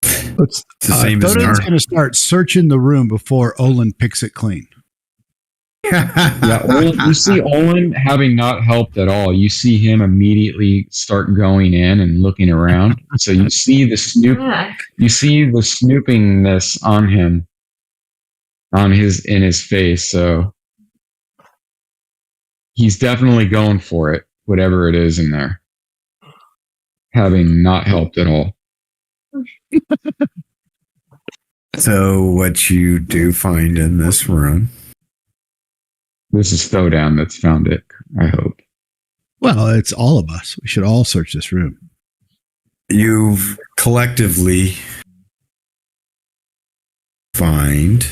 It's the same as Dodan's going to start searching the room before Olin picks it clean. Yeah, you see Olin having not helped at all. You see him immediately start going in and looking around. So you see the snoopingness on him, in his face. So he's definitely going for it, whatever it is in there, having not helped at all. So what you do find in this room? This is Throwdown that's found it, I hope. Well, it's all of us. We should all search this room. You've collectively find,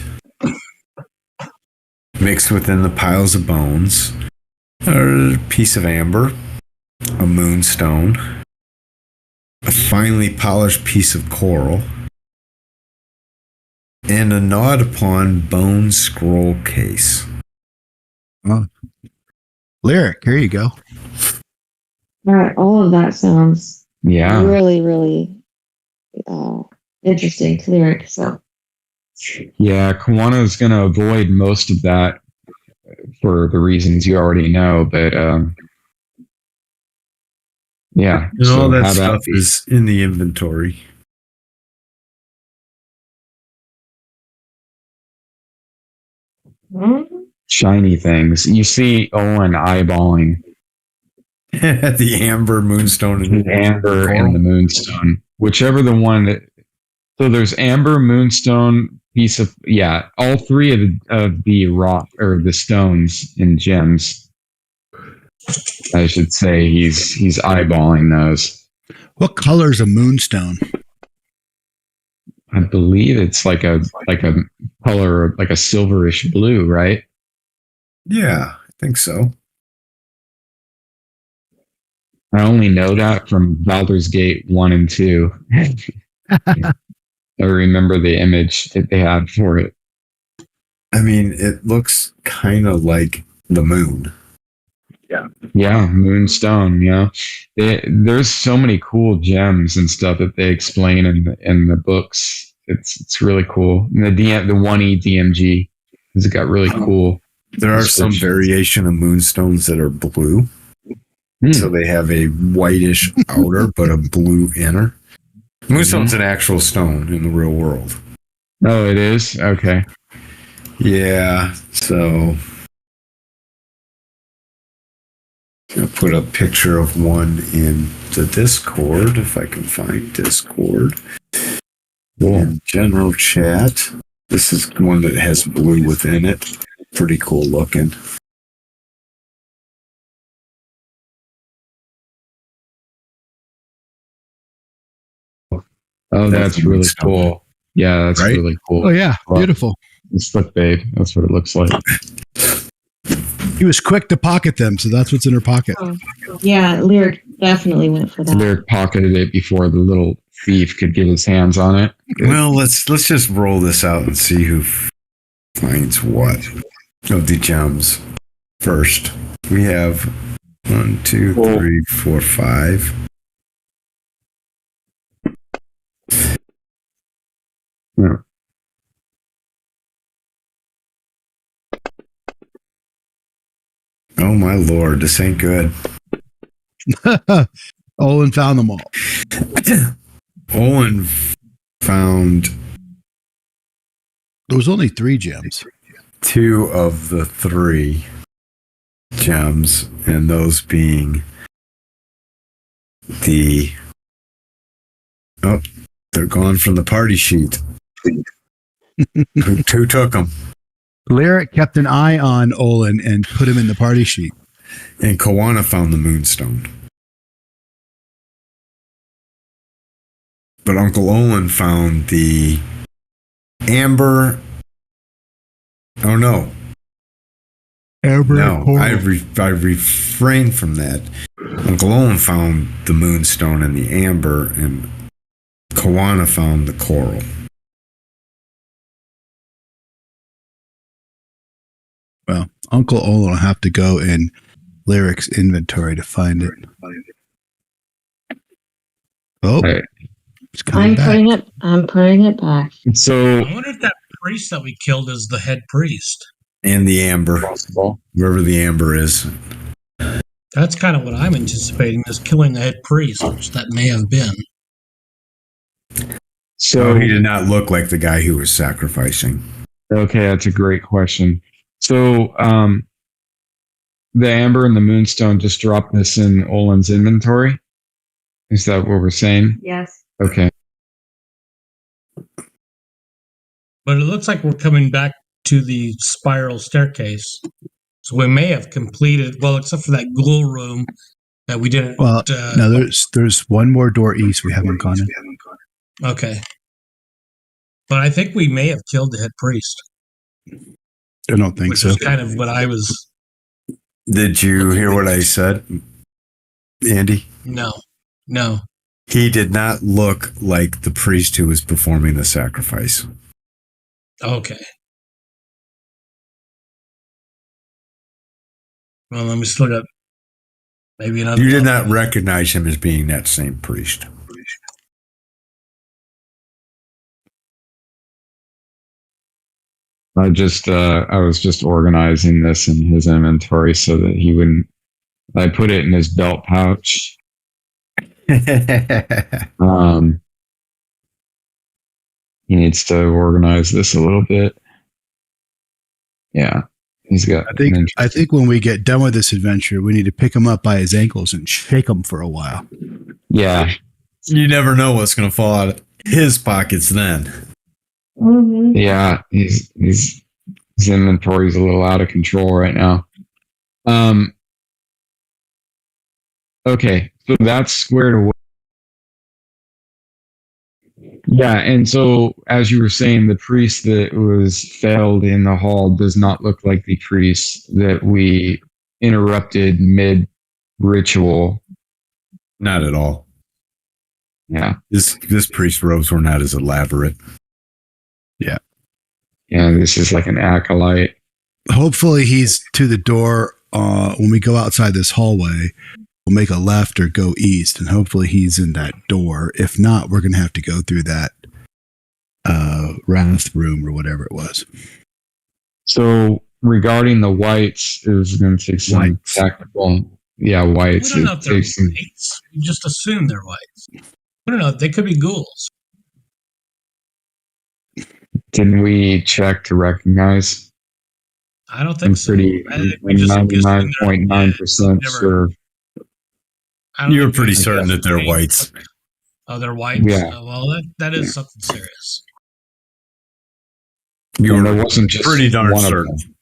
mixed within the piles of bones, a piece of amber, a moonstone, a finely polished piece of coral, and a gnawed upon bone scroll case. Oh. Lyric, here you go. All right, all of that sounds Yeah. really, really interesting to Lyric. So Yeah, Kawana is going to avoid most of that for the reasons you already know, but yeah. And all that how about stuff is in the inventory. shiny things? You see Owen eyeballing The amber, moonstone, and the amber and the moonstone, whichever the one that. So there's amber, moonstone, piece of all three of the rock or the stones and gems. I should say he's eyeballing those. What color is a moonstone? I believe it's like a color like a silverish blue, right? Yeah, I think so. I only know that from Baldur's Gate 1 and 2. I remember the image that they had for it. I mean, it looks kind of like the moon. Yeah, moonstone. Yeah, there's so many cool gems and stuff that they explain in the books. It's really cool. And the 1E DMG has got really cool. There are some variation of moonstones that are blue. So they have a whitish outer but a blue inner. Moonstone's an actual stone in the real world. Oh, it is? Okay. Yeah, so I'll put a picture of one in the Discord, if I can find Discord. Cool. In general chat. This is one that has blue within it. Pretty cool looking. Oh, that's really moonstone. cool. Yeah, that's Right? really cool. Oh yeah, beautiful. It's Slick Babe. That's what it looks like. He was quick to pocket them, so that's what's in her pocket. yeah, Lyric definitely went for that. Lyric pocketed it before the little thief could get his hands on it. Well, let's just roll this out and see who finds what of the gems first. We have 1, 2, 3, 4, 5. Yeah. Oh my lord, this ain't good. Olin found them all. Olin found There was only 3 gems. 2 of the 3 gems, and those being they're gone from the party sheet. Who took them? Lyric kept an eye on Olin and put him in the party sheet. And Kawana found the moonstone. But Uncle Olin found the amber. Oh no. Amber No, I refrained from that. Uncle Olin found the moonstone and the amber, and Kawana found the coral. Well, Uncle Olin will have to go in Lyric's inventory to find it. Oh, Hey. it's coming back. I'm putting it back. So I wonder if that priest that we killed is the head priest. And the amber. possible. Wherever the amber is. That's kind of what I'm anticipating, is killing the head priest, which that may have been. So He did not look like the guy who was sacrificing. okay, that's a great question. So the amber and the moonstone just dropped this in Olin's inventory. Is that what we're saying? Yes. Okay. But it looks like we're coming back to the spiral staircase. So we may have completed, well, except for that ghoul room that we didn't. Well, no, there's one more door east we haven't gone in. Okay. But I think we may have killed the head priest, I don't think which so. was kind of what I was. Did you hear what I said, Andy? No. He did not look like the priest who was performing the sacrifice. Okay. Well, let me still got maybe another. You did not recognize him as being that same priest. I was just organizing this in his inventory so that he wouldn't. I put it in his belt pouch. He needs to organize this a little bit. Yeah, he's got. I think when we get done with this adventure, we need to pick him up by his ankles and shake him for a while. Yeah, you never know what's going to fall out of his pockets then. Mm-hmm. Yeah, his inventory is a little out of control right now. Okay, so that's squared away. Yeah, and so as you were saying, the priest that was failed in the hall does not look like the priest that we interrupted mid-ritual. Not at all. Yeah. This priest's robes were not as elaborate. Yeah. Yeah, this is like an acolyte. Hopefully he's to the door when we go outside this hallway. We'll make a left or go east, and hopefully he's in that door. If not, we're going to have to go through that wrath room or whatever it was. So regarding the whites, it was going to take some tactical. Yeah, whites. We don't know if they're whites. We just assume they're whites. We don't know. They could be ghouls. Didn't we check to recognize? I don't think so. Pretty 99.9% sure. You were pretty certain that they're whites. Oh, they're whites? Yeah. Oh, well, that is something serious. You were wasn't just pretty darn one certain. Of them.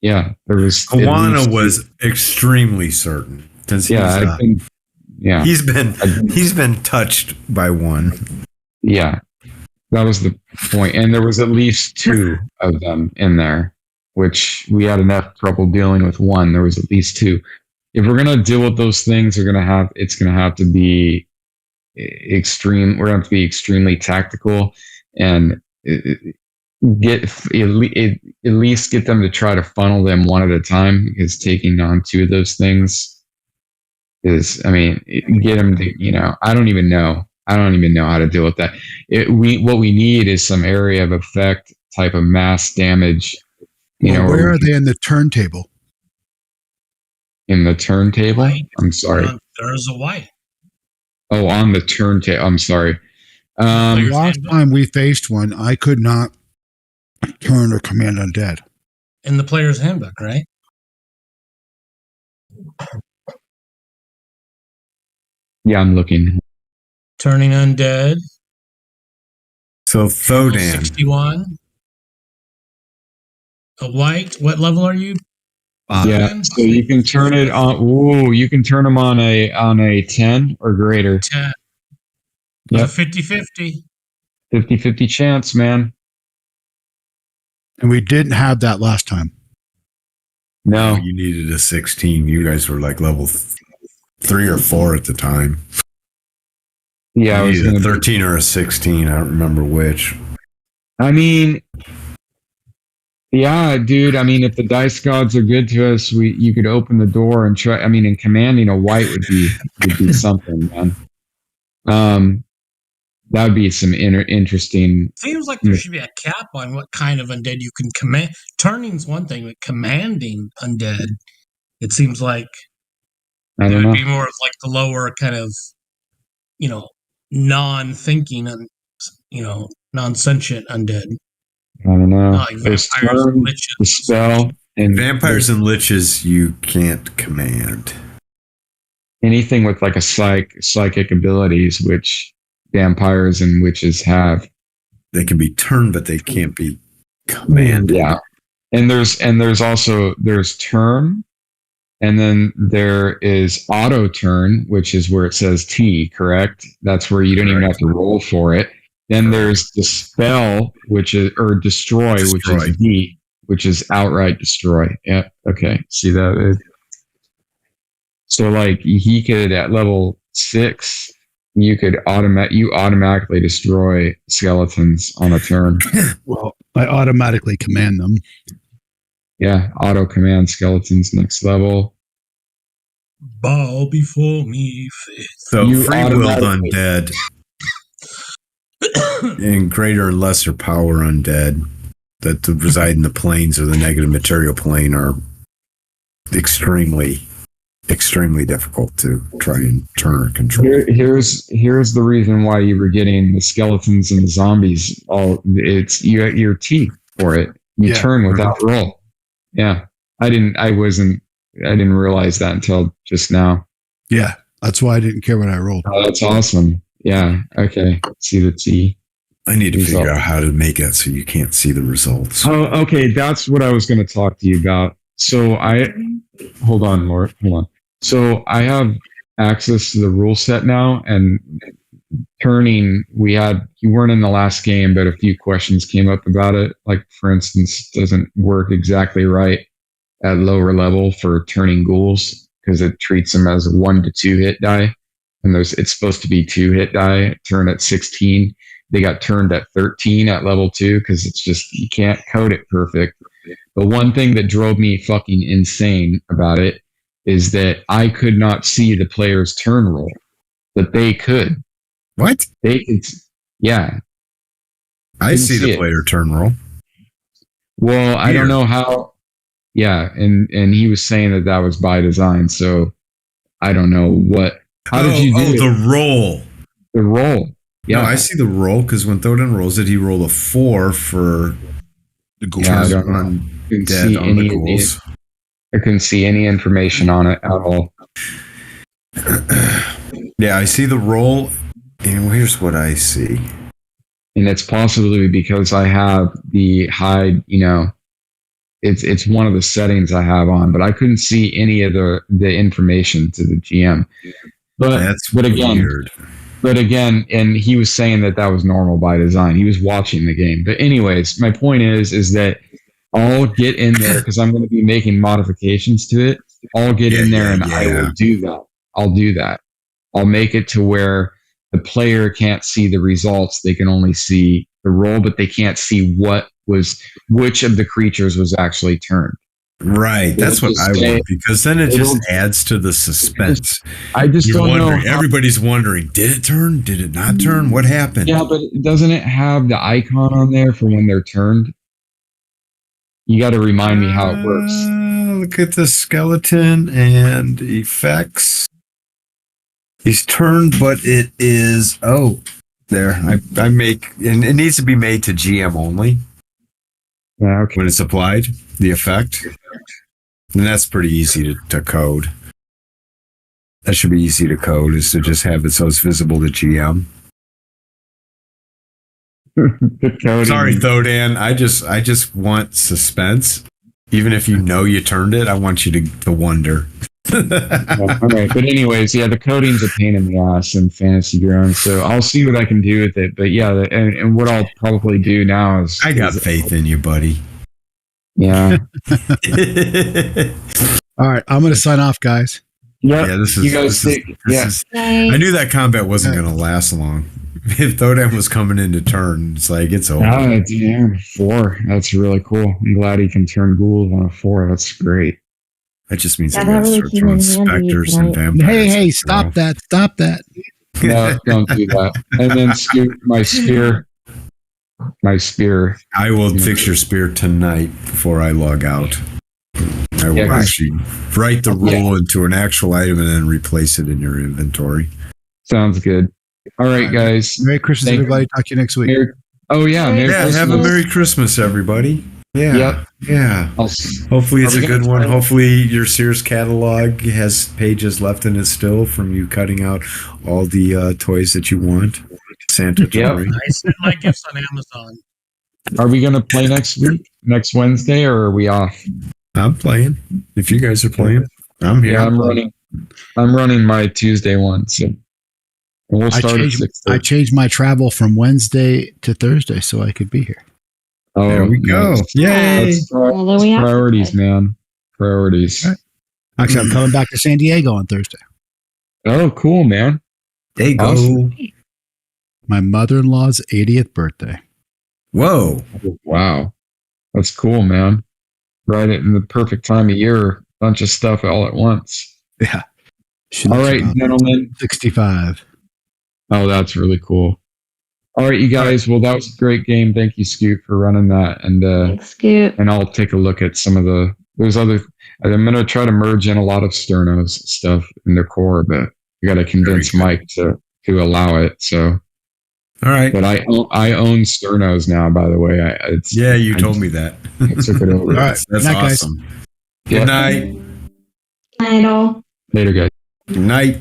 Yeah, there was. Kawana was extremely certain. He's been touched by one. Yeah, that was the point, and there was at least two of them in there, which we had enough trouble dealing with one. There was at least two. If we're gonna deal with those things, it's gonna have to be extreme. We're gonna have to be extremely tactical and at least get them to try to funnel them one at a time, because taking on two of those things is, get them to, I don't even know how to deal with that. What we need is some area of effect type of mass damage. Where are they in the turntable? In the turntable? White. I'm sorry. There's a white. Oh, on the turntable. I'm sorry. Last time we faced one, I could not turn or command undead. In the player's handbook, right? Yeah, I'm looking. Turning undead. So Thodan. 61. A white. What level are you? Yeah, so you can turn it on. Ooh, you can turn them on a 10 or greater. 10. Yep. 50-50. 50-50 chance, man. And we didn't have that last time. No. You needed a 16. You guys were like level 3 or 4 at the time. Yeah, I was a 13 or a 16. I don't remember which. Yeah, dude. If the dice gods are good to us, you could open the door and try. And commanding a white would be something, man. That would be some interesting. Seems like there should be a cap on what kind of undead you can command. Turning's one thing, but commanding undead, it seems like it would be more of like the lower kind of, non-thinking and non-sentient undead. I don't know. Like There's vampires and liches. The spell and vampires and liches you can't command. Anything with like a psychic abilities, which vampires and witches have. They can be turned, but they can't be commanded. Yeah. And there's also turn, and then there is auto turn, which is where it says T, correct? That's where you don't even have to roll for it. Then there's dispel, which is or destroy, which is D, which is outright destroy. Yeah. Okay. See that? So like he could at level 6, you automatically destroy skeletons on a turn. Well, I automatically command them. Yeah, auto command skeletons next level. Bow before me, faith. So You free-willed automatically- undead and greater and lesser power undead that reside in the planes or the negative material plane are extremely difficult to try and turn or control. Here's the reason why you were getting the skeletons and the zombies. It's you got your teeth for it. You turn without roll. Yeah, I didn't realize that until just now. Yeah, that's why I didn't care what I rolled. Oh, that's awesome. Yeah. Okay. See the T. I need to figure out how to make it so you can't see the results. Oh, okay. That's what I was going to talk to you about. So hold on, Laura. Hold on. So I have access to the rule set now, and turning, you weren't in the last game, but a few questions came up about it. Like, for instance, doesn't work exactly right at lower level for turning ghouls because it treats them as a 1 to 2 hit die. And it's supposed to be 2 hit die, turn at 16. They got turned at 13 at level 2 because it's just, you can't code it perfect. But one thing that drove me fucking insane about it is that I could not see the player's turn roll, but they could. What? They could, yeah. I see the player turn roll. Well, I don't know how. Yeah, and he was saying that was by design, so I don't know what. How did you do it? The roll. The roll. Yeah, no, I see the roll because when Thodan rolls it, he rolled a 4 for the ghouls. Yeah, I don't know. Dead on the ghouls. I couldn't see any information on it at all. Yeah, I see the roll, and here's what I see. And it's possibly because I have the hide, it's one of the settings I have on, but I couldn't see any of the information to the GM. But Weird. But again, and he was saying that was normal by design. He was watching the game. But anyways, my point is that I'll get in there because I'm going to be making modifications to it. I'll get in there and I will do that. I'll do that. I'll make it to where the player can't see the results. They can only see the roll, but they can't see which of the creatures was actually turned. Right. That's what I want, because then it just adds to the suspense. I just don't know. Everybody's wondering, did it turn? Did it not turn? What happened? Yeah, but doesn't it have the icon on there for when they're turned? You got to remind me how it works. Look at the skeleton and effects. He's turned, but it is there. I make, and it needs to be made to GM only. Yeah, okay. When it's applied, the effect, and that's pretty easy to code. That should be easy to code, is to just have it so it's visible to GM. Sorry, Thodan. I just want suspense. Even if you know you turned it, I want you to wonder. All right, but anyways, yeah, the coding's a pain in the ass in Fantasy Grounds, so I'll see what I can do with it. But yeah, and what I'll probably do now is I got faith in you, buddy. Yeah. All right, I'm going to sign off, guys. Yep. Yeah, this is. You guys I knew that combat wasn't going to last long. If Thodan was coming in to turn, it's like it's over. Yeah, 4. That's really cool. I'm glad he can turn ghouls on a 4. That's great. That just means I gotta start throwing specters and vampires. Hey, stop that. Stop that. No, don't do that. And then my spear. I will fix your spear tonight before I log out. I will actually write the rule into an actual item and then replace it in your inventory. Sounds good. All right, guys. Merry Christmas, everybody. Talk to you next week. Merry Christmas. Have a Merry Christmas, everybody. Yeah. Yep. Yeah. Hopefully it's a good one. Hopefully your Sears catalog has pages left in it still from you cutting out all the toys that you want. Santa toy. I sent my gifts on Amazon. Are we going to play next Wednesday, or are we off? I'm playing. If you guys are playing, I'm here. Yeah, I'm running my Tuesday one. So And we'll start at 6:30. I changed my travel from Wednesday to Thursday so I could be here. Oh, There we go. nice. Yay. That's Well, then we have to priorities, play. man. Priorities. Right. Actually, I'm coming back to San Diego on Thursday. Oh, cool, man. There you go. Awesome. My mother-in-law's 80th birthday. Whoa. Wow. That's cool, man. Right in the perfect time of year. Bunch of stuff all at once. Yeah. She All looks right, about gentlemen. 65. Oh, that's really cool. All right, you guys. Well, that was a great game. Thank you, Scoot, for running that. And Thanks, Scoot. and I'll take a look at some of there's other. I'm going to try to merge in a lot of Sterno's stuff in the core, but you got to convince Mike to allow it. So, All right. but I own Sterno's now. By the way, Yeah, you told me that. I took it over. All right. That's Good night, guys. awesome. Yeah. Good night. Night all. Later, guys. Good night.